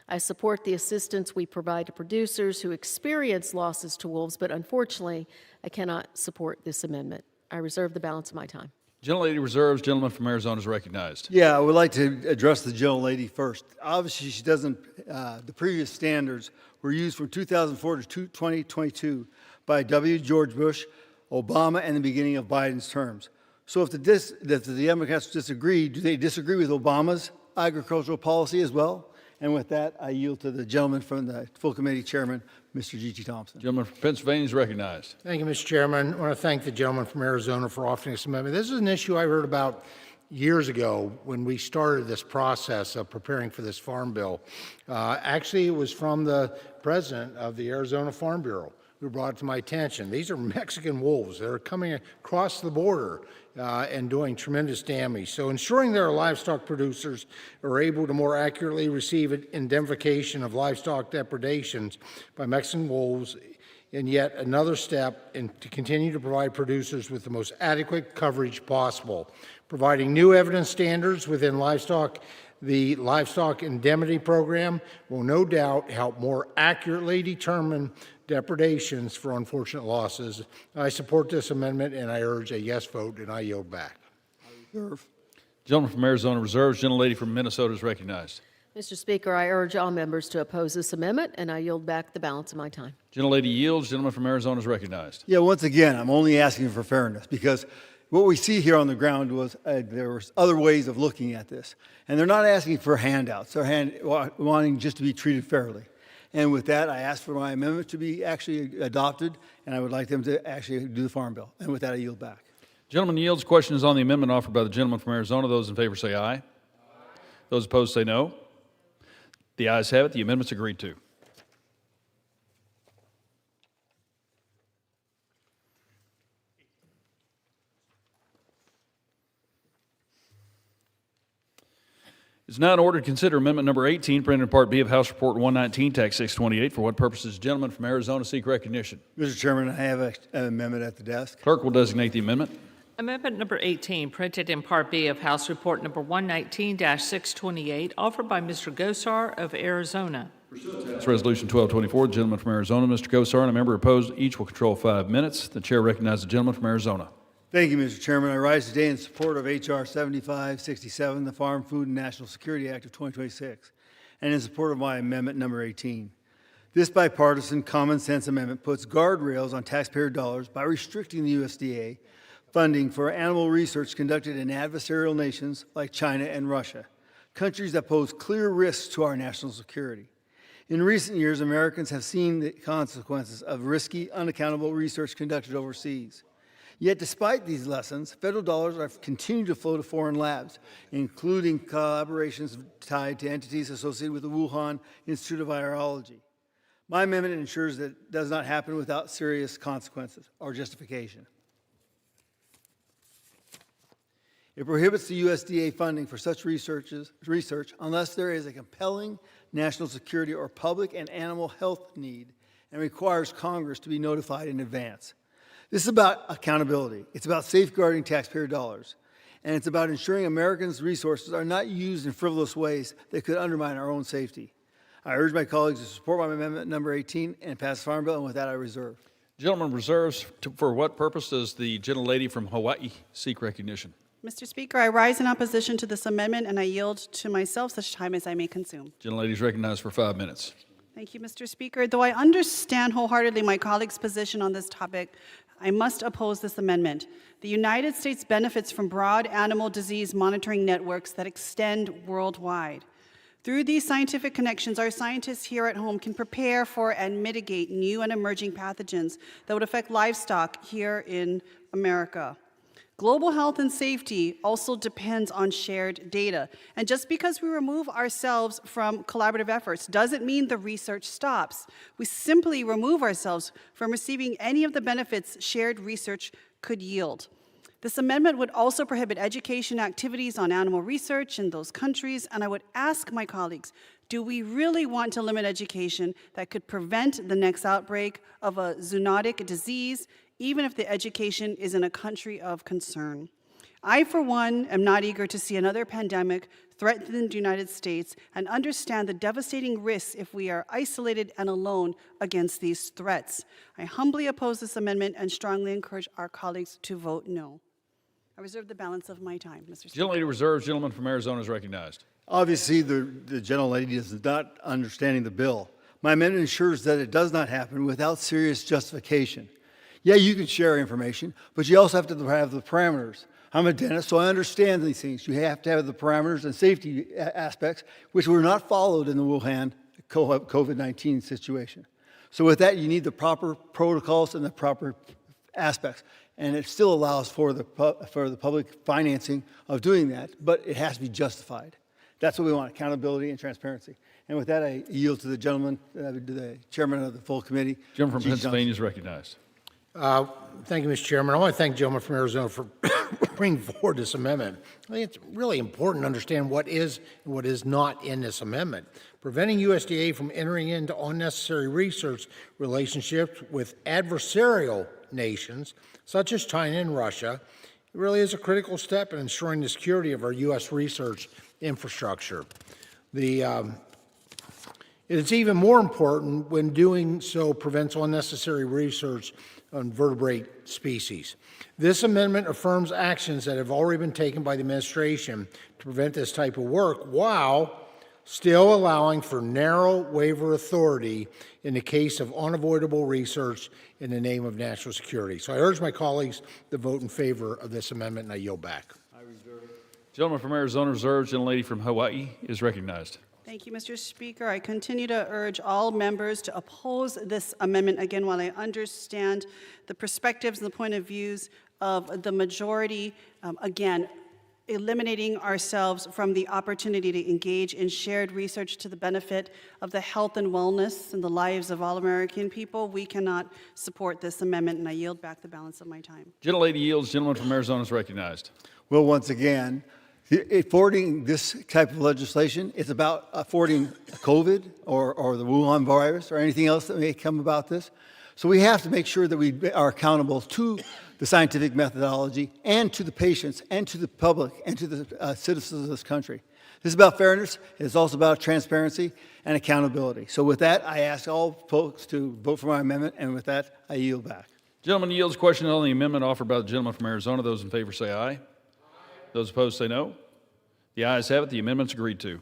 I support the assistance we provide to producers who experience losses to wolves, but unfortunately, I cannot support this amendment. I reserve the balance of my time. Gentlelady reserves. Gentleman from Arizona is recognized. Yeah, I would like to address the gentlelady first. Obviously, she doesn't, the previous standards were used from 2004 to 2022 by W. George Bush, Obama, and the beginning of Biden's terms. So if the Democrats disagree, do they disagree with Obama's agricultural policy as well? And with that, I yield to the gentleman from the full committee chairman, Mr. G.T. Thompson. Gentleman from Pennsylvania is recognized. Thank you, Mr. Chairman. I want to thank the gentleman from Arizona for offering this amendment. This is an issue I heard about years ago when we started this process of preparing for this farm bill. Actually, it was from the president of the Arizona Farm Bureau who brought it to my attention. These are Mexican wolves that are coming across the border and doing tremendous damage. So ensuring that our livestock producers are able to more accurately receive indemnification of livestock depredations by Mexican wolves, and yet another step to continue to provide producers with the most adequate coverage possible. Providing new evidence standards within the Livestock Indemnity Program will no doubt help more accurately determine depredations for unfortunate losses. I support this amendment, and I urge a yes vote, and I yield back. Gentleman from Arizona reserves. Gentlelady from Minnesota is recognized. Mr. Speaker, I urge all members to oppose this amendment, and I yield back the balance of my time. Gentlelady yields. Gentleman from Arizona is recognized. Yeah, once again, I'm only asking for fairness because what we see here on the ground was there was other ways of looking at this. And they're not asking for handouts. They're wanting just to be treated fairly. And with that, I ask for my amendment to be actually adopted, and I would like them to actually do the Farm Bill. And with that, I yield back. Gentleman yields. Question is on the amendment offered by the gentleman from Arizona. Those in favor say aye. Those opposed say no. The ayes have it. The amendment's agreed to. It's now in order to consider amendment number 18, printed in Part B of House Report 119, Tax 628. For what purposes, gentleman from Arizona seek recognition? Mr. Chairman, I have an amendment at the desk. Clerk will designate the amendment. Amendment number 18, printed in Part B of House Report number 119-628, offered by Mr. Gosar of Arizona. It's Resolution 1224. The gentleman from Arizona, Mr. Gosar, and a member opposed. Each will control 5 minutes. The chair recognizes the gentleman from Arizona. Thank you, Mr. Chairman. I rise today in support of H.R. 7567, the Farm, Food, and National Security Act of 2026, and in support of my amendment number 18. This bipartisan common sense amendment puts guardrails on taxpayer dollars by restricting the USDA funding for animal research conducted in adversarial nations like China and Russia, countries that pose clear risks to our national security. In recent years, Americans have seen the consequences of risky, unaccountable research conducted overseas. Yet despite these lessons, federal dollars have continued to flow to foreign labs, including collaborations tied to entities associated with the Wuhan Institute of Virology. My amendment ensures that it does not happen without serious consequences or justification. It prohibits the USDA funding for such research unless there is a compelling national security or public and animal health need and requires Congress to be notified in advance. This is about accountability. It's about safeguarding taxpayer dollars. And it's about ensuring Americans' resources are not used in frivolous ways that could undermine our own safety. I urge my colleagues to support my amendment number 18 and pass the Farm Bill, and with that I reserve. Gentleman reserves. For what purpose does the gentlelady from Hawaii seek recognition? Mr. Speaker, I rise in opposition to this amendment, and I yield to myself such time as I may consume. Gentlelady is recognized for 5 minutes. Thank you, Mr. Speaker. Though I understand wholeheartedly my colleague's position on this topic, I must oppose this amendment. The United States benefits from broad animal disease monitoring networks that extend worldwide. Through these scientific connections, our scientists here at home can prepare for and mitigate new and emerging pathogens that would affect livestock here in America. Global health and safety also depends on shared data. And just because we remove ourselves from collaborative efforts doesn't mean the research stops. We simply remove ourselves from receiving any of the benefits shared research could yield. This amendment would also prohibit education activities on animal research in those countries, and I would ask my colleagues, do we really want to limit education that could prevent the next outbreak of a zoonotic disease, even if the education is in a country of concern? I, for one, am not eager to see another pandemic threaten the United States and understand the devastating risks if we are isolated and alone against these threats. I humbly oppose this amendment and strongly encourage our colleagues to vote no. I reserve the balance of my time, Mr. Speaker. Gentlelady reserves. Gentleman from Arizona is recognized. Obviously, the gentlelady is not understanding the bill. My amendment ensures that it does not happen without serious justification. Yeah, you can share information, but you also have to have the parameters. I'm a dentist, so I understand these things. You have to have the parameters and safety aspects, which were not followed in the Wuhan COVID-19 situation. So with that, you need the proper protocols and the proper aspects. And it still allows for the public financing of doing that, but it has to be justified. That's what we want, accountability and transparency. And with that, I yield to the gentleman, the chairman of the full committee. Gentleman from Pennsylvania is recognized. Thank you, Mr. Chairman. I want to thank the gentleman from Arizona for bringing forward this amendment. I think it's really important to understand what is and what is not in this amendment. Preventing USDA from entering into unnecessary research relationships with adversarial nations, such as China and Russia, it really is a critical step in ensuring the security of our U.S. research infrastructure. It is even more important when doing so prevents unnecessary research on vertebrate species. This amendment affirms actions that have already been taken by the administration to prevent this type of work while still allowing for narrow waiver authority in the case of unavoidable research in the name of national security. So I urge my colleagues to vote in favor of this amendment, and I yield back. Gentleman from Arizona reserves. Gentlelady from Hawaii is recognized. Thank you, Mr. Speaker. I continue to urge all members to oppose this amendment. Again, while I understand the perspectives and the point of views of the majority, again, eliminating ourselves from the opportunity to engage in shared research to the benefit of the health and wellness and the lives of all American people, we cannot support this amendment, and I yield back the balance of my time. Gentlelady yields. Gentleman from Arizona is recognized. Well, once again, affording this type of legislation, it's about affording COVID or the Wuhan virus or anything else that may come about this. So we have to make sure that we are accountable to the scientific methodology and to the patients and to the public and to the citizens of this country. This is about fairness. It's also about transparency and accountability. So with that, I ask all folks to vote for my amendment, and with that, I yield back. Gentleman yields. Question on the amendment offered by the gentleman from Arizona. Those in favor say aye. Those opposed say no. The ayes have it. The amendment's agreed to.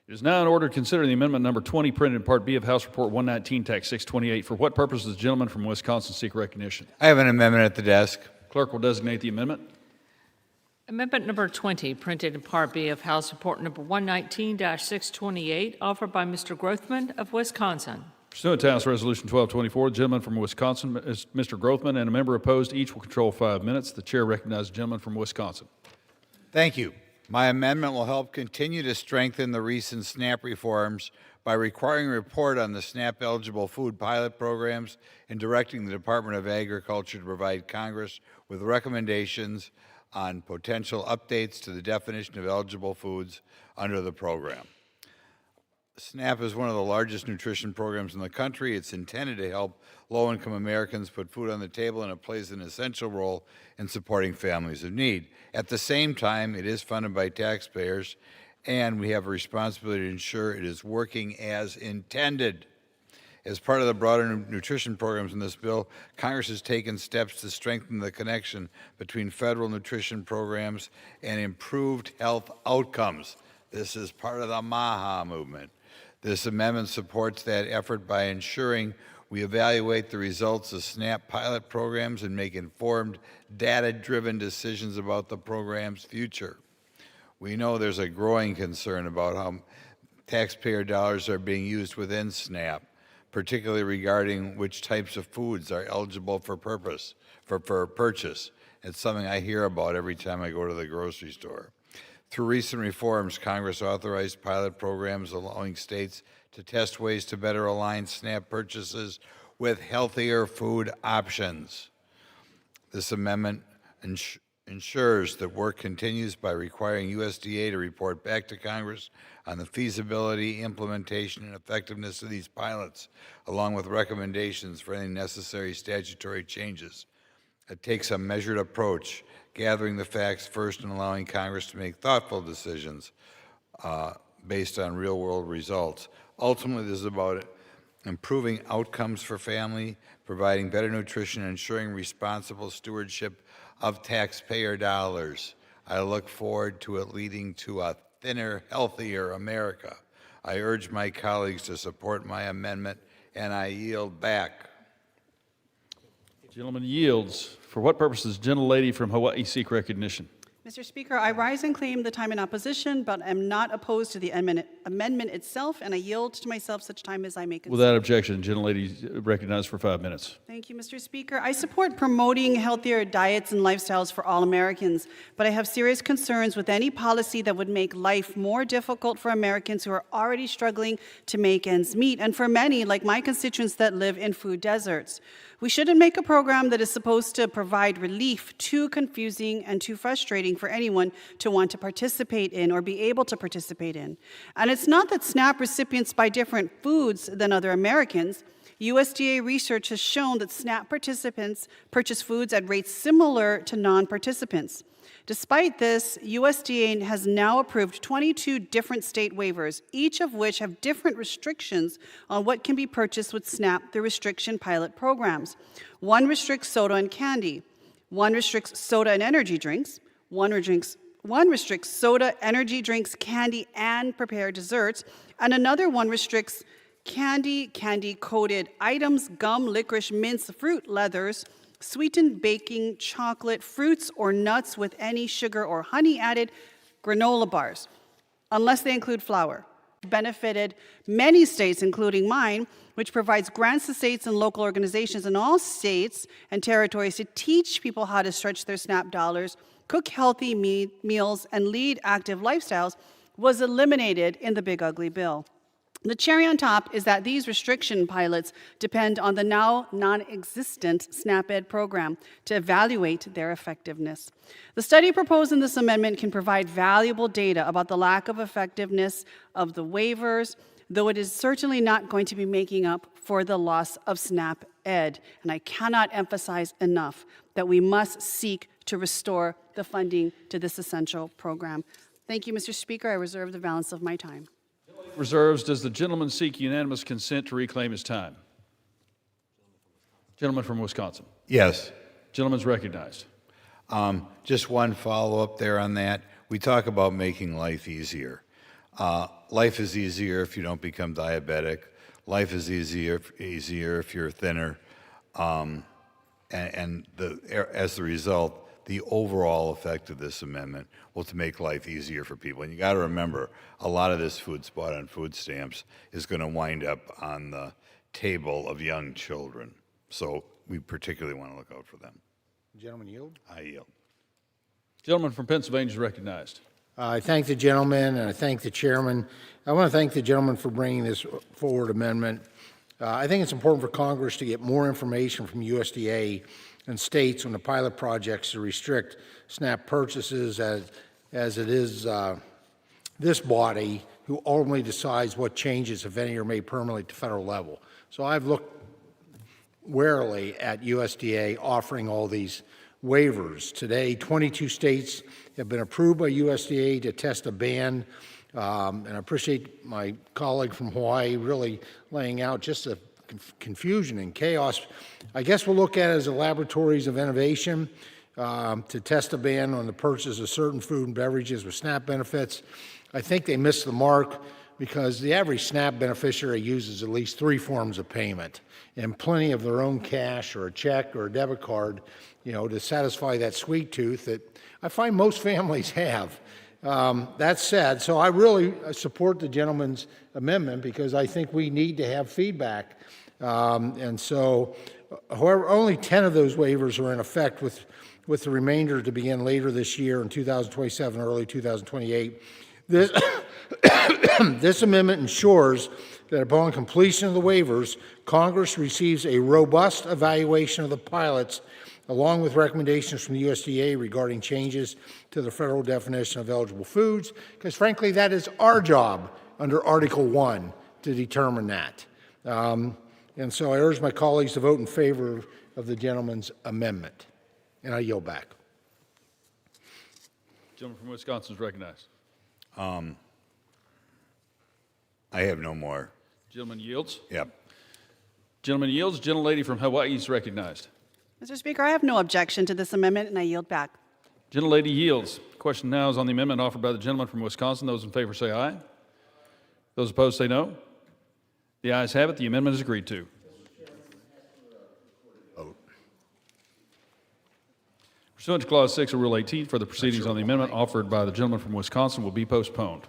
It is now in order to consider the amendment number 20 printed in Part B of House Report 119, Tax 628. For what purpose does the gentleman from Wisconsin seek recognition? I have an amendment at the desk. Clerk will designate the amendment. Amendment number 20, printed in Part B of House Report number 119-628, offered by Mr. Grothman of Wisconsin. Pursuant to House Resolution 1224, the gentleman from Wisconsin, Mr. Grothman, and a member opposed, each will control 5 minutes. The chair recognizes the gentleman from Wisconsin. Thank you. My amendment will help continue to strengthen the recent SNAP reforms by requiring a report on the SNAP-eligible food pilot programs and directing the Department of Agriculture to provide Congress with recommendations on potential updates to the definition of eligible foods under the program. SNAP is one of the largest nutrition programs in the country. It's intended to help low-income Americans put food on the table, and it plays an essential role in supporting families in need. At the same time, it is funded by taxpayers, and we have a responsibility to ensure it is working as intended. As part of the broader nutrition programs in this bill, Congress has taken steps to strengthen the connection between federal nutrition programs and improved health outcomes. This is part of the MAHA movement. This amendment supports that effort by ensuring we evaluate the results of SNAP pilot programs and make informed, data-driven decisions about the program's future. We know there's a growing concern about how taxpayer dollars are being used within SNAP, particularly regarding which types of foods are eligible for purchase. It's something I hear about every time I go to the grocery store. Through recent reforms, Congress authorized pilot programs allowing states to test ways to better align SNAP purchases with healthier food options. This amendment ensures that work continues by requiring USDA to report back to Congress on the feasibility, implementation, and effectiveness of these pilots, along with recommendations for any necessary statutory changes. It takes a measured approach, gathering the facts first and allowing Congress to make thoughtful decisions based on real-world results. Ultimately, this is about improving outcomes for family, providing better nutrition, and ensuring responsible stewardship of taxpayer dollars. I look forward to it leading to a thinner, healthier America. I urge my colleagues to support my amendment, and I yield back. The gentleman yields. For what purpose does the gentlelady from Hawaii seek recognition? Mr. Speaker, I rise and claim the time in opposition, but am not opposed to the amendment itself, and I yield to myself such time as I may consider. Without objection, gentlelady recognized for 5 minutes. Thank you, Mr. Speaker. I support promoting healthier diets and lifestyles for all Americans, but I have serious concerns with any policy that would make life more difficult for Americans who are already struggling to make ends meet, and for many, like my constituents, that live in food deserts. We shouldn't make a program that is supposed to provide relief too confusing and too frustrating for anyone to want to participate in or be able to participate in. And it's not that SNAP recipients buy different foods than other Americans. USDA research has shown that SNAP participants purchase foods at rates similar to non-participants. Despite this, USDA has now approved 22 different state waivers, each of which have different restrictions on what can be purchased with SNAP through restriction pilot programs. One restricts soda and candy. One restricts soda and energy drinks. One restricts soda, energy drinks, candy, and prepared desserts. And another one restricts candy, candy-coated items, gum, licorice, mints, fruit, leathers, sweetened baking, chocolate, fruits or nuts with any sugar or honey added, granola bars, unless they include flour. Benefited many states, including mine, which provides grants to states and local organizations in all states and territories to teach people how to stretch their SNAP dollars, cook healthy meals, and lead active lifestyles, was eliminated in the Big Ugly Bill. The cherry on top is that these restriction pilots depend on the now non-existent SNAP-Ed program to evaluate their effectiveness. The study proposed in this amendment can provide valuable data about the lack of effectiveness of the waivers, though it is certainly not going to be making up for the loss of SNAP-Ed. And I cannot emphasize enough that we must seek to restore the funding to this essential program. Thank you, Mr. Speaker. I reserve the balance of my time. Reserves. Does the gentleman seek unanimous consent to reclaim his time? Gentleman from Wisconsin. Yes. Gentleman's recognized. Just one follow-up there on that. We talk about making life easier. Life is easier if you don't become diabetic. Life is easier if you're thinner. As the result, the overall effect of this amendment will to make life easier for people. And you got to remember, a lot of this food bought on food stamps is going to wind up on the table of young children. So we particularly want to look out for them. Gentleman yield. I yield. Gentleman from Pennsylvania is recognized. I thank the gentleman and I thank the chairman. I want to thank the gentleman for bringing this forward amendment. I think it's important for Congress to get more information from USDA and states on the pilot projects to restrict SNAP purchases as it is this body who ultimately decides what changes, if any, are made permanently at the federal level. So I've looked warily at USDA offering all these waivers. Today, 22 states have been approved by USDA to test a ban, and I appreciate my colleague from Hawaii really laying out just the confusion and chaos. I guess we'll look at it as a laboratories of innovation to test a ban on the purchase of certain food and beverages with SNAP benefits. I think they missed the mark because the average SNAP beneficiary uses at least 3 forms of payment and plenty of their own cash or a check or a debit card, to satisfy that sweet tooth that I find most families have. That said, so I really support the gentleman's amendment because I think we need to have feedback. And so, however, only 10 of those waivers are in effect with the remainder to begin later this year in 2027, early 2028. This amendment ensures that upon completion of the waivers, Congress receives a robust evaluation of the pilots along with recommendations from the USDA regarding changes to the federal definition of eligible foods, because frankly, that is our job under Article 1 to determine that. And so I urge my colleagues to vote in favor of the gentleman's amendment. And I yield back. Gentleman from Wisconsin is recognized. I have no more. Gentleman yields. Yep. Gentleman yields. Gentlelady from Hawaii is recognized. Mr. Speaker, I have no objection to this amendment, and I yield back. Gentlelady yields. The question now is on the amendment offered by the gentleman from Wisconsin. Those in favor say aye. Those opposed say no. The ayes have it. The amendment is agreed to. Pursuant to Clause 6 of Rule 18, further proceedings on the amendment offered by the gentleman from Wisconsin will be postponed.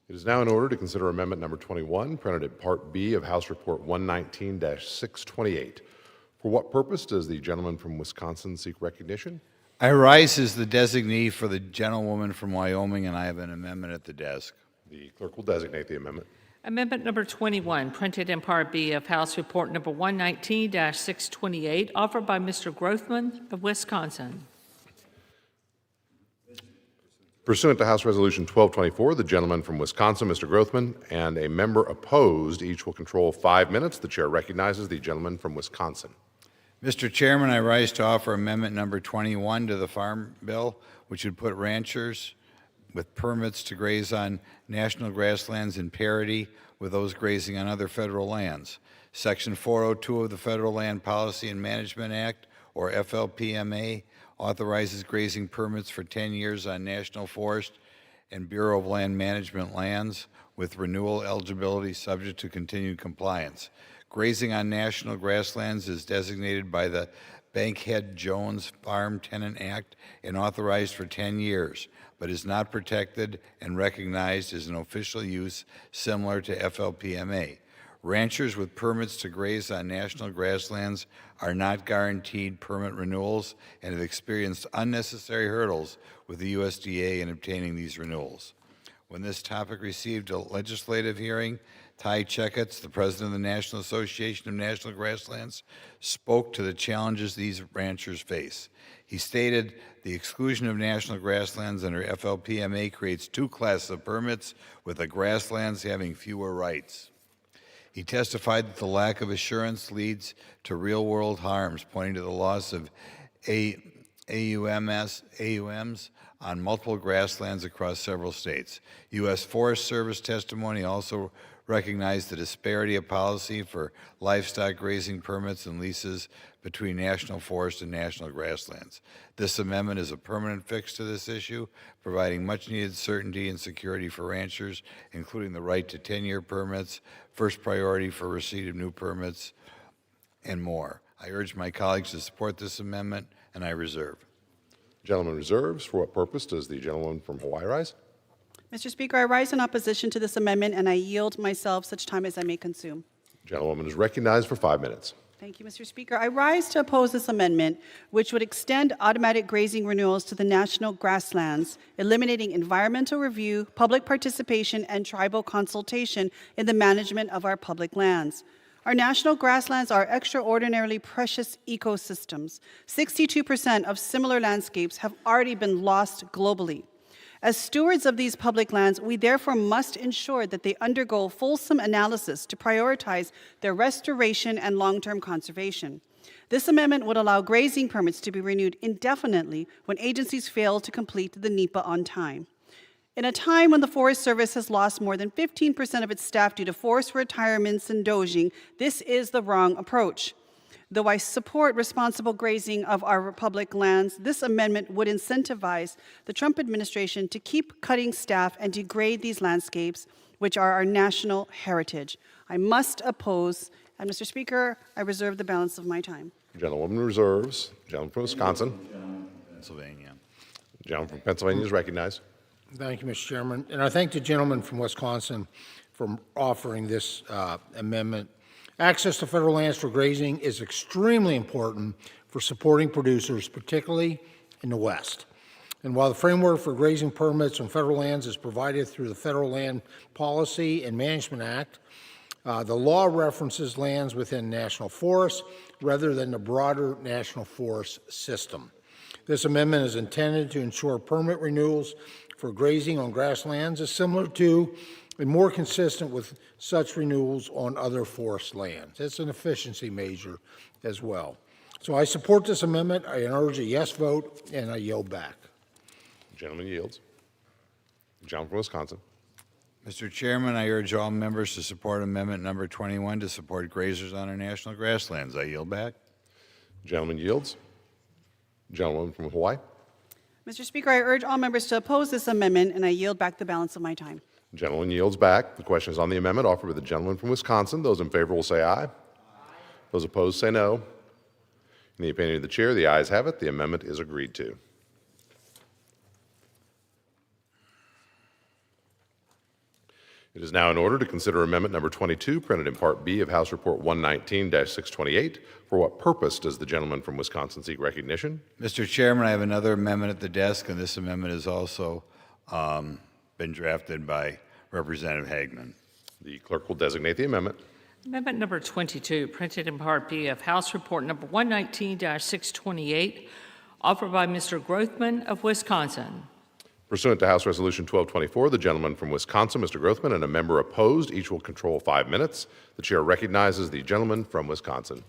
It is now in order to consider amendment number 21, printed at Part B of House Report 119-628. For what purpose does the gentleman from Wisconsin seek recognition? I rise as the designee for the gentlewoman from Wyoming, and I have an amendment at the desk. The clerk will designate the amendment. Amendment number 21, printed in Part B of House Report number 119-628, offered by Mr. Grothman of Wisconsin. Pursuant to House Resolution 1224, the gentleman from Wisconsin, Mr. Grothman, and a member opposed, each will control 5 minutes. The chair recognizes the gentleman from Wisconsin. Mr. Chairman, I rise to offer amendment number 21 to the Farm Bill, which would put ranchers with permits to graze on national grasslands in parity with those grazing on other federal lands. Section 402 of the Federal Land Policy and Management Act, or FLPMA, authorizes grazing permits for 10 years on National Forest and Bureau of Land Management lands with renewal eligibility subject to continued compliance. Grazing on national grasslands is designated by the Bankhead-Jones Farm Tenant Act and authorized for 10 years, but is not protected and recognized as an official use similar to FLPMA. Ranchers with permits to graze on national grasslands are not guaranteed permit renewals and have experienced unnecessary hurdles with the USDA in obtaining these renewals. When this topic received a legislative hearing, Ty Checketts, the president of the National Association of National Grasslands, spoke to the challenges these ranchers face. He stated the exclusion of national grasslands under FLPMA creates 2 classes of permits, with the grasslands having fewer rights. He testified that the lack of assurance leads to real-world harms, pointing to the loss of AUMs on multiple grasslands across several states. U.S. Forest Service testimony also recognized the disparity of policy for livestock grazing permits and leases between national forest and national grasslands. This amendment is a permanent fix to this issue, providing much-needed certainty and security for ranchers, including the right to 10-year permits, first priority for receipt of new permits, and more. I urge my colleagues to support this amendment, and I reserve. Gentleman reserves. For what purpose does the gentleman from Hawaii rise? Mr. Speaker, I rise in opposition to this amendment, and I yield myself such time as I may consume. Gentlewoman is recognized for 5 minutes. Thank you, Mr. Speaker. I rise to oppose this amendment, which would extend automatic grazing renewals to the national grasslands, eliminating environmental review, public participation, and tribal consultation in the management of our public lands. Our national grasslands are extraordinarily precious ecosystems. 62% of similar landscapes have already been lost globally. As stewards of these public lands, we therefore must ensure that they undergo fulsome analysis to prioritize their restoration and long-term conservation. This amendment would allow grazing permits to be renewed indefinitely when agencies fail to complete the NEPA on time. In a time when the Forest Service has lost more than 15% of its staff due to forced retirements and dozing, this is the wrong approach. Though I support responsible grazing of our public lands, this amendment would incentivize the Trump administration to keep cutting staff and degrade these landscapes, which are our national heritage. I must oppose, and Mr. Speaker, I reserve the balance of my time. Gentlewoman reserves. Gentleman from Wisconsin. Pennsylvania. Gentleman from Pennsylvania is recognized. Thank you, Mr. Chairman. And I thank the gentleman from Wisconsin for offering this amendment. Access to federal lands for grazing is extremely important for supporting producers, particularly in the West. And while the framework for grazing permits on federal lands is provided through the Federal Land Policy and Management Act, the law references lands within national forests rather than the broader national forest system. This amendment is intended to ensure permit renewals for grazing on grasslands is similar to and more consistent with such renewals on other forest lands. It's an efficiency measure as well. So I support this amendment. I urge a yes vote, and I yield back. Gentleman yields. Gentleman from Wisconsin. Mr. Chairman, I urge all members to support amendment number 21 to support grazers on our national grasslands. I yield back. Gentleman yields. Gentleman from Hawaii. Mr. Speaker, I urge all members to oppose this amendment, and I yield back the balance of my time. Gentleman yields back. The question is on the amendment offered by the gentleman from Wisconsin. Those in favor will say aye. Those opposed say no. In the opinion of the chair, the ayes have it. The amendment is agreed to. It is now in order to consider amendment number 22, printed in Part B of House Report 119-628. For what purpose does the gentleman from Wisconsin seek recognition? Mr. Chairman, I have another amendment at the desk, and this amendment has also been drafted by Representative Hagman. The clerk will designate the amendment. Amendment number 22, printed in Part B of House Report number 119-628, offered by Mr. Grothman of Wisconsin. Pursuant to House Resolution 1224, the gentleman from Wisconsin, Mr. Grothman, and a member opposed, each will control 5 minutes. The chair recognizes the gentleman from Wisconsin.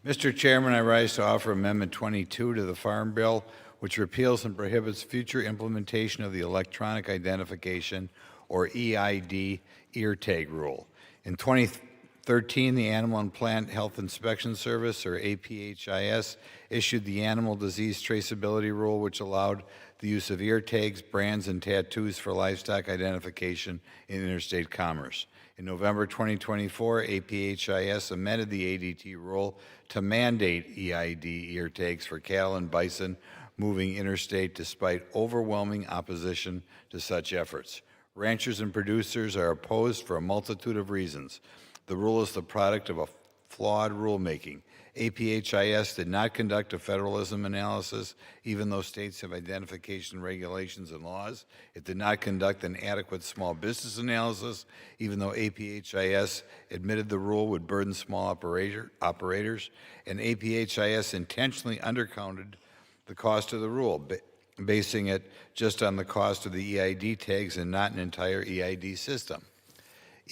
Mr. Chairman, I rise to offer Amendment 22 to the Farm Bill, which repeals and prohibits future implementation of the Electronic Identification, or EID, ear tag rule. In 2013, the Animal and Plant Health Inspection Service, or APHIS, issued the Animal Disease Traceability Rule, which allowed the use of ear tags, brands, and tattoos for livestock identification in interstate commerce. In November 2024, APHIS amended the ADT rule to mandate EID ear tags for cattle and bison moving interstate despite overwhelming opposition to such efforts. Ranchers and producers are opposed for a multitude of reasons. The rule is the product of a flawed rulemaking. APHIS did not conduct a federalism analysis, even though states have identification regulations and laws. It did not conduct an adequate small business analysis, even though APHIS admitted the rule would burden small operators, and APHIS intentionally undercounted the cost of the rule, basing it just on the cost of the EID tags and not an entire EID system.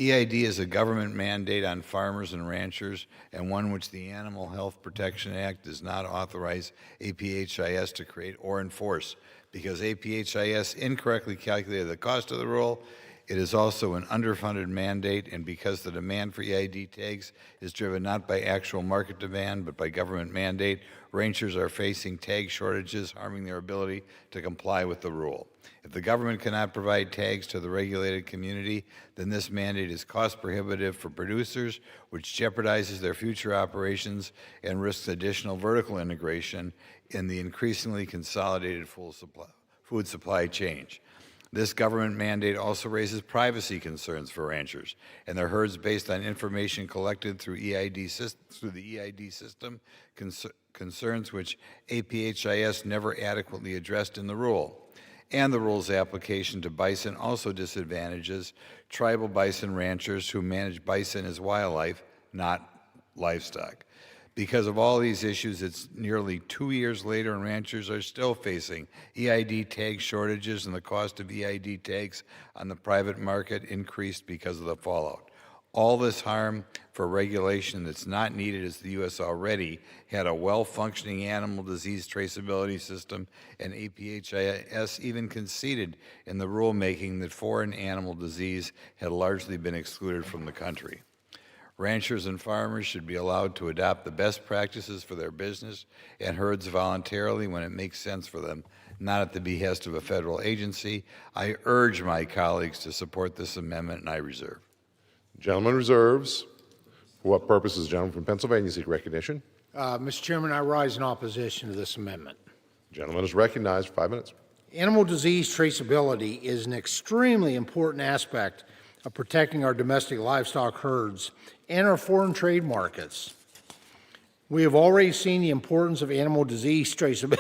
EID is a government mandate on farmers and ranchers, and one which the Animal Health Protection Act does not authorize APHIS to create or enforce. Because APHIS incorrectly calculated the cost of the rule, it is also an underfunded mandate, and because the demand for EID tags is driven not by actual market demand, but by government mandate, ranchers are facing tag shortages, harming their ability to comply with the rule. If the government cannot provide tags to the regulated community, then this mandate is cost prohibitive for producers, which jeopardizes their future operations and risks additional vertical integration in the increasingly consolidated food supply chain. This government mandate also raises privacy concerns for ranchers and their herds based on information collected through the EID system, concerns which APHIS never adequately addressed in the rule. And the rule's application to bison also disadvantages tribal bison ranchers who manage bison as wildlife, not livestock. Because of all these issues, it's nearly 2 years later and ranchers are still facing EID tag shortages, and the cost of EID tags on the private market increased because of the fallout. All this harm for regulation that's not needed, as the U.S. already had a well-functioning animal disease traceability system, and APHIS even conceded in the rulemaking that foreign animal disease had largely been excluded from the country. Ranchers and farmers should be allowed to adopt the best practices for their business and herds voluntarily when it makes sense for them, not at the behest of a federal agency. I urge my colleagues to support this amendment, and I reserve. Gentleman reserves. For what purpose does the gentleman from Pennsylvania seek recognition? Mr. Chairman, I rise in opposition to this amendment. Gentleman is recognized for 5 minutes. Animal disease traceability is an extremely important aspect of protecting our domestic livestock herds and our foreign trade markets. We have already seen the importance of animal disease traceability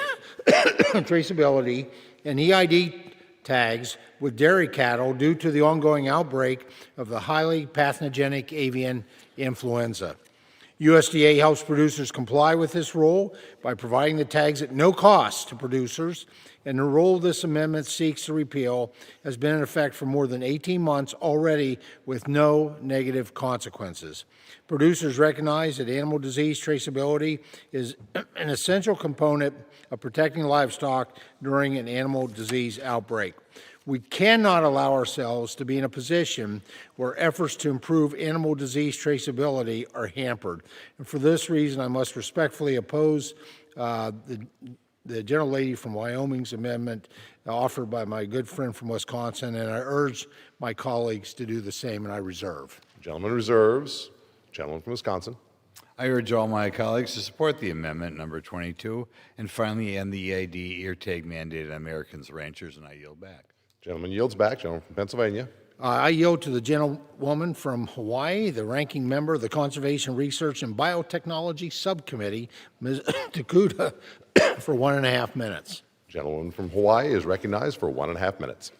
and EID tags with dairy cattle due to the ongoing outbreak of the highly pathogenic avian influenza. USDA helps producers comply with this rule by providing the tags at no cost to producers, and the rule this amendment seeks to repeal has been in effect for more than 18 months already with no negative consequences. Producers recognize that animal disease traceability is an essential component of protecting livestock during an animal disease outbreak. We cannot allow ourselves to be in a position where efforts to improve animal disease traceability are hampered. And for this reason, I must respectfully oppose the gentlelady from Wyoming's amendment offered by my good friend from Wisconsin, and I urge my colleagues to do the same, and I reserve. Gentleman reserves. Gentleman from Wisconsin. I urge all my colleagues to support the amendment number 22 and finally end the EID ear tag mandate on Americans ranchers, and I yield back. Gentleman yields back. Gentleman from Pennsylvania. I yield to the gentlewoman from Hawaii, the ranking member of the Conservation Research and Biotechnology Subcommittee, Ms. Takuda, for 1.5 minutes. Gentleman from Hawaii is recognized for 1.5 minutes.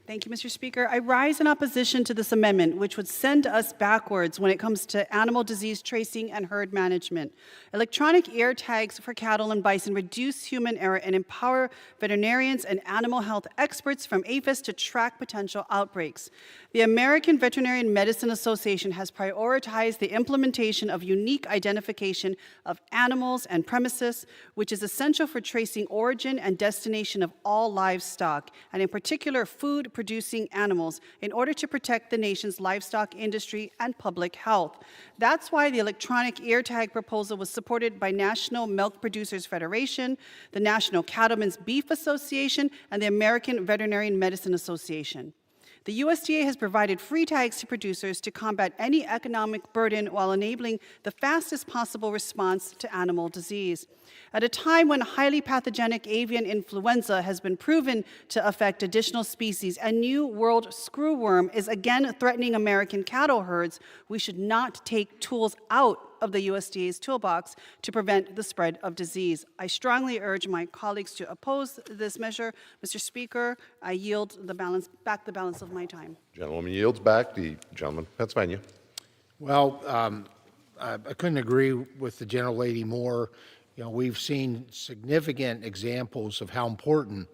Thank you, Mr. Speaker. I rise in opposition to this amendment, which would send us backwards when it comes to animal disease tracing and herd management. Electronic ear tags for cattle and bison reduce human error and empower veterinarians and animal health experts from APHIS to track potential outbreaks. The American Veterinary Medicine Association has prioritized the implementation of unique identification of animals and premises, which is essential for tracing origin and destination of all livestock, and in particular food-producing animals, in order to protect the nation's livestock industry and public health. That's why the electronic ear tag proposal was supported by National Milk Producers Federation, the National Cattlemen's Beef Association, and the American Veterinary Medicine Association. The USDA has provided free tags to producers to combat any economic burden while enabling the fastest possible response to animal disease. At a time when highly pathogenic avian influenza has been proven to affect additional species and New World screwworm is again threatening American cattle herds, we should not take tools out of the USDA's toolbox to prevent the spread of disease. I strongly urge my colleagues to oppose this measure. Mr. Speaker, I yield back the balance of my time. Gentlewoman yields back. The gentleman from Pennsylvania. Well, I couldn't agree with the gentlelady more. You know, we've seen significant examples of how important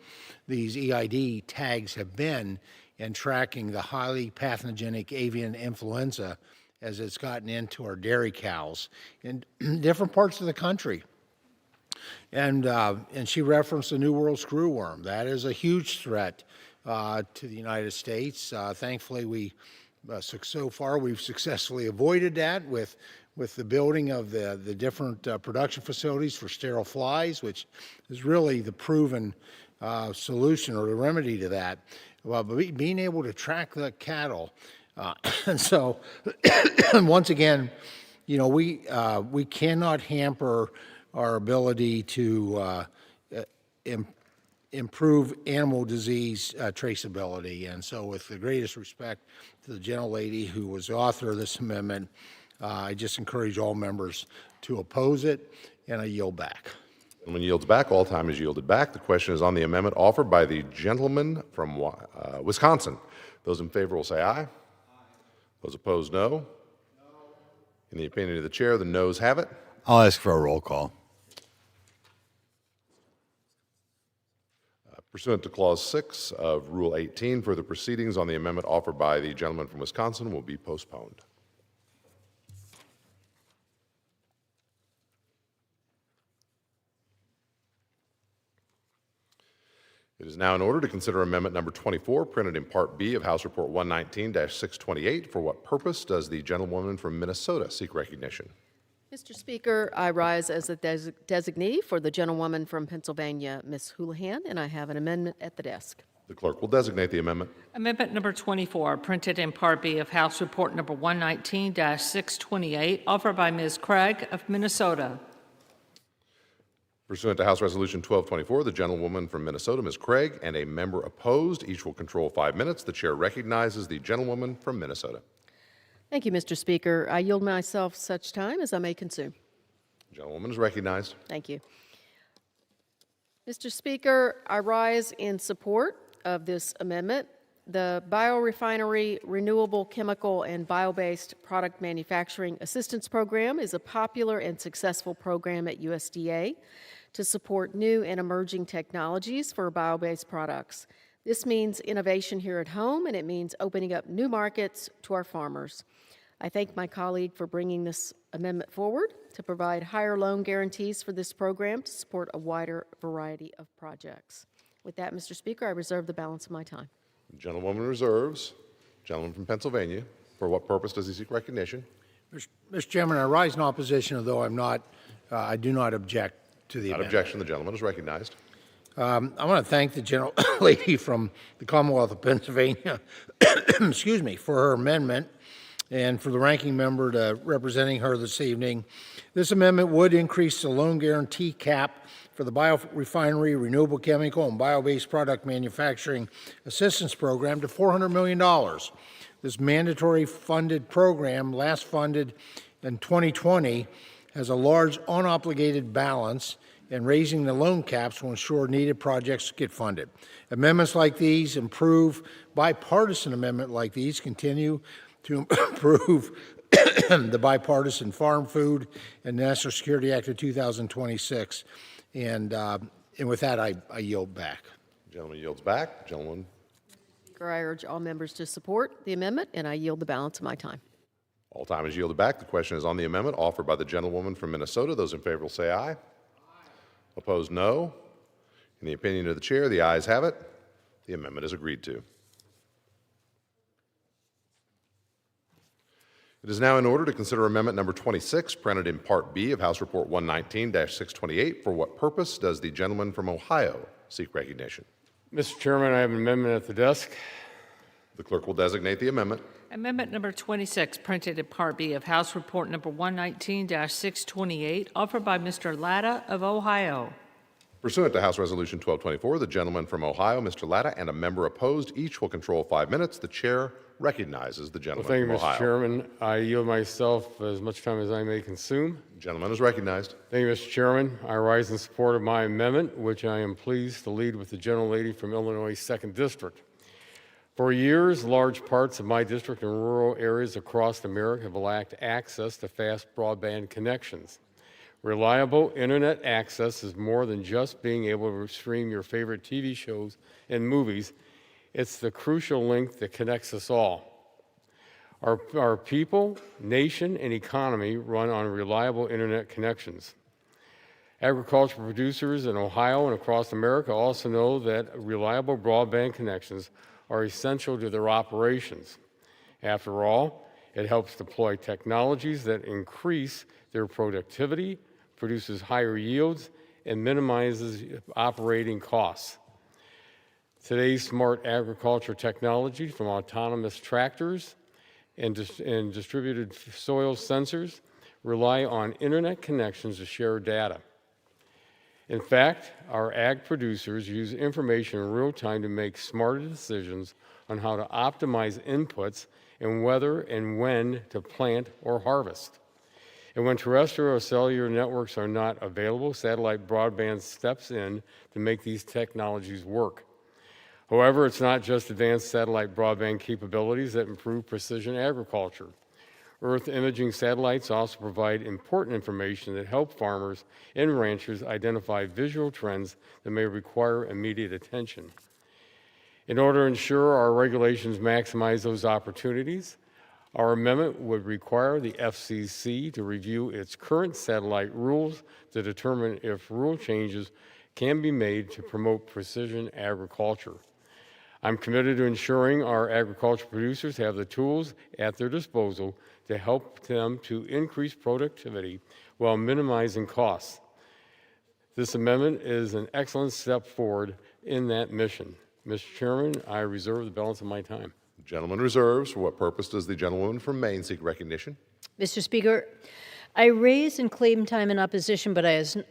these EID tags have been in tracking the highly pathogenic avian influenza as it's gotten into our dairy cows in different parts of the country. And she referenced the New World screwworm. That is a huge threat to the United States. Thankfully, so far we've successfully avoided that with the building of the different production facilities for sterile flies, which is really the proven solution or the remedy to that. But being able to track the cattle, and so once again, you know, we cannot hamper our ability to improve animal disease traceability. And so with the greatest respect to the gentlelady who was the author of this amendment, I just encourage all members to oppose it, and I yield back. Gentleman yields back. All time is yielded back. The question is on the amendment offered by the gentleman from Wisconsin. Those in favor will say aye. Those opposed, no. In the opinion of the chair, the noes have it. I'll ask for a roll call. Pursuant to Clause 6 of Rule 18, further proceedings on the amendment offered by the gentleman from Wisconsin will be postponed. It is now in order to consider amendment number 24, printed in Part B of House Report 119-628. For what purpose does the gentlewoman from Minnesota seek recognition? Mr. Speaker, I rise as a designee for the gentlewoman from Pennsylvania, Ms. Houlihan, and I have an amendment at the desk. The clerk will designate the amendment. Amendment number 24, printed in Part B of House Report number 119-628, offered by Ms. Craig of Minnesota. Pursuant to House Resolution 1224, the gentlewoman from Minnesota, Ms. Craig, and a member opposed. Each will control 5 minutes. The chair recognizes the gentlewoman from Minnesota. Thank you, Mr. Speaker. I yield myself such time as I may consume. The gentlewoman is recognized. Thank you. Mr. Speaker, I rise in support of this amendment. The Biorefinery Renewable Chemical and Bio-Based Product Manufacturing Assistance Program is a popular and successful program at USDA to support new and emerging technologies for bio-based products. This means innovation here at home, and it means opening up new markets to our farmers. I thank my colleague for bringing this amendment forward to provide higher loan guarantees for this program to support a wider variety of projects. With that, Mr. Speaker, I reserve the balance of my time. The gentlewoman reserves. Gentleman from Pennsylvania. For what purpose does he seek recognition? Mr. Chairman, I rise in opposition, although I do not object to the amendment. Objection. The gentleman is recognized. I want to thank the gentlelady from the Commonwealth of Pennsylvania, excuse me, for her amendment, and for the ranking member representing her this evening. This amendment would increase the loan guarantee cap for the Biorefinery Renewable Chemical and Bio-Based Product Manufacturing Assistance Program to $400 million. This mandatory funded program, last funded in 2020, has a large unobligated balance, and raising the loan caps will ensure needed projects get funded. Amendments like these improve, bipartisan amendment like these continue to improve the Bipartisan Farm, Food, and National Security Act of 2026. And with that, I yield back. The gentleman yields back. Gentleman. Speaker, I urge all members to support the amendment, and I yield the balance of my time. All time is yielded back. The question is on the amendment offered by the gentlewoman from Minnesota. Those in favor will say aye. Aye. Opposed, no. In the opinion of the chair, the ayes have it. The amendment is agreed to. It is now in order to consider amendment number 26, printed in Part B of House Report 119-628. For what purpose does the gentleman from Ohio seek recognition? Mr. Chairman, I have an amendment at the desk. The clerk will designate the amendment. Amendment number 26, printed in Part B of House Report number 119-628, offered by Mr. Latta of Ohio. Pursuant to House Resolution 1224, the gentleman from Ohio, Mr. Latta, and a member opposed, each will control 5 minutes. The chair recognizes the gentleman Thank you, from Ohio. Mr. Chairman. I yield myself as much time as I may consume. The gentleman is recognized. Thank you, Mr. Chairman. I rise in support of my amendment, which I am pleased to lead with the gentlelady from Illinois' 2nd District. For years, large parts of my district and rural areas across America have lacked access to fast broadband connections. Reliable internet access is more than just being able to stream your favorite TV shows and movies. It's the crucial link that connects us all. Our people, nation, and economy run on reliable internet connections. Agricultural producers in Ohio and across America also know that reliable broadband connections are essential to their operations. After all, it helps deploy technologies that increase their productivity, produces higher yields, and minimizes operating costs. Today's smart agriculture technology, from autonomous tractors and distributed soil sensors, rely on internet connections to share data. In fact, our ag producers use information in real time to make smarter decisions on how to optimize inputs and whether and when to plant or harvest. And when terrestrial or cellular networks are not available, satellite broadband steps in to make these technologies work. However, it's not just advanced satellite broadband capabilities that improve precision agriculture. Earth imaging satellites also provide important information that help farmers and ranchers identify visual trends that may require immediate attention. In order to ensure our regulations maximize those opportunities, our amendment would require the FCC to review its current satellite rules to determine if rule changes can be made to promote precision agriculture. I'm committed to ensuring our agricultural producers have the tools at their disposal to help them to increase productivity while minimizing costs. This amendment is an excellent step forward in that mission. Mr. Chairman, I reserve the balance of my time. The gentleman reserves. For what purpose does the gentlewoman from Maine seek recognition? Mr. Speaker, I raise and claim time in opposition, but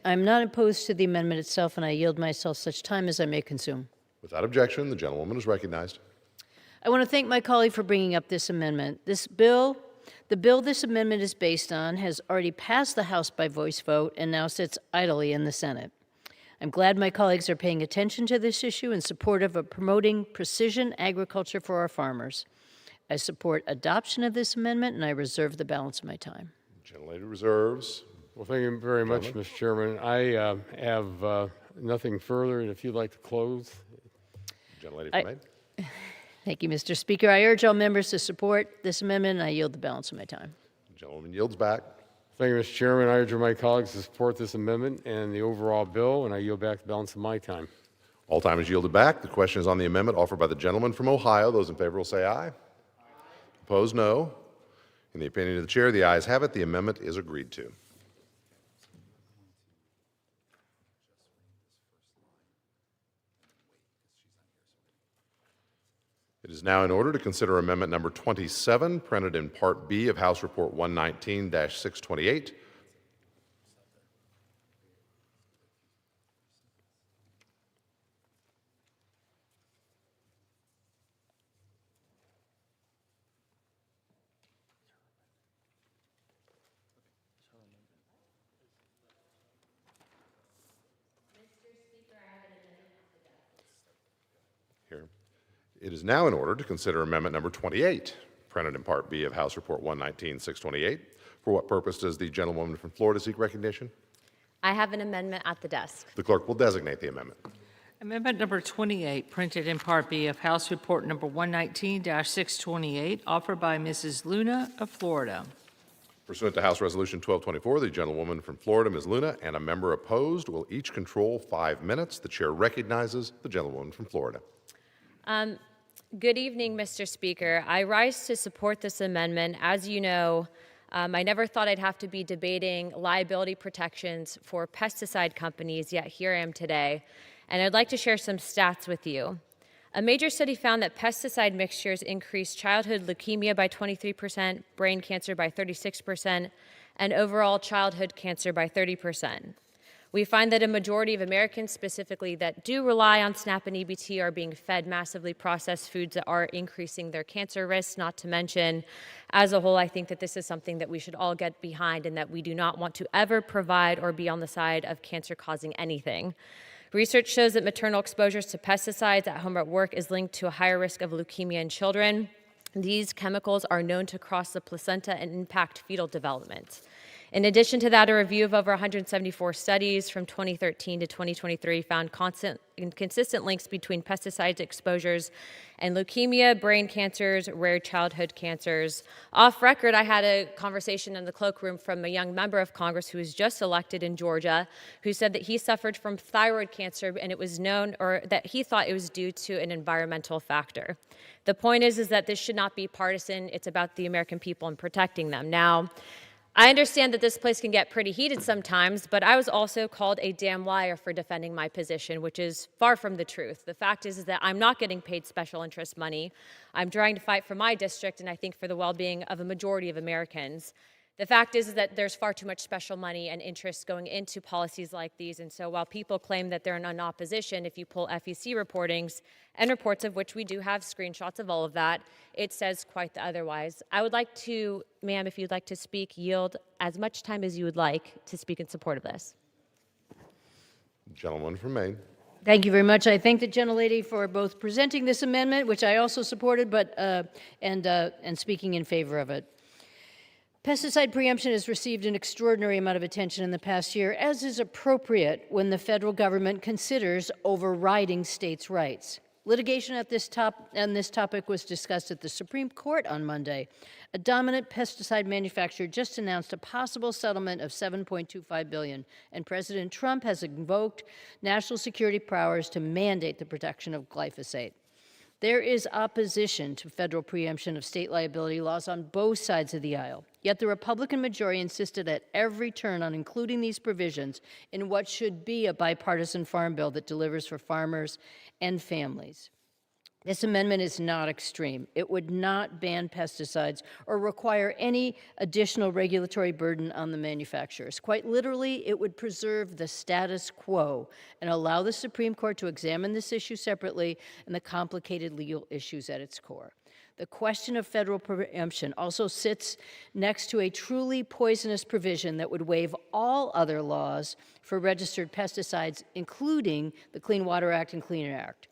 I'm not opposed to the amendment itself, and I yield myself such time as I may consume. Without objection, the gentlewoman is recognized. I want to thank my colleague for bringing up this amendment. The bill this amendment is based on has already passed the House by voice vote and now sits idly in the Senate. I'm glad my colleagues are paying attention to this issue in support of promoting precision agriculture for our farmers. I support adoption of this amendment, and I reserve the balance of my time. Gentlelady reserves. Well, thank you very much, Mr. Chairman. I have nothing further, and if you'd like to close. Gentlelady from Maine. Thank you, Mr. Speaker. I urge all members to support this amendment, and I yield the balance of my time. The gentleman yields back. Thank you, Mr. Chairman. I urge my colleagues to support this amendment and the overall bill, and I yield back the balance of my time. All time is yielded back. The question is on the amendment offered by the gentleman from Ohio. Those in favor will say aye. Opposed, no. In the opinion of the chair, the ayes have it. The amendment is agreed to. It is now in order to consider amendment number 27, printed in Part B of House Report 119-628. Here. It is now in order to consider amendment number 28, printed in Part B of House Report 119-628. For what purpose does the gentlewoman from Florida seek recognition? I have an amendment at the desk. The clerk will designate the amendment. Amendment number 28, printed in Part B of House Report number 119-628, offered by Mrs. Luna of Florida. Pursuant to House Resolution 1224, the gentlewoman from Florida, Ms. Luna, and a member opposed will each control 5 minutes. The chair recognizes the gentlewoman from Florida. Good evening, Mr. Speaker. I rise to support this amendment. As you know, I never thought I'd have to be debating liability protections for pesticide companies, yet here I am today. And I'd like to share some stats with you. A major study found that pesticide mixtures increased childhood leukemia by 23%, brain cancer by 36%, and overall childhood cancer by 30%. We find that a majority of Americans, specifically that do rely on SNAP and EBT, are being fed massively processed foods that are increasing their cancer risks, not to mention, as a whole, I think that this is something that we should all get behind and that we do not want to ever provide or be on the side of cancer causing anything. Research shows that maternal exposures to pesticides at home or at work is linked to a higher risk of leukemia in children. These chemicals are known to cross the placenta and impact fetal development. In addition to that, a review of over 174 studies from 2013 to 2023 found constant and consistent links between pesticide exposures and leukemia, brain cancers, rare childhood cancers. Off record, I had a conversation in the cloakroom from a young member of Congress who was just elected in Georgia, who said that he suffered from thyroid cancer and it was known, or that he thought it was due to an environmental factor. The point is that this should not be partisan. It's about the American people and protecting them. Now, I understand that this place can get pretty heated sometimes, but I was also called a damn liar for defending my position, which is far from the truth. The fact is that I'm not getting paid special interest money. I'm trying to fight for my district and I think for the well-being of a majority of Americans. The fact is that there's far too much special money and interest going into policies like these. And so while people claim that they're in opposition, if you pull FEC reportings and reports of which we do have screenshots of all of that, it says quite the otherwise. I would like to, ma'am, if you'd like to speak, yield as much time as you would like to speak in support of this. Gentleman from Maine. Thank you very much. I thank the gentlelady for both presenting this amendment, which I also supported, and speaking in favor of it. Pesticide preemption has received an extraordinary amount of attention in the past year, as is appropriate when the federal government considers overriding states' rights. Litigation on this topic was discussed at the Supreme Court on Monday. A dominant pesticide manufacturer just announced a possible settlement of $7.25 billion, and President Trump has invoked national security powers to mandate the protection of glyphosate. There is opposition to federal preemption of state liability laws on both sides of the aisle. Yet the Republican majority insisted at every turn on including these provisions in what should be a bipartisan farm bill that delivers for farmers and families. This amendment is not extreme. It would not ban pesticides or require any additional regulatory burden on the manufacturers. Quite literally, it would preserve the status quo and allow the Supreme Court to examine this issue separately and the complicated legal issues at its core. The question of federal preemption also sits next to a truly poisonous provision that would waive all other laws for registered pesticides, including the Clean Water Act and Clean Air Act.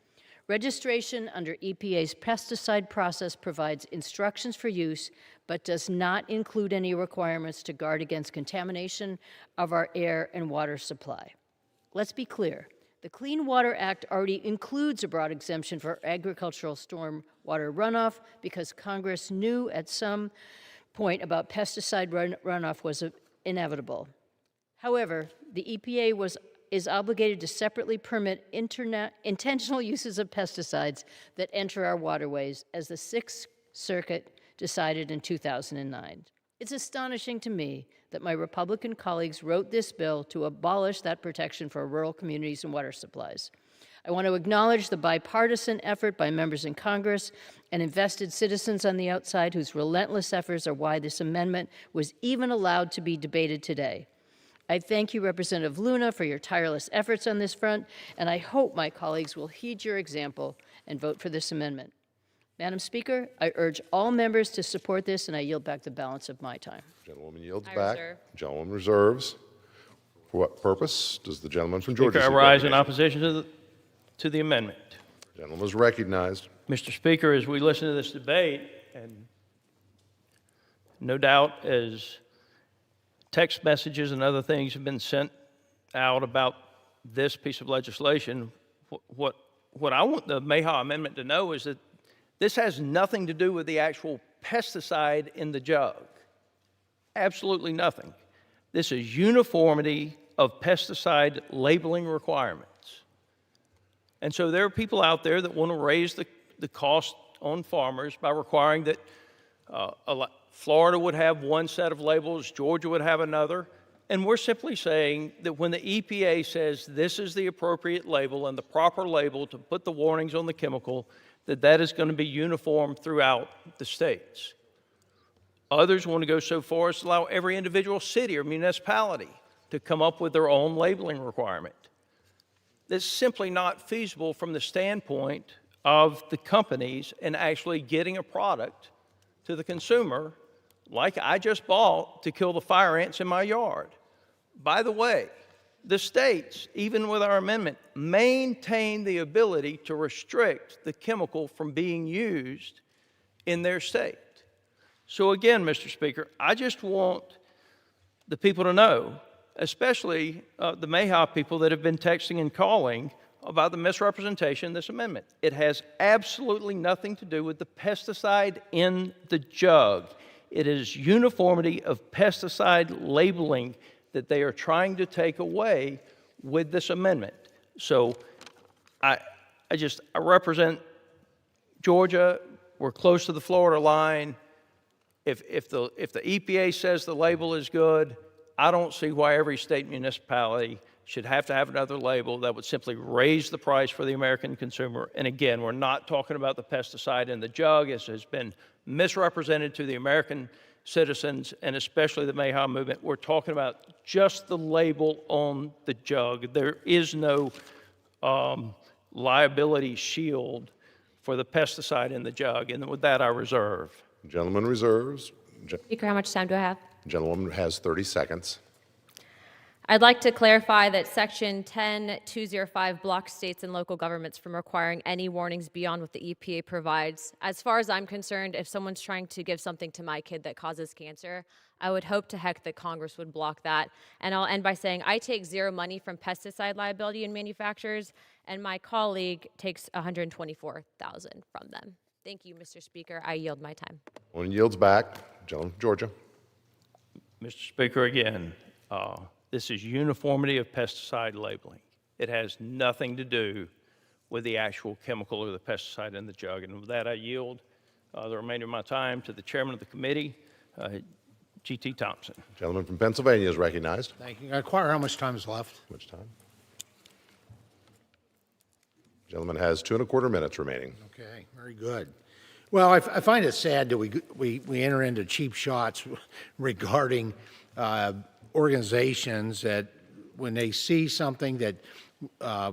Registration under EPA's pesticide process provides instructions for use, but does not include any requirements to guard against contamination of our air and water supply. Let's be clear. The Clean Water Act already includes a broad exemption for agricultural storm water runoff because Congress knew at some point about pesticide runoff was inevitable. However, the EPA is obligated to separately permit intentional uses of pesticides that enter our waterways, as the Sixth Circuit decided in 2009. It's astonishing to me that my Republican colleagues wrote this bill to abolish that protection for rural communities and water supplies. I want to acknowledge the bipartisan effort by members in Congress and invested citizens on the outside whose relentless efforts are why this amendment was even allowed to be debated today. I thank you, Representative Luna, for your tireless efforts on this front, and I hope my colleagues will heed your example and vote for this amendment. Madam Speaker, I urge all members to support this, and I yield back the balance of my time. Gentlewoman yields I back. reserve. Gentleman reserves. For what purpose does the gentleman from Georgia Speaker, I seek rise in recognition? opposition to the amendment. Gentleman is recognized. Mr. Speaker, as we listen to this debate, and no doubt as text messages and other things have been sent out about this piece of legislation, what I want the Mayhaw Amendment to know is that this has nothing to do with the actual pesticide in the jug. Absolutely nothing. This is uniformity of pesticide labeling requirements. And so there are people out there that want to raise the cost on farmers by requiring that Florida would have one set of labels, Georgia would have another, and we're simply saying that when the EPA says this is the appropriate label and the proper label to put the warnings on the chemical, that is going to be uniform throughout the states. Others want to go so far as to allow every individual city or municipality to come up with their own labeling requirement. That's simply not feasible from the standpoint of the companies and actually getting a product to the consumer like I just bought to kill the fire ants in my yard. By the way, the states, even with our amendment, maintain the ability to restrict the chemical from being used in their state. So again, Mr. Speaker, I just want the people to know, especially the Mayhaw people that have been texting and calling about the misrepresentation of this amendment. It has absolutely nothing to do with the pesticide in the jug. It is uniformity of pesticide labeling that they are trying to take away with this amendment. So I represent Georgia. We're close to the Florida line. If the EPA says the label is good, I don't see why every state municipality should have to have another label that would simply raise the price for the American consumer. And again, we're not talking about the pesticide in the jug, as has been misrepresented to the American citizens and especially the Mayhaw movement. We're talking about just the label on the jug. There is no liability shield for the pesticide in the jug. And with that, I reserve. Gentleman reserves. Speaker, how much time do I have? Gentlewoman has 30 seconds. I'd like to clarify that Section 10205 blocks states and local governments from requiring any warnings beyond what the EPA provides. As far as I'm concerned, if someone's trying to give something to my kid that causes cancer, I would hope to heck that Congress would block that. And I'll end by saying I take zero money from pesticide liability in manufacturers, and my colleague takes $124,000 from them. Thank you, Mr. Speaker. I yield my time. One yields back. Gentleman from Georgia. Mr. Speaker, again, this is uniformity of pesticide labeling. It has nothing to do with the actual chemical or the pesticide in the jug. And with that, I yield the remainder of my time to the chairman of the committee, G.T. Thompson. Gentleman from Pennsylvania is recognized. Thank you. I inquire how much time is left? How much time? Gentleman has 2¼ minutes remaining. Okay, very good. Well, I find it sad that we enter into cheap shots regarding organizations that when they see something that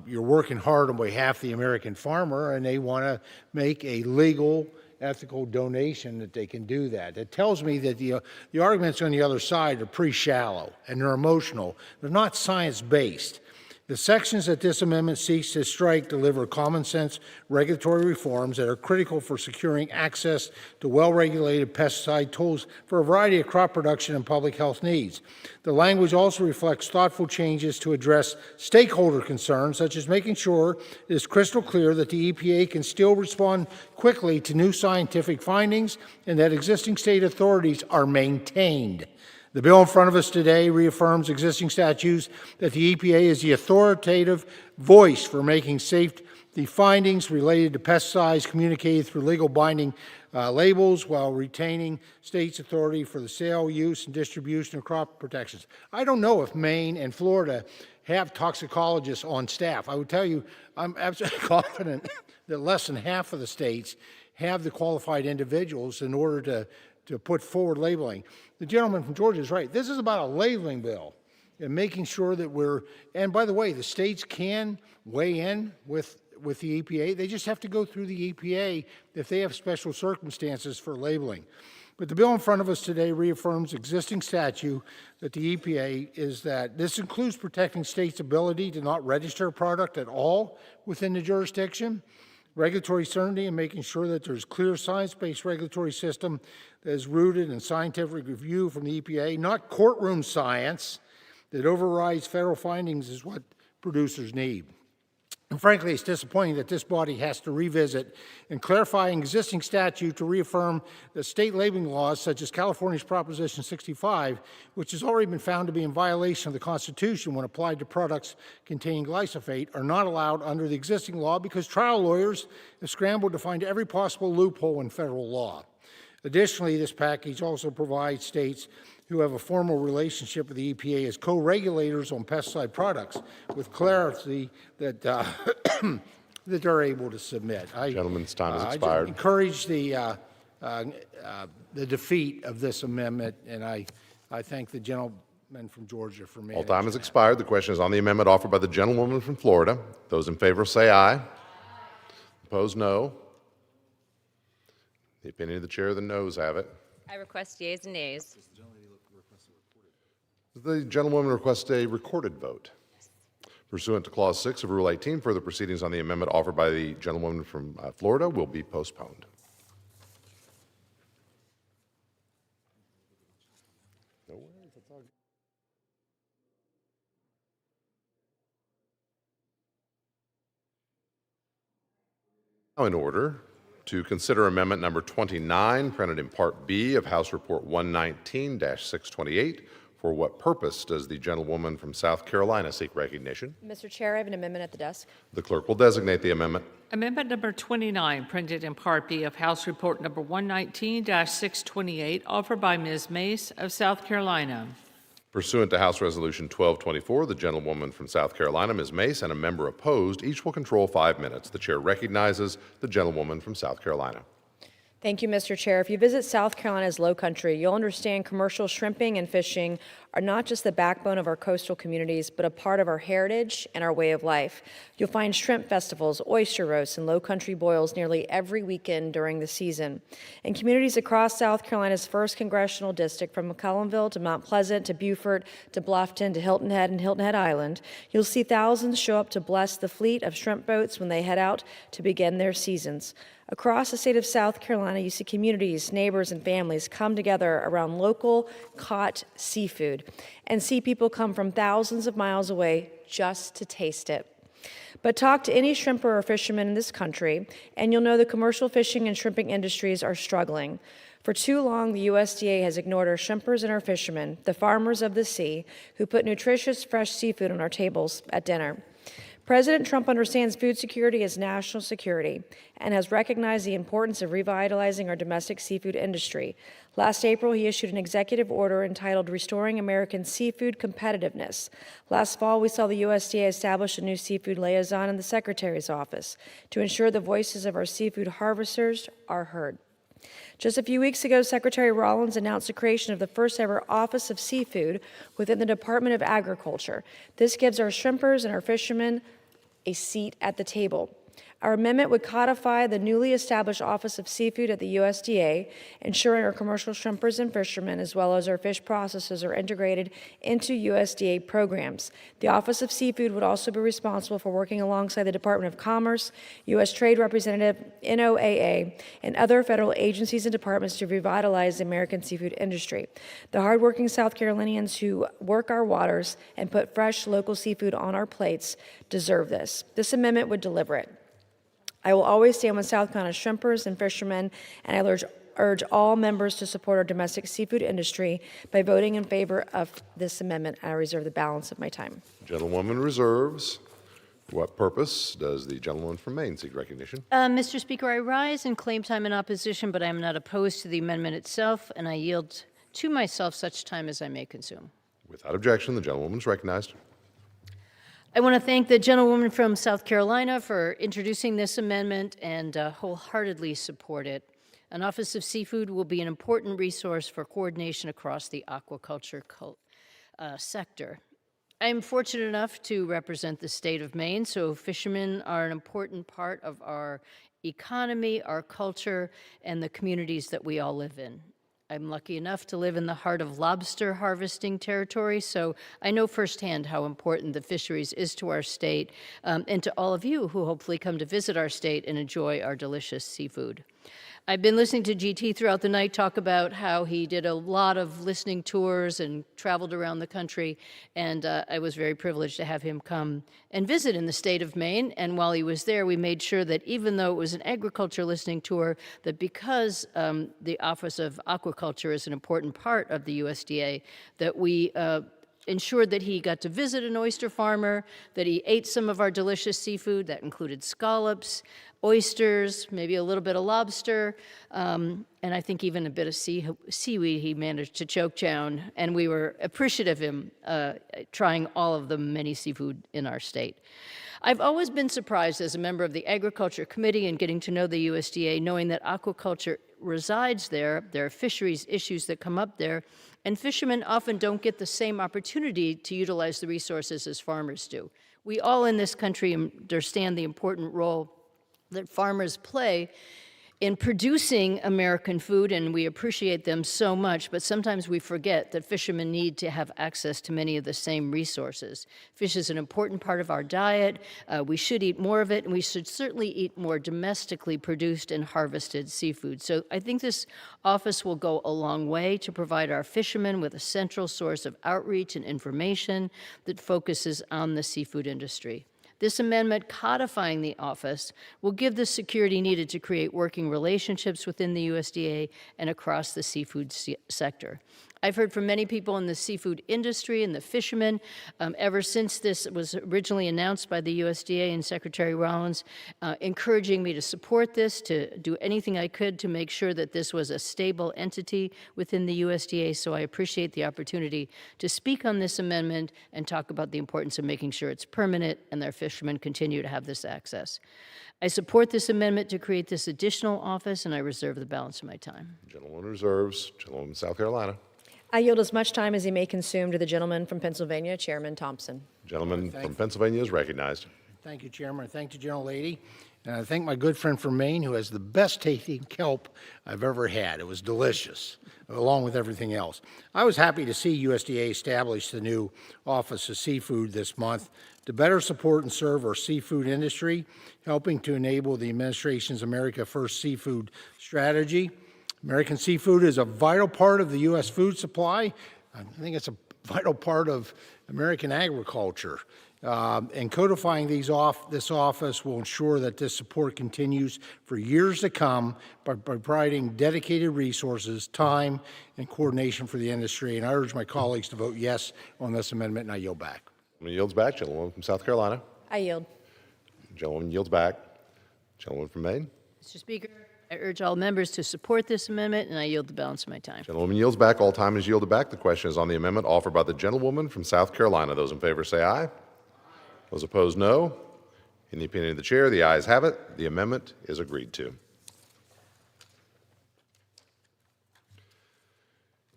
you're working hard on behalf of the American farmer and they want to make a legal, ethical donation, that they can do that. It tells me that the arguments on the other side are pretty shallow and they're emotional. They're not science-based. The sections that this amendment seeks to strike deliver common sense regulatory reforms that are critical for securing access to well-regulated pesticide tools for a variety of crop production and public health needs. The language also reflects thoughtful changes to address stakeholder concerns, such as making sure it is crystal clear that the EPA can still respond quickly to new scientific findings and that existing state authorities are maintained. The bill in front of us today reaffirms existing statutes that the EPA is the authoritative voice for making safety findings related to pesticides communicated through legal binding labels while retaining states' authority for the sale, use, and distribution of crop protections. I don't know if Maine and Florida have toxicologists on staff. I would tell you I'm absolutely confident that less than half of the states have the qualified individuals in order to put forward labeling. The gentleman from Georgia is right. This is about a labeling bill and making sure that and by the way, the states can weigh in with the EPA. They just have to go through the EPA if they have special circumstances for labeling. But the bill in front of us today reaffirms existing statute that the EPA is that this includes protecting states' ability to not register a product at all within the jurisdiction, regulatory certainty, and making sure that there's clear science-based regulatory system that is rooted in scientific review from the EPA, not courtroom science that overrides federal findings is what producers need. And frankly, it's disappointing that this body has to revisit and clarify existing statute to reaffirm that state labeling laws, such as California's Proposition 65, which has already been found to be in violation of the Constitution when applied to products containing glyphosate, are not allowed under the existing law because trial lawyers have scrambled to find every possible loophole in federal law. Additionally, this package also provides states who have a formal relationship with the EPA as co-regulators on pesticide products with clarity that that they're able to submit. Gentleman's time has expired. I encourage the defeat of this amendment, and I thank the gentleman from Georgia for managing All time has expired. The question is on the amendment offered by the gentlewoman from Florida. Those in favor say aye. Opposed, no. The opinion of the chair, the noes have it. I request yeas and nays. The gentlewoman requests a recorded vote. Pursuant to Clause 6 of Rule 18, further proceedings on the amendment offered by the gentlewoman from Florida will be postponed. Now in order to consider amendment number 29, printed in Part B of House Report 119-628. For what purpose does the gentlewoman from South Carolina seek recognition? Mr. Chair, I have an amendment at the desk. The clerk will designate the amendment. Amendment number 29, printed in Part B of House Report number 119-628, offered by Ms. Mace of South Carolina. Pursuant to House Resolution 1224, the gentlewoman from South Carolina, Ms. Mace, and a member opposed, each will control 5 minutes. The chair recognizes the gentlewoman from South Carolina. Thank you, Mr. Chair. If you visit South Carolina's Low Country, you'll understand commercial shrimping and fishing are not just the backbone of our coastal communities, but a part of our heritage and our way of life. You'll find shrimp festivals, oyster roasts, and Low Country boils nearly every weekend during the season. In communities across South Carolina's 1st Congressional District, from McCollumville to Mount Pleasant to Beaufort to Bluffton to Hilton Head and Hilton Head Island, you'll see thousands show up to bless the fleet of shrimp boats when they head out to begin their seasons. Across the state of South Carolina, you see communities, neighbors, and families come together around local caught seafood and see people come from thousands of miles away just to taste it. But talk to any shrimper or fisherman in this country, and you'll know the commercial fishing and shrimping industries are struggling. For too long, the USDA has ignored our shrimpers and our fishermen, the farmers of the sea, who put nutritious, fresh seafood on our tables at dinner. President Trump understands food security as national security and has recognized the importance of revitalizing our domestic seafood industry. Last April, he issued an executive order entitled Restoring American Seafood Competitiveness. Last fall, we saw the USDA establish a new seafood liaison in the Secretary's office to ensure the voices of our seafood harvesters are heard. Just a few weeks ago, Secretary Rollins announced the creation of the first ever Office of Seafood within the Department of Agriculture. This gives our shrimpers and our fishermen a seat at the table. Our amendment would codify the newly established Office of Seafood at the USDA, ensuring our commercial shrimpers and fishermen, as well as our fish processors, are integrated into USDA programs. The Office of Seafood would also be responsible for working alongside the Department of Commerce, U.S. Trade Representative, NOAA, and other federal agencies and departments to revitalize the American seafood industry. The hardworking South Carolinians who work our waters and put fresh local seafood on our plates deserve this. This amendment would deliver it. I will always stand with South Carolina shrimpers and fishermen, and I urge all members to support our domestic seafood industry by voting in favor of this amendment. I reserve the balance of my time. Gentlewoman reserves. For what purpose does the gentlewoman from Maine seek recognition? Mr. Speaker, I rise and claim time in opposition, but I am not opposed to the amendment itself, and I yield to myself such time as I may consume. Without objection, the gentlewoman is recognized. I want to thank the gentlewoman from South Carolina for introducing this amendment and wholeheartedly support it. An Office of Seafood will be an important resource for coordination across the aquaculture sector. I am fortunate enough to represent the state of Maine, so fishermen are an important part of our economy, our culture, and the communities that we all live in. I'm lucky enough to live in the heart of lobster harvesting territory, so I know firsthand how important the fisheries is to our state and to all of you who hopefully come to visit our state and enjoy our delicious seafood. I've been listening to GT throughout the night talk about how he did a lot of listening tours and traveled around the country, and I was very privileged to have him come and visit in the state of Maine. And while he was there, we made sure that even though it was an agriculture listening tour, that because the Office of Aquaculture is an important part of the USDA, that we ensured that he got to visit an oyster farmer, that he ate some of our delicious seafood. That included scallops, oysters, maybe a little bit of lobster, and I think even a bit of seaweed he managed to choke down, and we were appreciative of him trying all of the many seafood in our state. I've always been surprised as a member of the Agriculture Committee and getting to know the USDA, knowing that aquaculture resides there. There are fisheries issues that come up there, and fishermen often don't get the same opportunity to utilize the resources as farmers do. We all in this country understand the important role that farmers play in producing American food, and we appreciate them so much, but sometimes we forget that fishermen need to have access to many of the same resources. Fish is an important part of our diet. We should eat more of it, and we should certainly eat more domestically produced and harvested seafood. So I think this office will go a long way to provide our fishermen with a central source of outreach and information that focuses on the seafood industry. This amendment codifying the office will give the security needed to create working relationships within the USDA and across the seafood sector. I've heard from many people in the seafood industry and the fishermen ever since this was originally announced by the USDA and Secretary Rollins, encouraging me to support this, to do anything I could to make sure that this was a stable entity within the USDA. So I appreciate the opportunity to speak on this amendment and talk about the importance of making sure it's permanent and their fishermen continue to have this access. I support this amendment to create this additional office, and I reserve the balance of my time. Gentleman reserves. Gentleman from South Carolina. I yield as much time as he may consume to the gentleman from Pennsylvania, Chairman Thompson. Gentleman from Pennsylvania is recognized. Thank you, Chairman. I thank the gentlelady. And I thank my good friend from Maine who has the best tasting kelp I've ever had. It was delicious, along with everything else. I was happy to see USDA establish the new Office of Seafood this month to better support and serve our seafood industry, helping to enable the administration's America First Seafood strategy. American seafood is a vital part of the U.S. food supply. I think it's a vital part of American agriculture. And codifying this office will ensure that this support continues for years to come by providing dedicated resources, time, and coordination for the industry. And I urge my colleagues to vote yes on this amendment, and I yield back. Gentleman yields back. Gentleman from South Carolina. I yield. Gentleman yields back. Gentleman from Maine. Mr. Speaker, I urge all members to support this amendment, and I yield the balance of my time. Gentlewoman yields back. All time is yielded back. The question is on the amendment offered by the gentlewoman from South Carolina. Those in favor say aye. Those opposed, no. In the opinion of the chair, the ayes have it. The amendment is agreed to.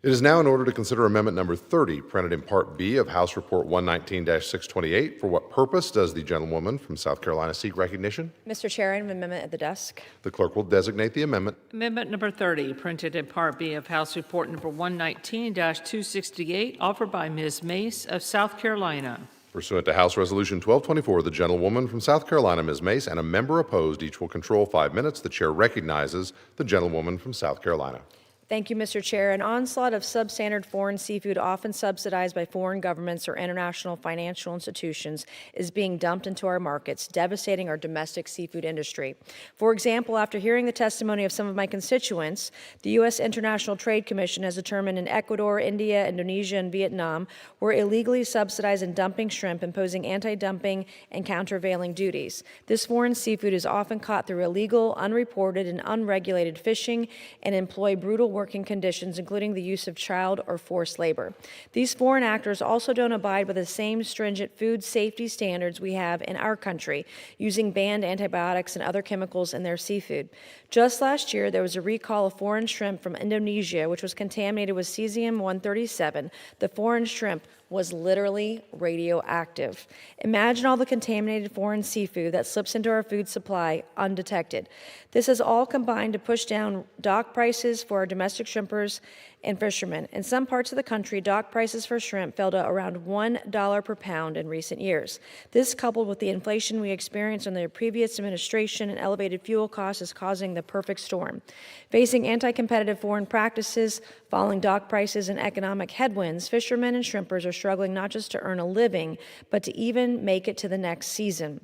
It is now in order to consider amendment number 30, printed in Part B of House Report 119-628. For what purpose does the gentlewoman from South Carolina seek recognition? Mr. Chair, I have an amendment at the desk. The clerk will designate the amendment. Amendment number 30, printed in Part B of House Report number 119-268, offered by Ms. Mace of South Carolina. Pursuant to House Resolution 1224, the gentlewoman from South Carolina, Ms. Mace, and a member opposed, each will control 5 minutes. The chair recognizes the gentlewoman from South Carolina. Thank you, Mr. Chair. An onslaught of substandard foreign seafood, often subsidized by foreign governments or international financial institutions, is being dumped into our markets, devastating our domestic seafood industry. For example, after hearing the testimony of some of my constituents, the U.S. International Trade Commission has determined in Ecuador, India, Indonesia, and Vietnam were illegally subsidized and dumping shrimp, imposing anti-dumping and countervailing duties. This foreign seafood is often caught through illegal, unreported, and unregulated fishing and employ brutal working conditions, including the use of child or forced labor. These foreign actors also don't abide by the same stringent food safety standards we have in our country, using banned antibiotics and other chemicals in their seafood. Just last year, there was a recall of foreign shrimp from Indonesia, which was contaminated with cesium-137. The foreign shrimp was literally radioactive. Imagine all the contaminated foreign seafood that slips into our food supply undetected. This has all combined to push down dock prices for our domestic shrimpers and fishermen. In some parts of the country, dock prices for shrimp fell to around $1 per pound in recent years. This, coupled with the inflation we experienced under the previous administration and elevated fuel costs, is causing the perfect storm. Facing anti-competitive foreign practices, falling dock prices, and economic headwinds, fishermen and shrimpers are struggling not just to earn a living, but to even make it to the next season.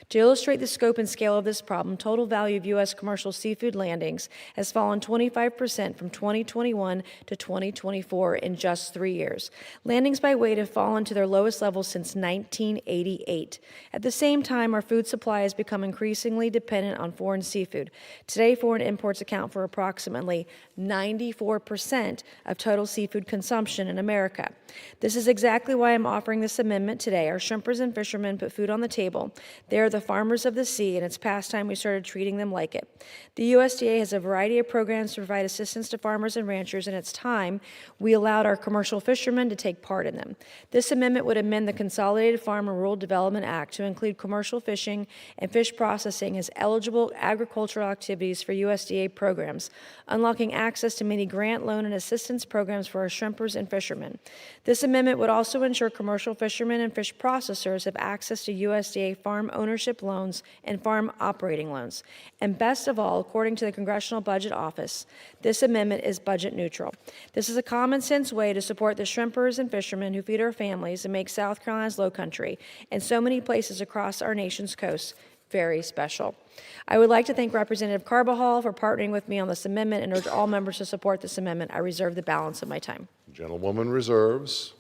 To illustrate the scope and scale of this problem, total value of U.S. commercial seafood landings has fallen 25% from 2021 to 2024 in just 3 years. Landings by weight have fallen to their lowest level since 1988. At the same time, our food supply has become increasingly dependent on foreign seafood. Today, foreign imports account for approximately 94% of total seafood consumption in America. This is exactly why I'm offering this amendment today. Our shrimpers and fishermen put food on the table. They are the farmers of the sea, and it's past time we started treating them like it. The USDA has a variety of programs to provide assistance to farmers and ranchers, and it's time we allowed our commercial fishermen to take part in them. This amendment would amend the Consolidated Farm and Rural Development Act to include commercial fishing and fish processing as eligible agricultural activities for USDA programs, unlocking access to many grant, loan, and assistance programs for our shrimpers and fishermen. This amendment would also ensure commercial fishermen and fish processors have access to USDA farm ownership loans and farm operating loans. And best of all, according to the Congressional Budget Office, this amendment is budget neutral. This is a common sense way to support the shrimpers and fishermen who feed our families and make South Carolina's Lowcountry and so many places across our nation's coast very special. I would like to thank Representative Carbajal for partnering with me on this amendment and urge all members to support this amendment. I reserve the balance of my time. Gentlewoman reserves.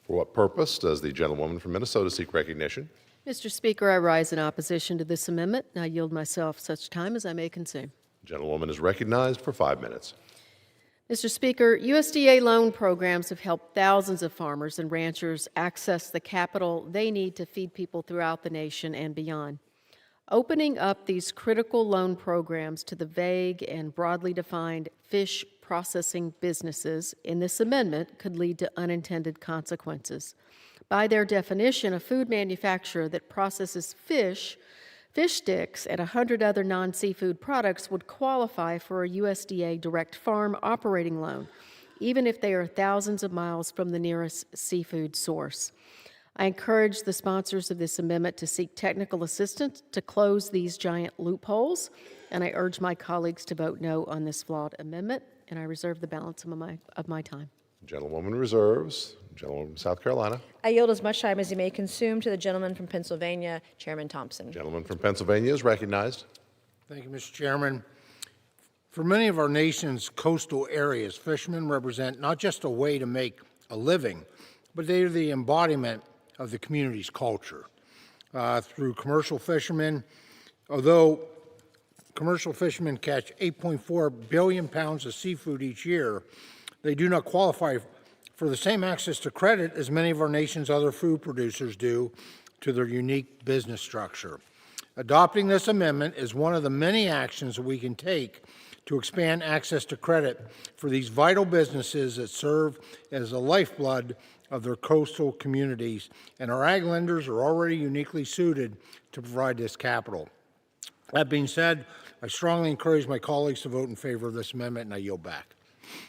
For what purpose does the gentlewoman from Minnesota seek recognition? Mr. Speaker, I rise in opposition to this amendment, and I yield myself such time as I may consume. Gentlewoman is recognized for 5 minutes. Mr. Speaker, USDA loan programs have helped thousands of farmers and ranchers access the capital they need to feed people throughout the nation and beyond. Opening up these critical loan programs to the vague and broadly defined fish processing businesses in this amendment could lead to unintended consequences. By their definition, a food manufacturer that processes fish sticks, and 100 other non-seafood products would qualify for a USDA direct farm operating loan, even if they are thousands of miles from the nearest seafood source. I encourage the sponsors of this amendment to seek technical assistance to close these giant loopholes, and I urge my colleagues to vote no on this flawed amendment, and I reserve the balance of my time. Gentlewoman reserves. Gentlewoman from South Carolina. I yield as much time as you may consume to the gentleman from Pennsylvania, Chairman Thompson. Gentleman from Pennsylvania is recognized. Thank you, Mr. Chairman. For many of our nation's coastal areas, fishermen represent not just a way to make a living, but they are the embodiment of the community's culture. Through commercial fishermen, although commercial fishermen catch 8.4 billion pounds of seafood each year, they do not qualify for the same access to credit as many of our nation's other food producers do to their unique business structure. Adopting this amendment is one of the many actions that we can take to expand access to credit for these vital businesses that serve as the lifeblood of their coastal communities, and our ag lenders are already uniquely suited to provide this capital. That being said, I strongly encourage my colleagues to vote in favor of this amendment, and I yield back.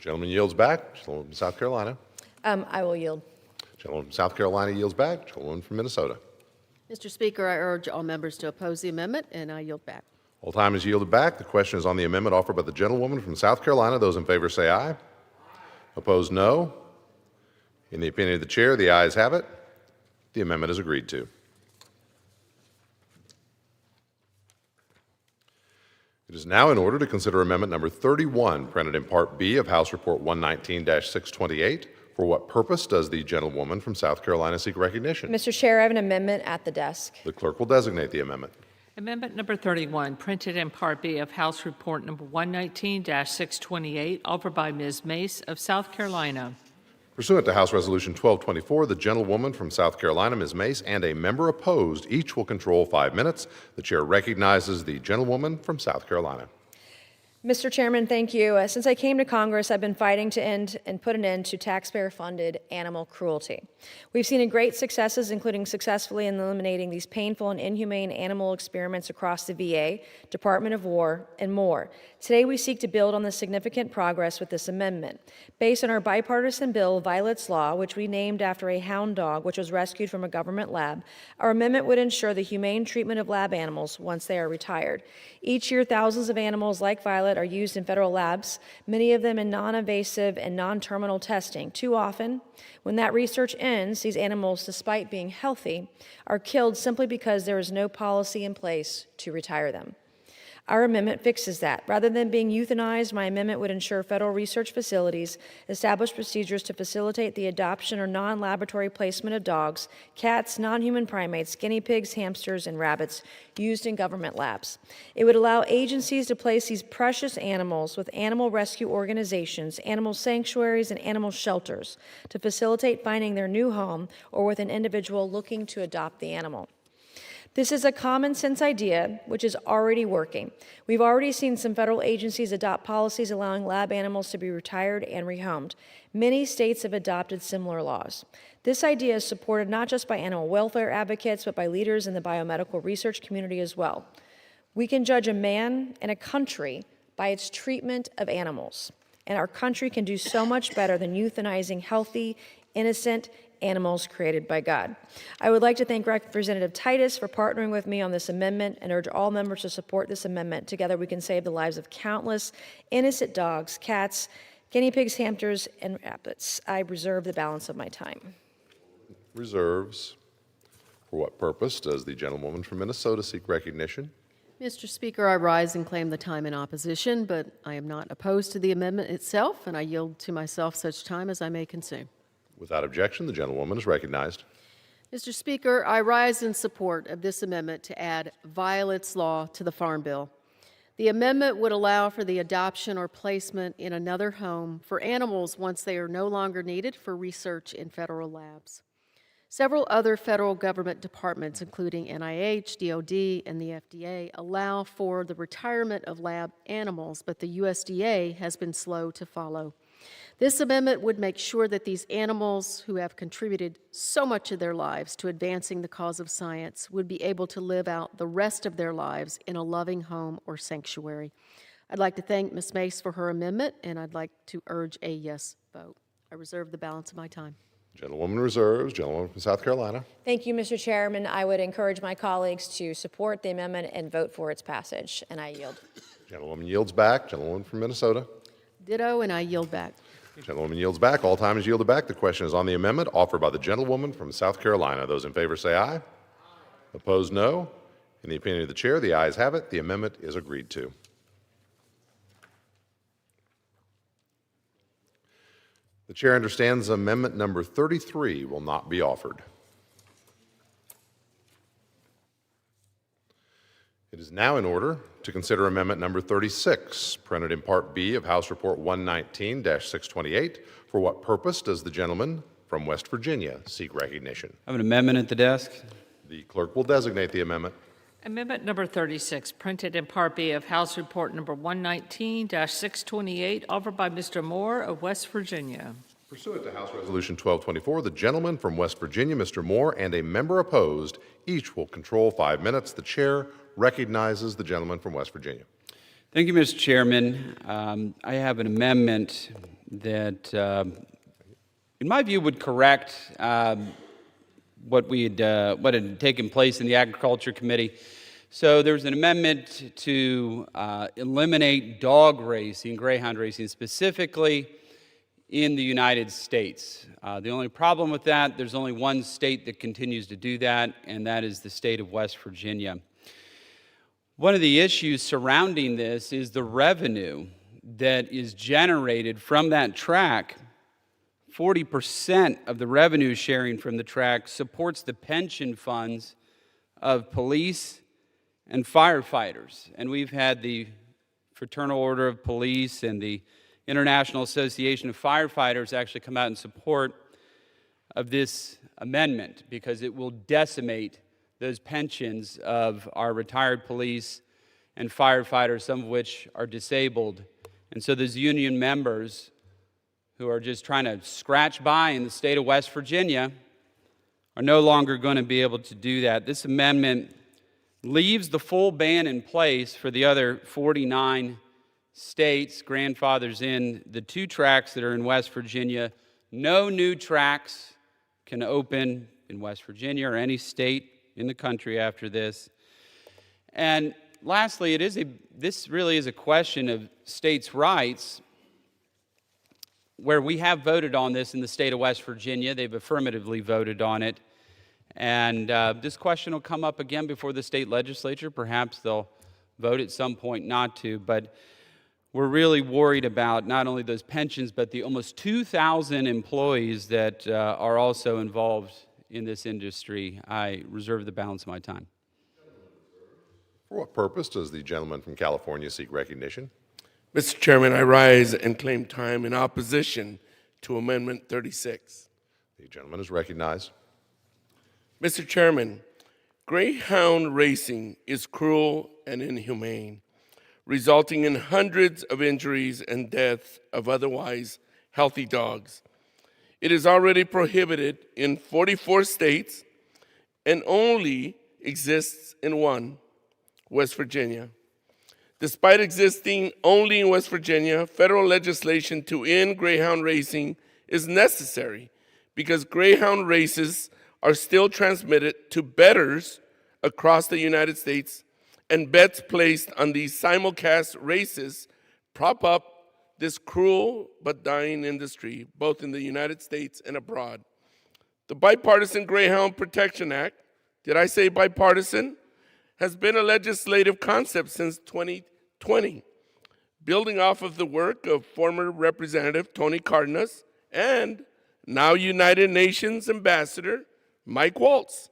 Gentleman yields back. Gentleman from South Carolina. I will yield. Gentleman from South Carolina yields back. Gentleman from Minnesota. Mr. Speaker, I urge all members to oppose the amendment, and I yield back. All time is yielded back. The question is on the amendment offered by the gentlewoman from South Carolina. Those in favor say aye. Opposed, no. In the opinion of the chair, the ayes have it. The amendment is agreed to. It is now in order to consider amendment number 31, printed in Part B of House Report 119-628. For what purpose does the gentlewoman from South Carolina seek recognition? Mr. Chair, I have an amendment at the desk. The clerk will designate the amendment. Amendment number 31, printed in Part B of House Report number 119-628, offered by Ms. Mace of South Carolina. Pursuant to House Resolution 1224, the gentlewoman from South Carolina, Ms. Mace, and a member opposed, each will control 5 minutes. The chair recognizes the gentlewoman from South Carolina. Mr. Chairman, thank you. Since I came to Congress, I've been fighting to end and put an end to taxpayer-funded animal cruelty. We've seen great successes, including successfully eliminating these painful and inhumane animal experiments across the VA, Department of War, and more. Today, we seek to build on the significant progress with this amendment. Based on our bipartisan bill, Violet's Law, which we named after a hound dog which was rescued from a government lab, our amendment would ensure the humane treatment of lab animals once they are retired. Each year, thousands of animals like Violet are used in federal labs, many of them in non-invasive and non-terminal testing. Too often, when that research ends, these animals, despite being healthy, are killed simply because there is no policy in place to retire them. Our amendment fixes that. Rather than being euthanized, my amendment would ensure federal research facilities establish procedures to facilitate the adoption or non-laboratory placement of dogs, cats, non-human primates, guinea pigs, hamsters, and rabbits used in government labs. It would allow agencies to place these precious animals with animal rescue organizations, animal sanctuaries, and animal shelters to facilitate finding their new home or with an individual looking to adopt the animal. This is a common sense idea which is already working. We've already seen some federal agencies adopt policies allowing lab animals to be retired and rehomed. Many states have adopted similar laws. This idea is supported not just by animal welfare advocates, but by leaders in the biomedical research community as well. We can judge a man and a country by its treatment of animals, and our country can do so much better than euthanizing healthy, innocent, animals created by God. I would like to thank Representative Titus for partnering with me on this amendment and urge all members to support this amendment. Together we can save the lives of countless innocent dogs, cats, guinea pigs, hamsters, and rabbits. I reserve the balance of my time. Reserves. For what purpose does the gentlewoman from Minnesota seek recognition? Mr. Speaker, I rise and claim the time in opposition, but I am not opposed to the amendment itself, and I yield to myself such time as I may consume. Without objection, the gentlewoman is recognized. Mr. Speaker, I rise in support of this amendment to add violence law to the Farm Bill. The amendment would allow for the adoption or placement in another home for animals once they are no longer needed for research in federal labs. Several other federal government departments, including NIH, DOD, and the FDA, allow for the retirement of lab animals, but the USDA has been slow to follow. This amendment would make sure that these animals who have contributed so much of their lives to advancing the cause of science would be able to live out the rest of their lives in a loving home or sanctuary. I'd like to thank Ms. Mace for her amendment, and I'd like to urge a yes vote. I reserve the balance of my time. Gentlewoman reserves. Gentlewoman from South Carolina. Thank you, Mr. Chairman. I would encourage my colleagues to support the amendment and vote for its passage, and I yield. Gentlewoman yields back. Gentlewoman from Minnesota. Ditto, and I yield back. Gentlewoman yields back. All time is yielded back. The question is on the amendment offered by the gentlewoman from South Carolina. Those in favor say aye. Opposed, no. In the opinion of the chair, the ayes have it. The amendment is agreed to. The chair understands amendment number 33 will not be offered. It is now in order to consider amendment number 36, printed in Part B of House Report 119-628. For what purpose does the gentleman from West Virginia seek recognition? I have an amendment at the desk. The clerk will designate the amendment. Amendment number 36, printed in Part B of House Report number 119-628, offered by Mr. Moore of West Virginia. Pursuant to House Resolution 1224, the gentleman from West Virginia, Mr. Moore, and a member opposed, each will control 5 minutes. The chair recognizes the gentleman from West Virginia. Thank you, Mr. Chairman. I have an amendment that, in my view, would correct what had taken place in the Agriculture Committee. So there's an amendment to eliminate dog racing, greyhound racing specifically, in the United States. The only problem with that, there's only one state that continues to do that, and that is the state of West Virginia. One of the issues surrounding this is the revenue that is generated from that track. 40% of the revenue sharing from the track supports the pension funds of police and firefighters. And we've had the Fraternal Order of Police and the International Association of Firefighters actually come out in support of this amendment because it will decimate those pensions of our retired police and firefighters, some of which are disabled. And so those union members who are just trying to scratch by in the state of West Virginia are no longer going to be able to do that. This amendment leaves the full ban in place for the other 49 states, grandfathers in the 2 tracks that are in West Virginia. No new tracks can open in West Virginia or any state in the country after this. And lastly, this really is a question of states' rights, where we have voted on this in the state of West Virginia. They've affirmatively voted on it. And this question will come up again before the state legislature. Perhaps they'll vote at some point not to, but we're really worried about not only those pensions, but the almost 2,000 employees that are also involved in this industry. I reserve the balance of my time. For what purpose does the gentleman from California seek recognition? Mr. Chairman, I rise and claim time in opposition to Amendment 36. The gentleman is recognized. Mr. Chairman, greyhound racing is cruel and inhumane, resulting in hundreds of injuries and death of otherwise healthy dogs. It is already prohibited in 44 states and only exists in 1, West Virginia. Despite existing only in West Virginia, federal legislation to end greyhound racing is necessary because greyhound races are still transmitted to bettors across the United States, and bets placed on these simulcast races prop up this cruel but dying industry, both in the United States and abroad. The Bipartisan Greyhound Protection Act, did I say bipartisan, has been a legislative concept since 2020, building off of the work of former Representative Tony Cardenas and now United Nations Ambassador Mike Waltz.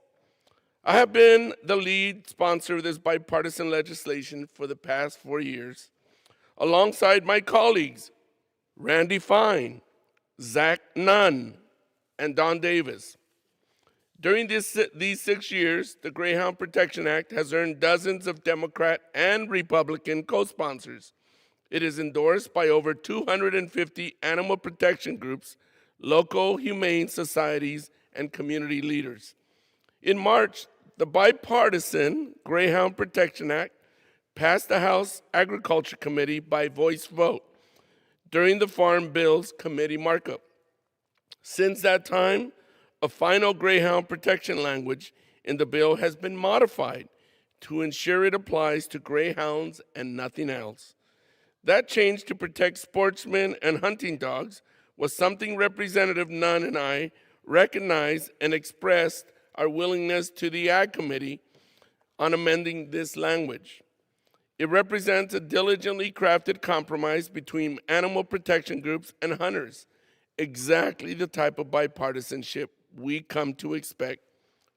I have been the lead sponsor of this bipartisan legislation for the past 4 years, alongside my colleagues, Randy Fine, Zach Nunn, and Don Davis. During these 6 years, the Greyhound Protection Act has earned dozens of Democrat and Republican co-sponsors. It is endorsed by over 250 animal protection groups, local humane societies, and community leaders. In March, the Bipartisan Greyhound Protection Act passed the House Agriculture Committee by voice vote during the Farm Bills Committee markup. Since that time, a final greyhound protection language in the bill has been modified to ensure it applies to greyhounds and nothing else. That change to protect sportsmen and hunting dogs was something Representative Nunn and I recognized and expressed our willingness to the Ag Committee on amending this language. It represents a diligently crafted compromise between animal protection groups and hunters, exactly the type of bipartisanship we come to expect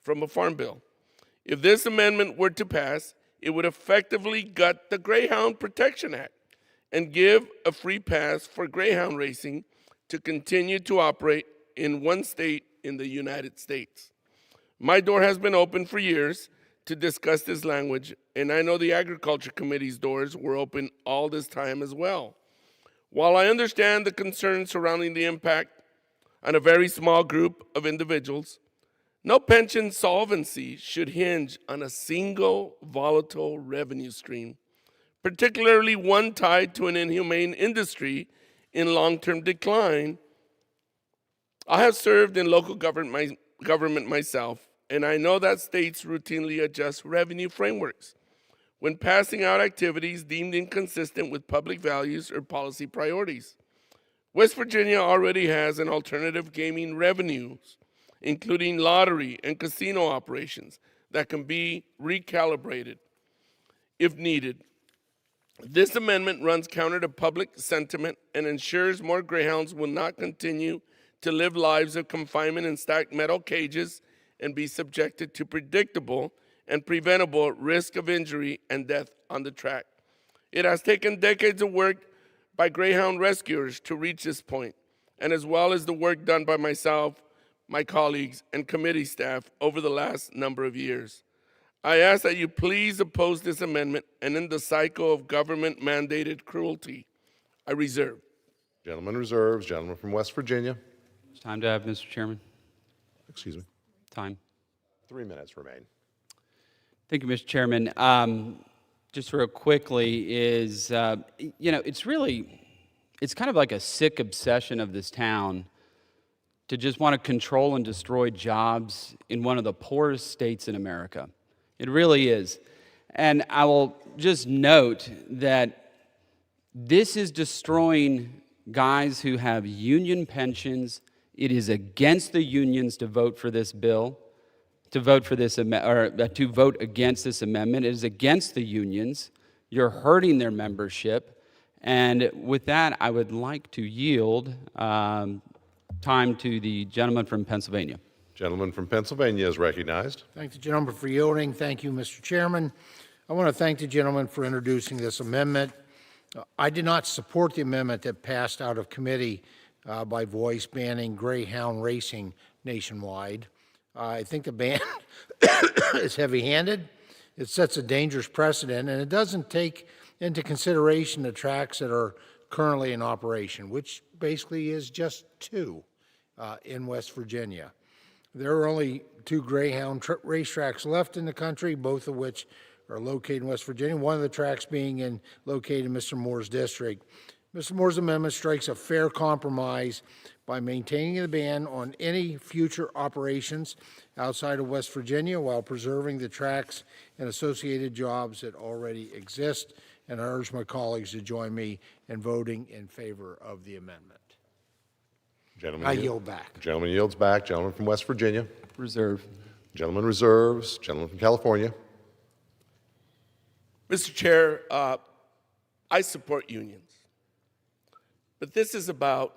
from a farm bill. If this amendment were to pass, it would effectively gut the Greyhound Protection Act and give a free pass for greyhound racing to continue to operate in one state in the United States. My door has been open for years to discuss this language, and I know the Agriculture Committee's doors were open all this time as well. While I understand the concerns surrounding the impact on a very small group of individuals, no pension solvency should hinge on a single volatile revenue stream, particularly one tied to an inhumane industry in long-term decline. I have served in local government myself, and I know that states routinely adjust revenue frameworks when passing out activities deemed inconsistent with public values or policy priorities. West Virginia already has an alternative gaming revenues, including lottery and casino operations, that can be recalibrated if needed. This amendment runs counter to public sentiment and ensures more greyhounds will not continue to live lives of confinement in stacked metal cages and be subjected to predictable and preventable risk of injury and death on the track. It has taken decades of work by greyhound rescuers to reach this point, and as well as the work done by myself, my colleagues, and committee staff over the last number of years. I ask that you please oppose this amendment and end the cycle of government-mandated cruelty. I reserve. Gentleman reserves. Gentleman from West Virginia. It's time to have, Mr. Chairman. Excuse me. Time. 3 minutes remain. Thank you, Mr. Chairman. Just real quickly is, it's kind of like a sick obsession of this town to just want to control and destroy jobs in one of the poorest states in America. It really is. And I will just note that this is destroying guys who have union pensions. It is against the unions to vote for this bill, to vote against this amendment. It is against the unions. You're hurting their membership. And with that, I would like to yield time to the gentleman from Pennsylvania. Gentleman from Pennsylvania is recognized. Thank the gentleman for yielding. Thank you, Mr. Chairman. I want to thank the gentleman for introducing this amendment. I did not support the amendment that passed out of committee by voice banning greyhound racing nationwide. I think the ban is heavy-handed. It sets a dangerous precedent, and it doesn't take into consideration the tracks that are currently in operation, which basically is just 2 in West Virginia. There are only 2 greyhound racetracks left in the country, both of which are located in West Virginia, one of the tracks being located in Mr. Moore's district. Mr. Moore's amendment strikes a fair compromise by maintaining the ban on any future operations outside of West Virginia while preserving the tracks and associated jobs that already exist. And I urge my colleagues to join me in voting in favor of the amendment. I yield back. Gentleman yields back. Gentleman from West Virginia. Reserve. Gentleman reserves. Gentleman from California. Mr. Chair, I support unions, but this is about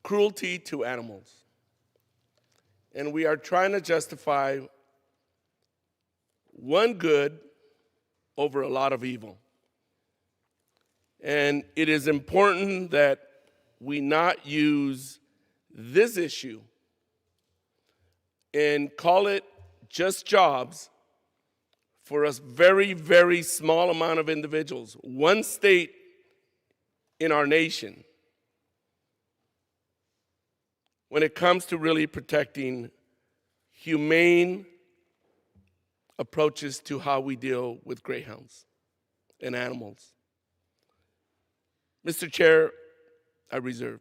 cruelty to animals. And we are trying to justify one good over a lot of evil. And it is important that we not use this issue and call it just jobs for a very, very small amount of individuals, one state in our nation, when it comes to really protecting humane approaches to how we deal with greyhounds and animals. Mr. Chair, I reserve.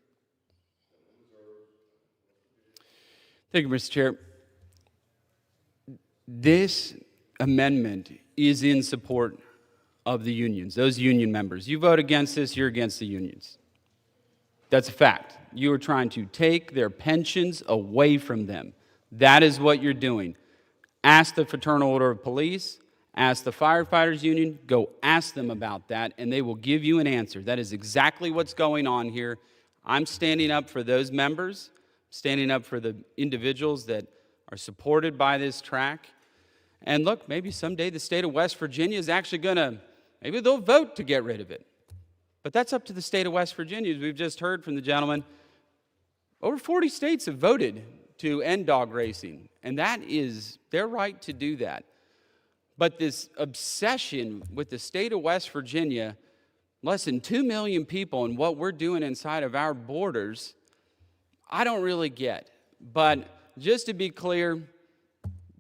Thank you, Mr. Chair. This amendment is in support of the unions, those union members. You vote against this, you're against the unions. That's a fact. You are trying to take their pensions away from them. That is what you're doing. Ask the Fraternal Order of Police, ask the firefighters union, go ask them about that, and they will give you an answer. That is exactly what's going on here. I'm standing up for those members, standing up for the individuals that are supported by this track. And look, maybe someday the state of West Virginia is actually maybe they'll vote to get rid of it. But that's up to the state of West Virginia. As we've just heard from the gentleman, over 40 states have voted to end dog racing, and that is their right to do that. But this obsession with the state of West Virginia, less than 2 million people, and what we're doing inside of our borders, I don't really get. But just to be clear,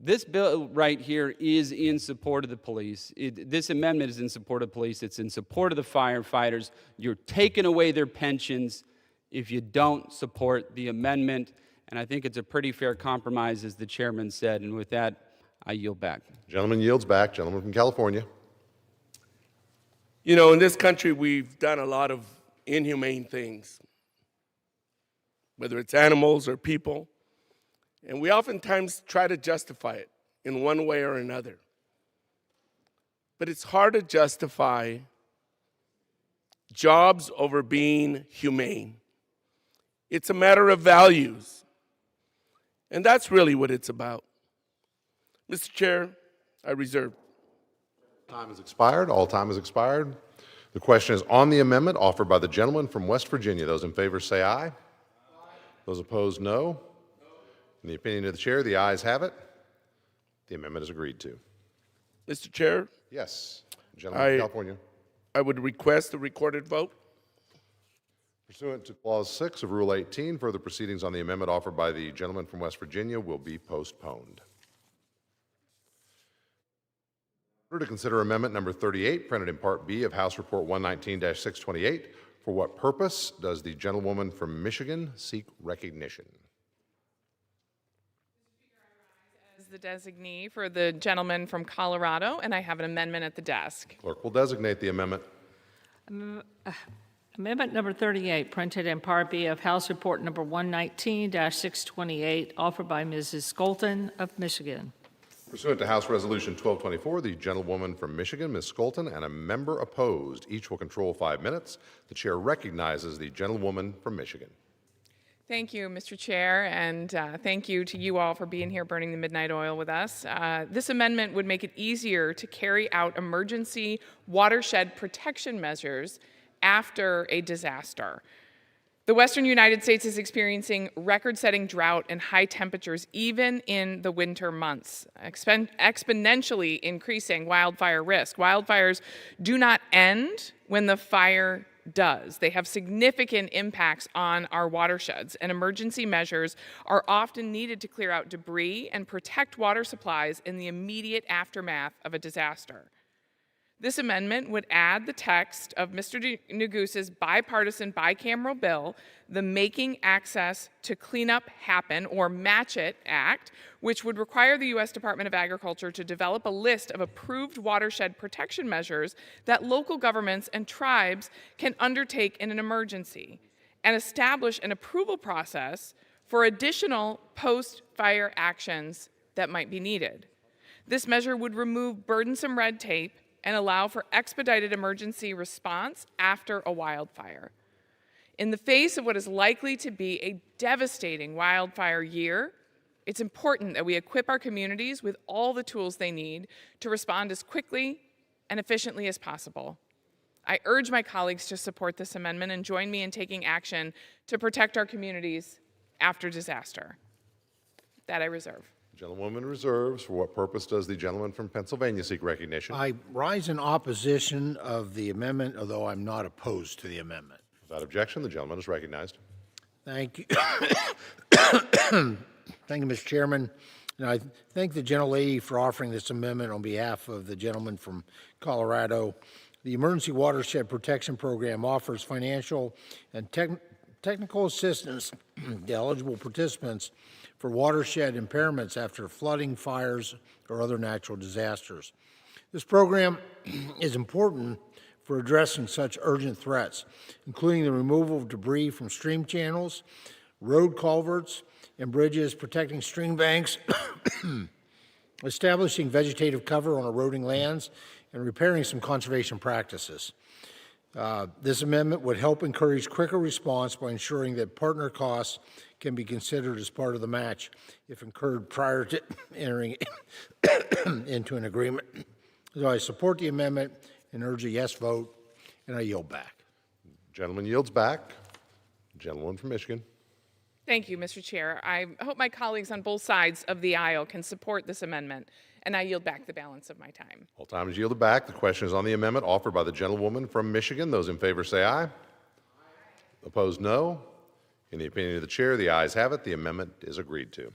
this bill right here is in support of the police. This amendment is in support of the police. It's in support of the firefighters. You're taking away their pensions if you don't support the amendment. And I think it's a pretty fair compromise, as the chairman said. And with that, I yield back. Gentleman yields back. Gentleman from California. You know, in this country, we've done a lot of inhumane things, whether it's animals or people. And we oftentimes try to justify it in one way or another. But it's hard to justify jobs over being humane. It's a matter of values. And that's really what it's about. Mr. Chair, I reserve. Time has expired. All time has expired. The question is on the amendment offered by the gentleman from West Virginia. Those in favor say aye. Those opposed, no. In the opinion of the chair, the ayes have it. The amendment is agreed to. Mr. Chair? Yes. Gentleman from California. I would request a recorded vote. Pursuant to Clause 6 of Rule 18, further proceedings on the amendment offered by the gentleman from West Virginia will be postponed. In order to consider amendment number 38, printed in Part B of House Report 119-628, for what purpose does the gentlewoman from Michigan seek recognition? As the designee for the gentleman from Colorado, and I have an amendment at the desk. Clerk will designate the amendment. Amendment number 38, printed in Part B of House Report number 119-628, offered by Mrs. Skolton of Michigan. Pursuant to House Resolution 1224, the gentlewoman from Michigan, Ms. Skolton, and a member opposed. Each will control 5 minutes. The chair recognizes the gentlewoman from Michigan. Thank you, Mr. Chair, and thank you to you all for being here burning the midnight oil with us. This amendment would make it easier to carry out emergency watershed protection measures after a disaster. The western United States is experiencing record-setting drought and high temperatures even in the winter months, exponentially increasing wildfire risk. Wildfires do not end when the fire does. They have significant impacts on our watersheds, and emergency measures are often needed to clear out debris and protect water supplies in the immediate aftermath of a disaster. This amendment would add the text of Mr. Negus's bipartisan bicameral bill, the Making Access to Cleanup Happen, or Match It Act, which would require the U.S. Department of Agriculture to develop a list of approved watershed protection measures that local governments and tribes can undertake in an emergency, and establish an approval process for additional post-fire actions that might be needed. This measure would remove burdensome red tape and allow for expedited emergency response after a wildfire. In the face of what is likely to be a devastating wildfire year, it's important that we equip our communities with all the tools they need to respond as quickly and efficiently as possible. I urge my colleagues to support this amendment and join me in taking action to protect our communities after disaster. That I reserve. Gentlewoman reserves. For what purpose does the gentleman from Pennsylvania seek recognition? I rise in opposition of the amendment, although I'm not opposed to the amendment. Without objection, the gentleman is recognized. Thank you. Thank you, Mr. Chairman. And I thank the gentlelady for offering this amendment on behalf of the gentleman from Colorado. The Emergency Watershed Protection Program offers financial and technical assistance to eligible participants for watershed impairments after flooding, fires, or other natural disasters. This program is important for addressing such urgent threats, including the removal of debris from stream channels, road culverts, and bridges, protecting stream banks, establishing vegetative cover on eroding lands, and repairing some conservation practices. This amendment would help encourage quicker response by ensuring that partner costs can be considered as part of the match if incurred prior to entering into an agreement. So I support the amendment and urge a yes vote, and I yield back. Gentleman yields back. Gentleman from Michigan. Thank you, Mr. Chair. I hope my colleagues on both sides of the aisle can support this amendment, and I yield back the balance of my time. All time is yielded back. The question is on the amendment offered by the gentlewoman from Michigan. Those in favor say aye. Aye. Opposed, no. In the opinion of the chair, the ayes have it. The amendment is agreed to.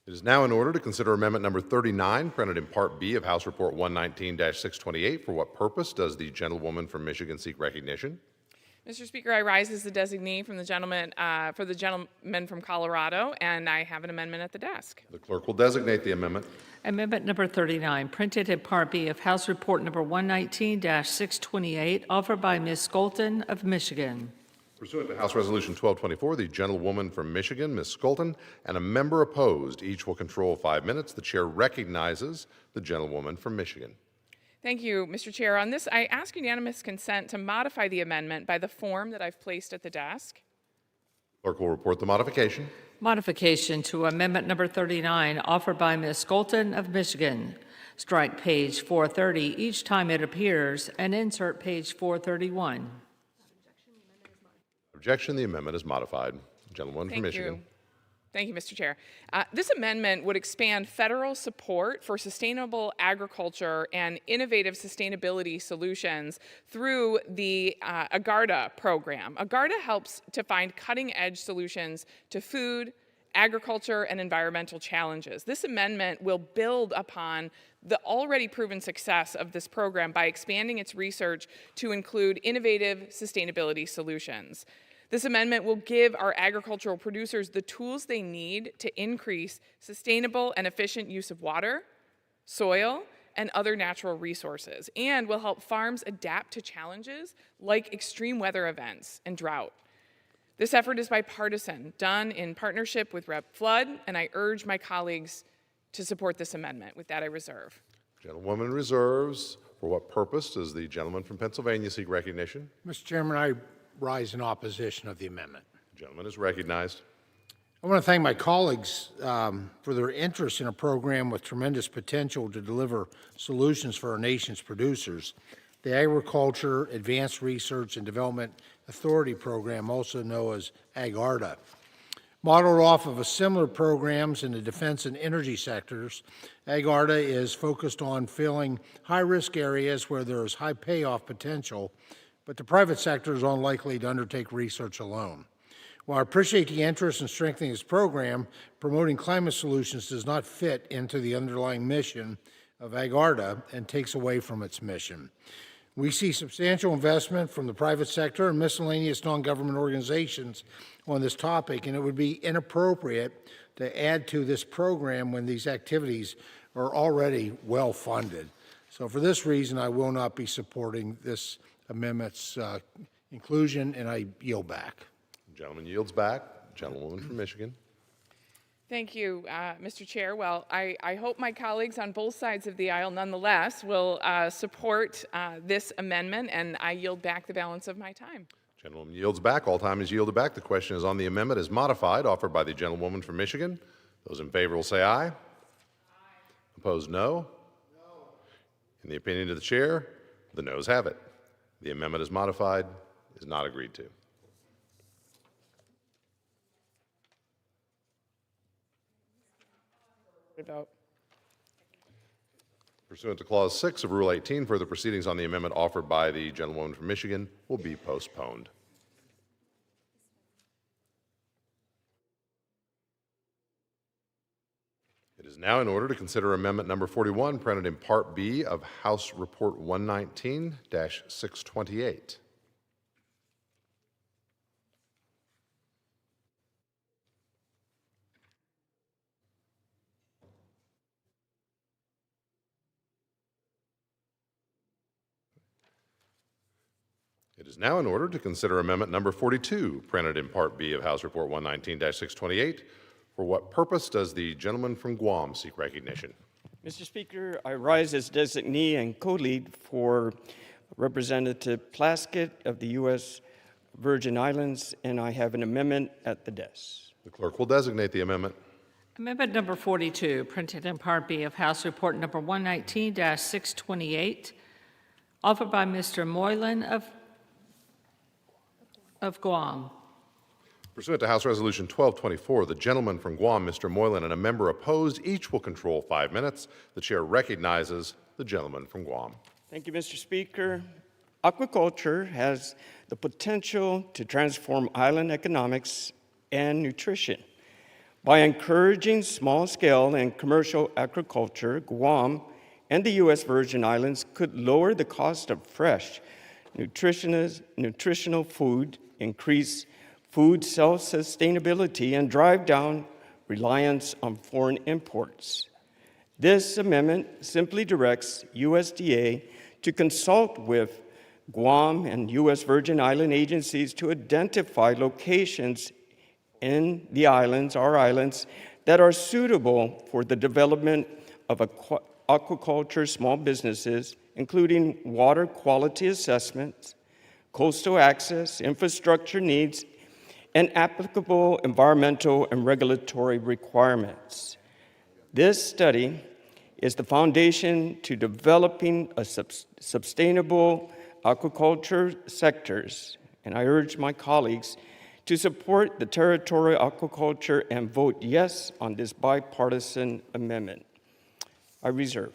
It is now in order to consider amendment number 39, printed in Part B of House Report 119-628. For what purpose does the gentlewoman from Michigan seek recognition? Mr. Speaker, I rise as the designee from the gentleman from Colorado, and I have an amendment at the desk. The clerk will designate the amendment. Amendment number 39, printed in Part B of House Report number 119-628, offered by Ms. Skolton of Michigan. Pursuant to House Resolution 1224, the gentlewoman from Michigan, Ms. Skolton, and a member opposed, each will control 5 minutes. The chair recognizes the gentlewoman from Michigan. Thank you, Mr. Chair. On this, I ask unanimous consent to modify the amendment by the form that I've placed at the desk. Clerk will report the modification. Modification to amendment number 39, offered by Ms. Skolton of Michigan. Strike page 430 each time it appears and insert page 431. Objection, the amendment is modified. Gentlewoman from Michigan. Thank you, Mr. Chair. This amendment would expand federal support for sustainable agriculture and innovative sustainability solutions through the AGARDA program. AGARDA helps to find cutting-edge solutions to food, agriculture, and environmental challenges. This amendment will build upon the already proven success of this program by expanding its research to include innovative sustainability solutions. This amendment will give our agricultural producers the tools they need to increase sustainable and efficient use of water, soil, and other natural resources, and will help farms adapt to challenges like extreme weather events and drought. This effort is bipartisan, done in partnership with Rep. Flood, and I urge my colleagues to support this amendment. With that, I reserve. Gentlewoman reserves. For what purpose does the gentleman from Pennsylvania seek recognition? Mr. Chairman, I rise in opposition of the amendment. The gentleman is recognized. I want to thank my colleagues for their interest in a program with tremendous potential to deliver solutions for our nation's producers. The Agriculture Advanced Research and Development Authority Program, also known as AGARDA. Modeled off of a similar programs in the defense and energy sectors, AGARDA is focused on filling high-risk areas where there is high payoff potential, but the private sector is unlikely to undertake research alone. While I appreciate the interest in strengthening this program, promoting climate solutions does not fit into the underlying mission of AgARDA and takes away from its mission. We see substantial investment from the private sector and miscellaneous non-government organizations on this topic, and it would be inappropriate to add to this program when these activities are already well funded. So for this reason, I will not be supporting this amendment's inclusion, and I yield back. Gentleman yields back. Gentlewoman from Michigan. Thank you, Mr. Chair. Well, I hope my colleagues on both sides of the aisle nonetheless will support this amendment, and I yield back the balance of my time. Gentlewoman yields back. All time is yielded back. The question is on the amendment as modified, offered by the gentlewoman from Michigan. Those in favor will say aye. Aye. Opposed, no. No. In the opinion of the chair, the noes have it. The amendment as modified is not agreed to. Vote. Pursuant to Clause 6 of Rule 18, further proceedings on the amendment offered by the gentlewoman from Michigan will be postponed. It is now in order to consider Amendment Number 41, printed in Part B of House Report 119-628. It is now in order to consider Amendment Number 42, printed in Part B of House Report 119-628. For what purpose does the gentleman from Guam seek recognition? Mr. Speaker, I rise as designee and co-lead for Representative Plaskett of the U.S. Virgin Islands, and I have an amendment at the desk. The clerk will designate the amendment. Amendment number 42, printed in Part B of House Report number 119-628, offered by Mr. Moylan of Guam. Pursuant to House Resolution 1224, the gentleman from Guam, Mr. Moylan, and a member opposed each will control 5 minutes. The chair recognizes the gentleman from Guam. Thank you, Mr. Speaker. Aquaculture has the potential to transform island economics and nutrition. By encouraging small-scale and commercial aquaculture, Guam and the U.S. Virgin Islands could lower the cost of fresh, nutritional food, increase food self-sustainability, and drive down reliance on foreign imports. This amendment simply directs USDA to consult with Guam and U.S. Virgin Island agencies to identify locations in the islands, our islands, that are suitable for the development of aquaculture small businesses, including water quality assessments, coastal access, infrastructure needs, and applicable environmental and regulatory requirements. This study is the foundation to developing a sustainable aquaculture sectors, and I urge my colleagues to support the territorial aquaculture and vote yes on this bipartisan amendment. I reserve.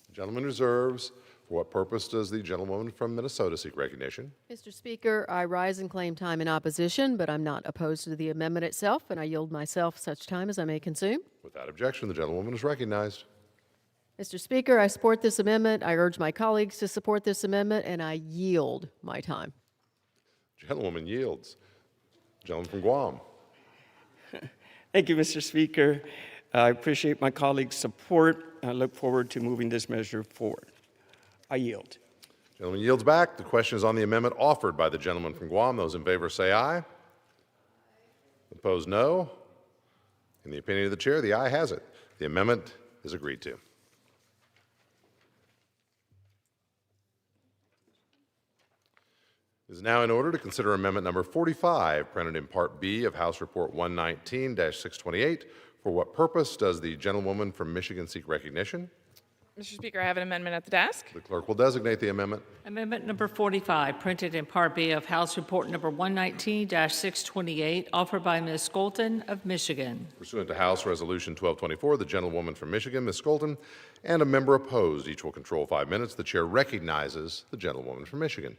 The gentleman reserves. For what purpose does the gentlewoman from Minnesota seek recognition? Mr. Speaker, I rise and claim time in opposition, but I'm not opposed to the amendment itself, and I yield myself such time as I may consume. Without objection, the gentlewoman is recognized. Mr. Speaker, I support this amendment. I urge my colleagues to support this amendment, and I yield my time. Gentlewoman yields. Gentleman from Guam. Thank you, Mr. Speaker. I appreciate my colleagues' support. I look forward to moving this measure forward. I yield. Gentleman yields back. The question is on the amendment offered by the gentleman from Guam. Those in favor say aye. Opposed, no. In the opinion of the chair, the aye has it. The amendment is agreed to. It is now in order to consider Amendment Number 45, printed in Part B of House Report 119-628. For what purpose does the gentlewoman from Michigan seek recognition? Mr. Speaker, I have an amendment at the desk. The clerk will designate the amendment. Amendment number 45, printed in Part B of House Report number 119-628, offered by Ms. Skolton of Michigan. Pursuant to House Resolution 1224, the gentlewoman from Michigan, Ms. Skolton, and a member opposed, each will control 5 minutes. The chair recognizes the gentlewoman from Michigan.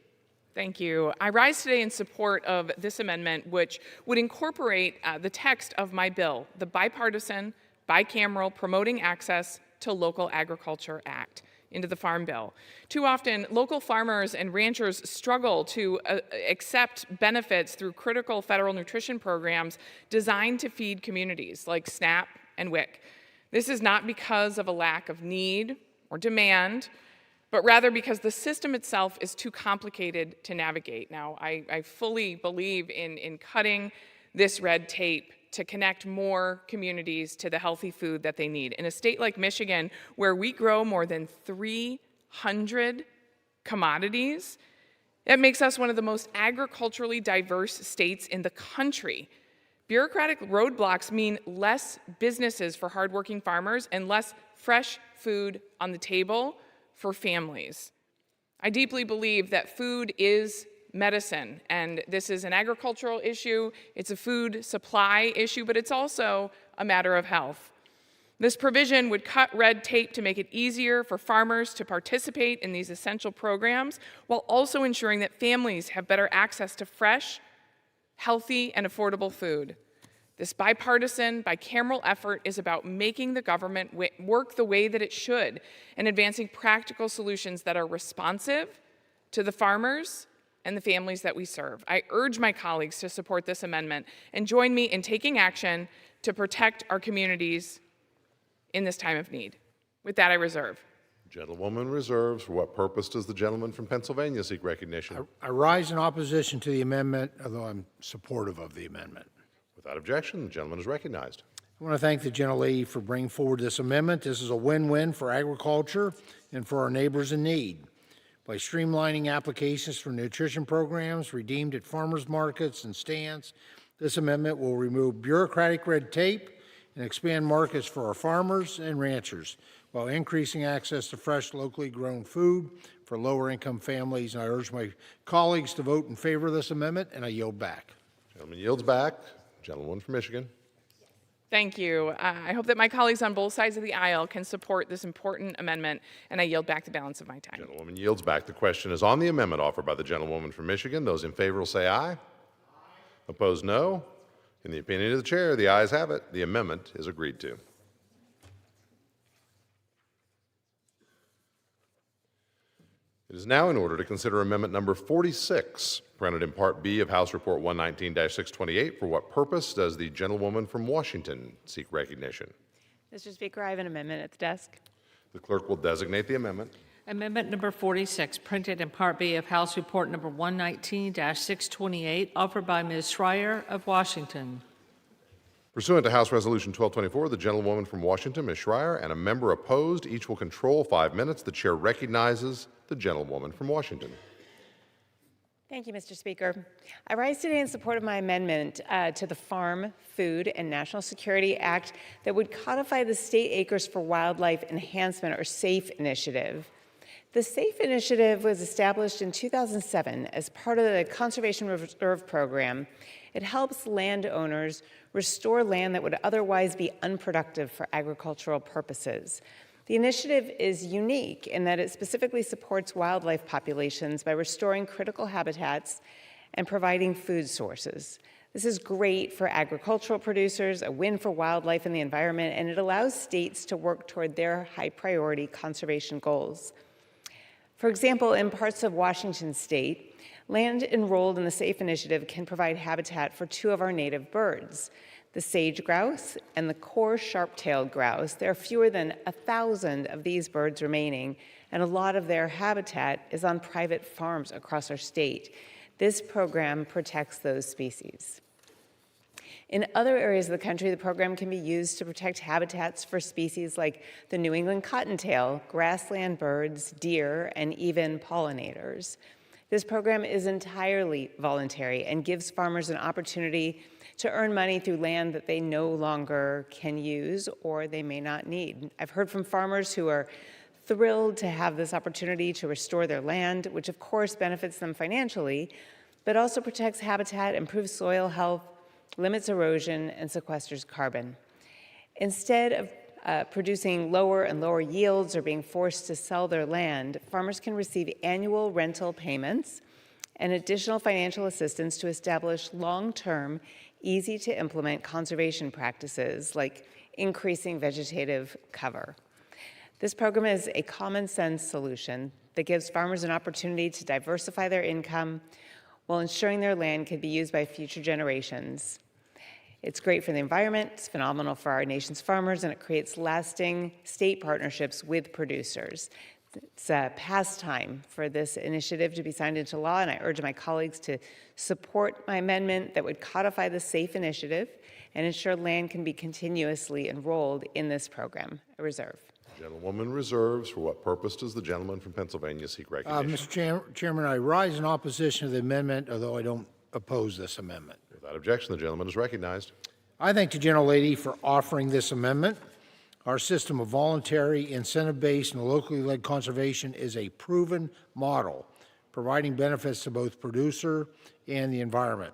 Thank you. I rise today in support of this amendment, which would incorporate the text of my bill, the Bipartisan, Bicameral Promoting Access to Local Agriculture Act, into the Farm Bill. Too often, local farmers and ranchers struggle to accept benefits through critical federal nutrition programs designed to feed communities like SNAP and WIC. This is not because of a lack of need or demand, but rather because the system itself is too complicated to navigate. Now, I fully believe in cutting this red tape to connect more communities to the healthy food that they need. In a state like Michigan, where we grow more than 300 commodities, it makes us one of the most agriculturally diverse states in the country. Bureaucratic roadblocks mean less businesses for hardworking farmers and less fresh food on the table for families. I deeply believe that food is medicine, and this is an agricultural issue, it's a food supply issue, but it's also a matter of health. This provision would cut red tape to make it easier for farmers to participate in these essential programs, while also ensuring that families have better access to fresh, healthy, and affordable food. This bipartisan, bicameral effort is about making the government work the way that it should and advancing practical solutions that are responsive to the farmers and the families that we serve. I urge my colleagues to support this amendment and join me in taking action to protect our communities in this time of need. With that, I reserve. Gentlewoman reserves. For what purpose does the gentleman from Pennsylvania seek recognition? I rise in opposition to the amendment, although I'm supportive of the amendment. Without objection, the gentleman is recognized. I want to thank the gentlelady for bringing forward this amendment. This is a win-win for agriculture and for our neighbors in need. By streamlining applications for nutrition programs redeemed at farmers markets and stands, this amendment will remove bureaucratic red tape and expand markets for our farmers and ranchers while increasing access to fresh, locally grown food for lower-income families. And I urge my colleagues to vote in favor of this amendment, and I yield back. Gentleman yields back. Gentlewoman from Michigan. Thank you. I hope that my colleagues on both sides of the aisle can support this important amendment, and I yield back the balance of my time. Gentlewoman yields back. The question is on the amendment offered by the gentlewoman from Michigan. Those in favor will say aye. Aye. Opposed, no. In the opinion of the chair, the ayes have it. The amendment is agreed to. It is now in order to consider amendment number 46, printed in Part B of House Report 119-628. For what purpose does the gentlewoman from Washington seek recognition? Mr. Speaker, I have an amendment at the desk. The clerk will designate the amendment. Amendment number 46, printed in Part B of House Report number 119-628, offered by Ms. Schreier of Washington. Pursuant to House Resolution 1224, the gentlewoman from Washington, Ms. Schreier, and a member opposed, each will control 5 minutes. The chair recognizes the gentlewoman from Washington. Thank you, Mr. Speaker. I rise today in support of my amendment to the Farm, Food, and National Security Act that would codify the State Acres for Wildlife Enhancement, or SAFE initiative. The SAFE initiative was established in 2007 as part of the Conservation Reserve Program. It helps landowners restore land that would otherwise be unproductive for agricultural purposes. The initiative is unique in that it specifically supports wildlife populations by restoring critical habitats and providing food sources. This is great for agricultural producers, a win for wildlife and the environment, and it allows states to work toward their high-priority conservation goals. For example, in parts of Washington state, land enrolled in the SAFE initiative can provide habitat for 2 of our native birds, the sage grouse and the core sharp-tailed grouse. There are fewer than 1,000 of these birds remaining, and a lot of their habitat is on private farms across our state. This program protects those species. In other areas of the country, the program can be used to protect habitats for species like the New England cottontail, grassland birds, deer, and even pollinators. This program is entirely voluntary and gives farmers an opportunity to earn money through land that they no longer can use or they may not need. I've heard from farmers who are thrilled to have this opportunity to restore their land, which of course benefits them financially, but also protects habitat, improves soil health, limits erosion, and sequesters carbon. Instead of producing lower and lower yields or being forced to sell their land, farmers can receive annual rental payments and additional financial assistance to establish long-term, easy-to-implement conservation practices like increasing vegetative cover. This program is a common-sense solution that gives farmers an opportunity to diversify their income while ensuring their land can be used by future generations. It's great for the environment, it's phenomenal for our nation's farmers, and it creates lasting state partnerships with producers. It's past time for this initiative to be signed into law, and I urge my colleagues to support my amendment that would codify the SAFE initiative and ensure land can be continuously enrolled in this program. I reserve. Gentlewoman reserves. For what purpose does the gentleman from Pennsylvania seek recognition? Mr. Chairman, I rise in opposition to the amendment, although I don't oppose this amendment. Without objection, the gentleman is recognized. I thank the gentlelady for offering this amendment. Our system of voluntary, incentive-based, and locally led conservation is a proven model, providing benefits to both producer and the environment.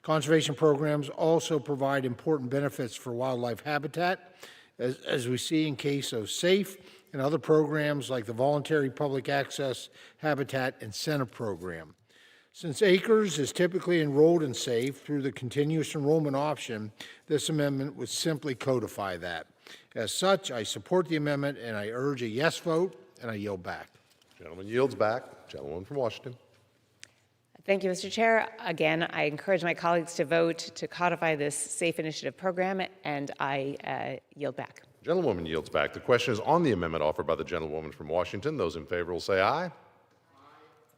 Conservation programs also provide important benefits for wildlife habitat, as we see in case of SAFE and other programs like the Voluntary Public Access Habitat Incentive Program. Since acres is typically enrolled in SAFE through the continuous enrollment option, this amendment would simply codify that. As such, I support the amendment and I urge a yes vote, and I yield back. Gentleman yields back. Gentleman from Washington. Thank you, Mr. Chair. Again, I encourage my colleagues to vote to codify this SAFE initiative program, and I yield back. Gentlewoman yields back. The question is on the amendment offered by the gentlewoman from Washington. Those in favor will say aye.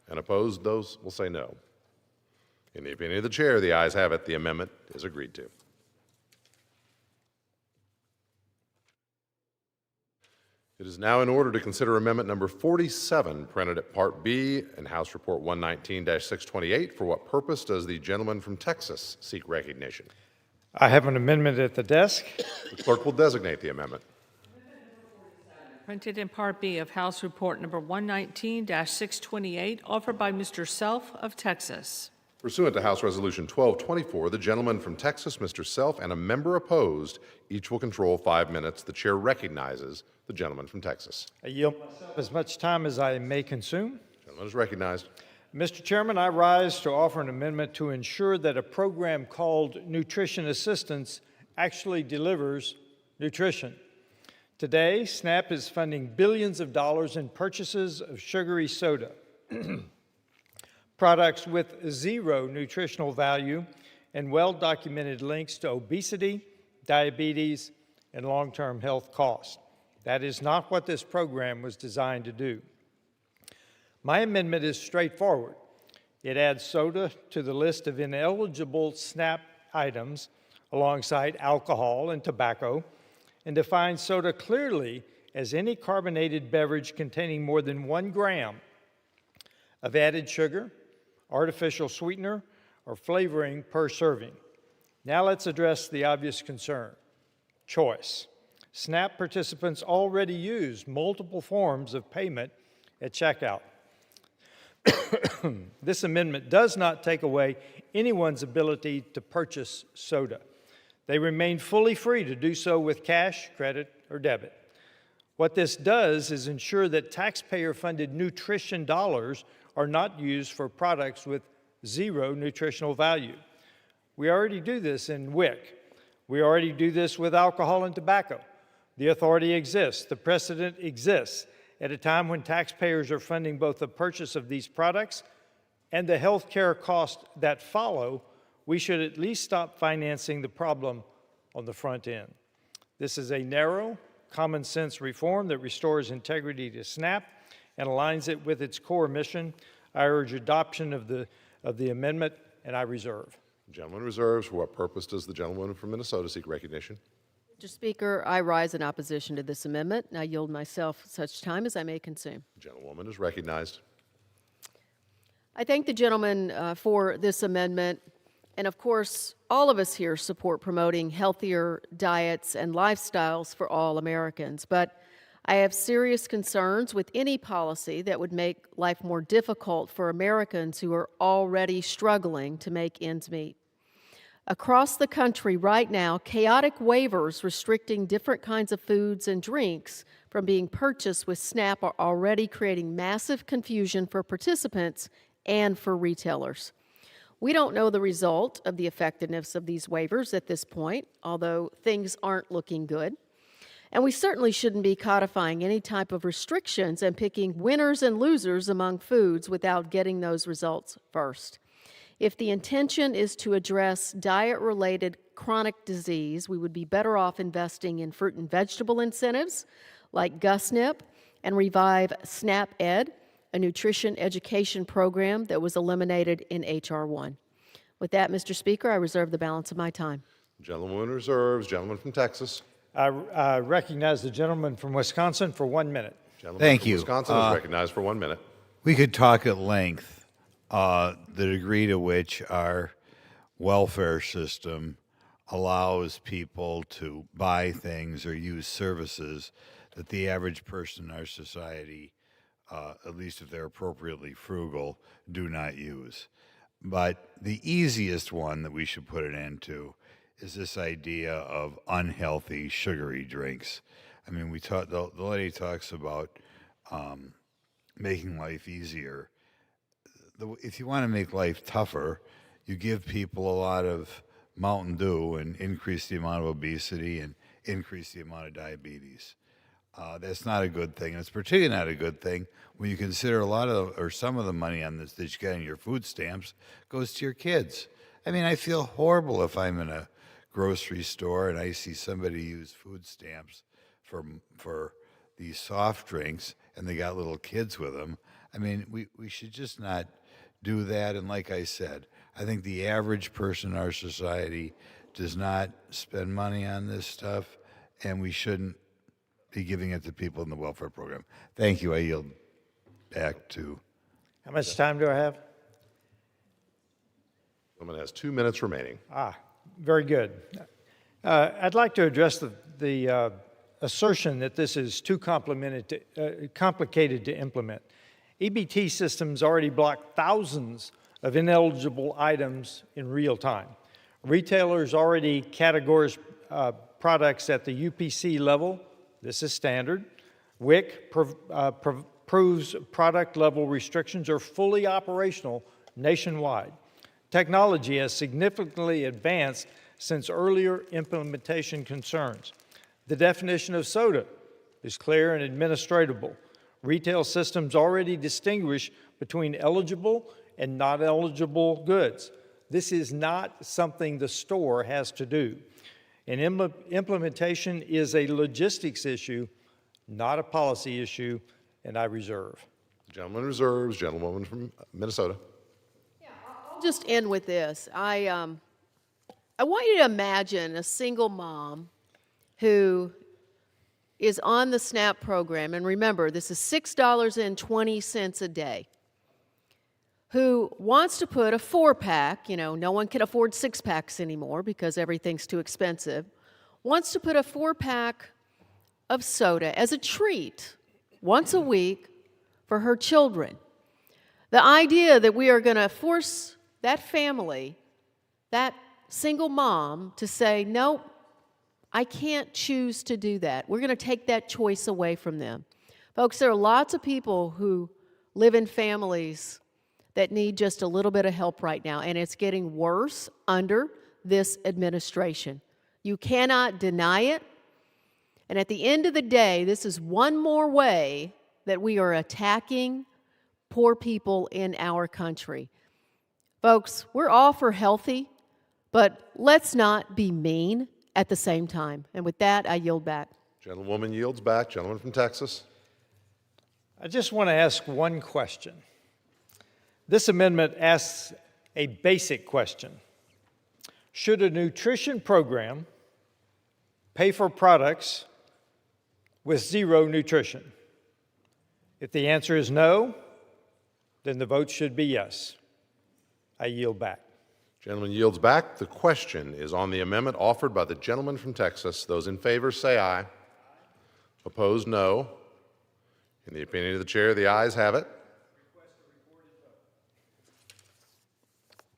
And opposed, those will say no. In the opinion of the chair, the ayes have it. The amendment is agreed to. It is now in order to consider amendment number 47, printed at Part B in House Report 119-628. For what purpose does the gentleman from Texas seek recognition? I have an amendment at the desk. The clerk will designate the amendment. Printed in Part B of House Report number 119-628, offered by Mr. Self of Texas. Pursuant to House Resolution 1224, the gentleman from Texas, Mr. Self, and a member opposed, each will control 5 minutes. The chair recognizes the gentleman from Texas. I yield myself as much time as I may consume. The gentleman is recognized. Mr. Chairman, I rise to offer an amendment to ensure that a program called Nutrition Assistance actually delivers nutrition. Today, SNAP is funding billions of dollars in purchases of sugary soda, products with zero nutritional value and well-documented links to obesity, diabetes, and long-term health costs. That is not what this program was designed to do. My amendment is straightforward. It adds soda to the list of ineligible SNAP items alongside alcohol and tobacco, and defines soda clearly as any carbonated beverage containing more than 1 gram of added sugar, artificial sweetener, or flavoring per serving. Now let's address the obvious concern: choice. SNAP participants already use multiple forms of payment at checkout. This amendment does not take away anyone's ability to purchase soda. They remain fully free to do so with cash, credit, or debit. What this does is ensure that taxpayer-funded nutrition dollars are not used for products with zero nutritional value. We already do this in WIC. We already do this with alcohol and tobacco. The authority exists, the precedent exists. At a time when taxpayers are funding both the purchase of these products and the health care costs that follow, we should at least stop financing the problem on the front end. This is a narrow, common sense reform that restores integrity to SNAP and aligns it with its core mission. I urge adoption of the amendment, and I reserve. The gentleman reserves. For what purpose does the gentleman from Minnesota seek recognition? Mr. Speaker, I rise in opposition to this amendment, and I yield myself such time as I may consume. The gentlewoman is recognized. I thank the gentleman for this amendment. And of course, all of us here support promoting healthier diets and lifestyles for all Americans. But I have serious concerns with any policy that would make life more difficult for Americans who are already struggling to make ends meet. Across the country right now, chaotic waivers restricting different kinds of foods and drinks from being purchased with SNAP are already creating massive confusion for participants and for retailers. We don't know the result of the effectiveness of these waivers at this point, although things aren't looking good. And we certainly shouldn't be codifying any type of restrictions and picking winners and losers among foods without getting those results first. If the intention is to address diet-related chronic disease, we would be better off investing in fruit and vegetable incentives like GusNIP and revive SNAP-Ed, a nutrition education program that was eliminated in H.R. 1. With that, Mr. Speaker, I reserve the balance of my time. Gentleman reserves. Gentleman from Texas. I recognize the gentleman from Wisconsin for 1 minute. Gentleman Thank from you. Wisconsin is recognized for 1 minute. We could talk at length the degree to which our welfare system allows people to buy things or use services that the average person in our society, at least if they're appropriately frugal, do not use. But the easiest one that we should put an end to is this idea of unhealthy, sugary drinks. I mean, the lady talks about making life easier. If you want to make life tougher, you give people a lot of Mountain Dew and increase the amount of obesity and increase the amount of diabetes. That's not a good thing. And it's particularly not a good thing when you consider some of the money on this that you get on your food stamps goes to your kids. I mean, I feel horrible if I'm in a grocery store and I see somebody use food stamps for these soft drinks and they got little kids with them. I mean, we should just not do that. And like I said, I think the average person in our society does not spend money on this stuff, and we shouldn't be giving it to people in the welfare program. Thank you. I yield back to... How much time do I have? Gentleman has 2 minutes remaining. Very good. I'd like to address the assertion that this is too complicated to implement. EBT systems already block thousands of ineligible items in real time. Retailers already categorize products at the UPC level. This is standard. WIC proves product level restrictions are fully operational nationwide. Technology has significantly advanced since earlier implementation concerns. The definition of soda is clear and administratable. Retail systems already distinguish between eligible and not eligible goods. This is not something the store has to do. And implementation is a logistics issue, not a policy issue, and I reserve. Gentleman reserves. Gentlewoman from Minnesota. I'll just end with this. I want you to imagine a single mom who is on the SNAP program, and remember, this is $6.20 a day, who wants to put a 4-pack, no one can afford 6-packs anymore because everything's too expensive, wants to put a 4-pack of soda as a treat once a week for her children. The idea that we are going to force that family, that single mom, to say, no, I can't choose to do that. We're going to take that choice away from them. Folks, there are lots of people who live in families that need just a little bit of help right now, and it's getting worse under this administration. You cannot deny it, and at the end of the day, this is one more way that we are attacking poor people in our country. Folks, we're all for healthy, but let's not be mean at the same time. And with that, I yield back. Gentlewoman yields back. Gentleman from Texas. I just want to ask one question. This amendment asks a basic question. Should a nutrition program pay for products with zero nutrition? If the answer is no, then the vote should be yes. I yield back. Gentleman yields back. The question is on the amendment offered by the gentleman from Texas. Those in favor say aye. Opposed, no. In the opinion of the chair, the ayes have it.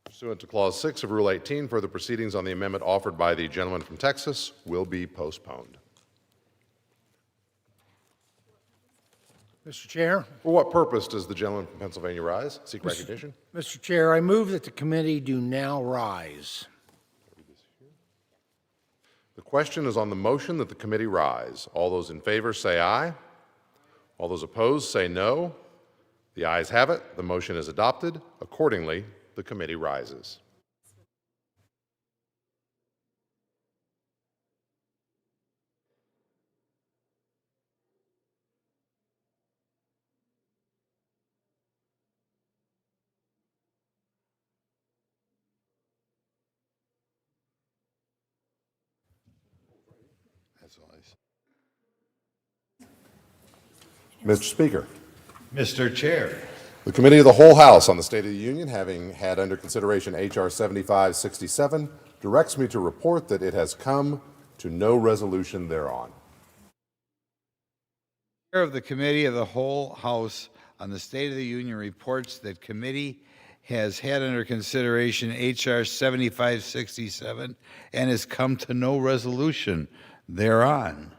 Pursuant to Clause 6 of Rule 18, further proceedings on the amendment offered by the gentleman from Texas will be postponed. Mr. Chair. For what purpose does the gentleman from Pennsylvania rise? Seek recognition? Mr. Chair, I move that the committee do now rise. The question is on the motion that the committee rise. All those in favor say aye. All those opposed say no. The ayes have it. The motion is adopted. Accordingly, the committee rises. Mr. Speaker. Mr. Chair. The Committee of the Whole House on the State of the Union, having had under consideration H.R. 7567, directs me to report that it has come to no resolution thereon. Chair of the Committee of the Whole House on the State of the Union reports that committee has had under consideration H.R. 7567 and has come to no resolution thereon.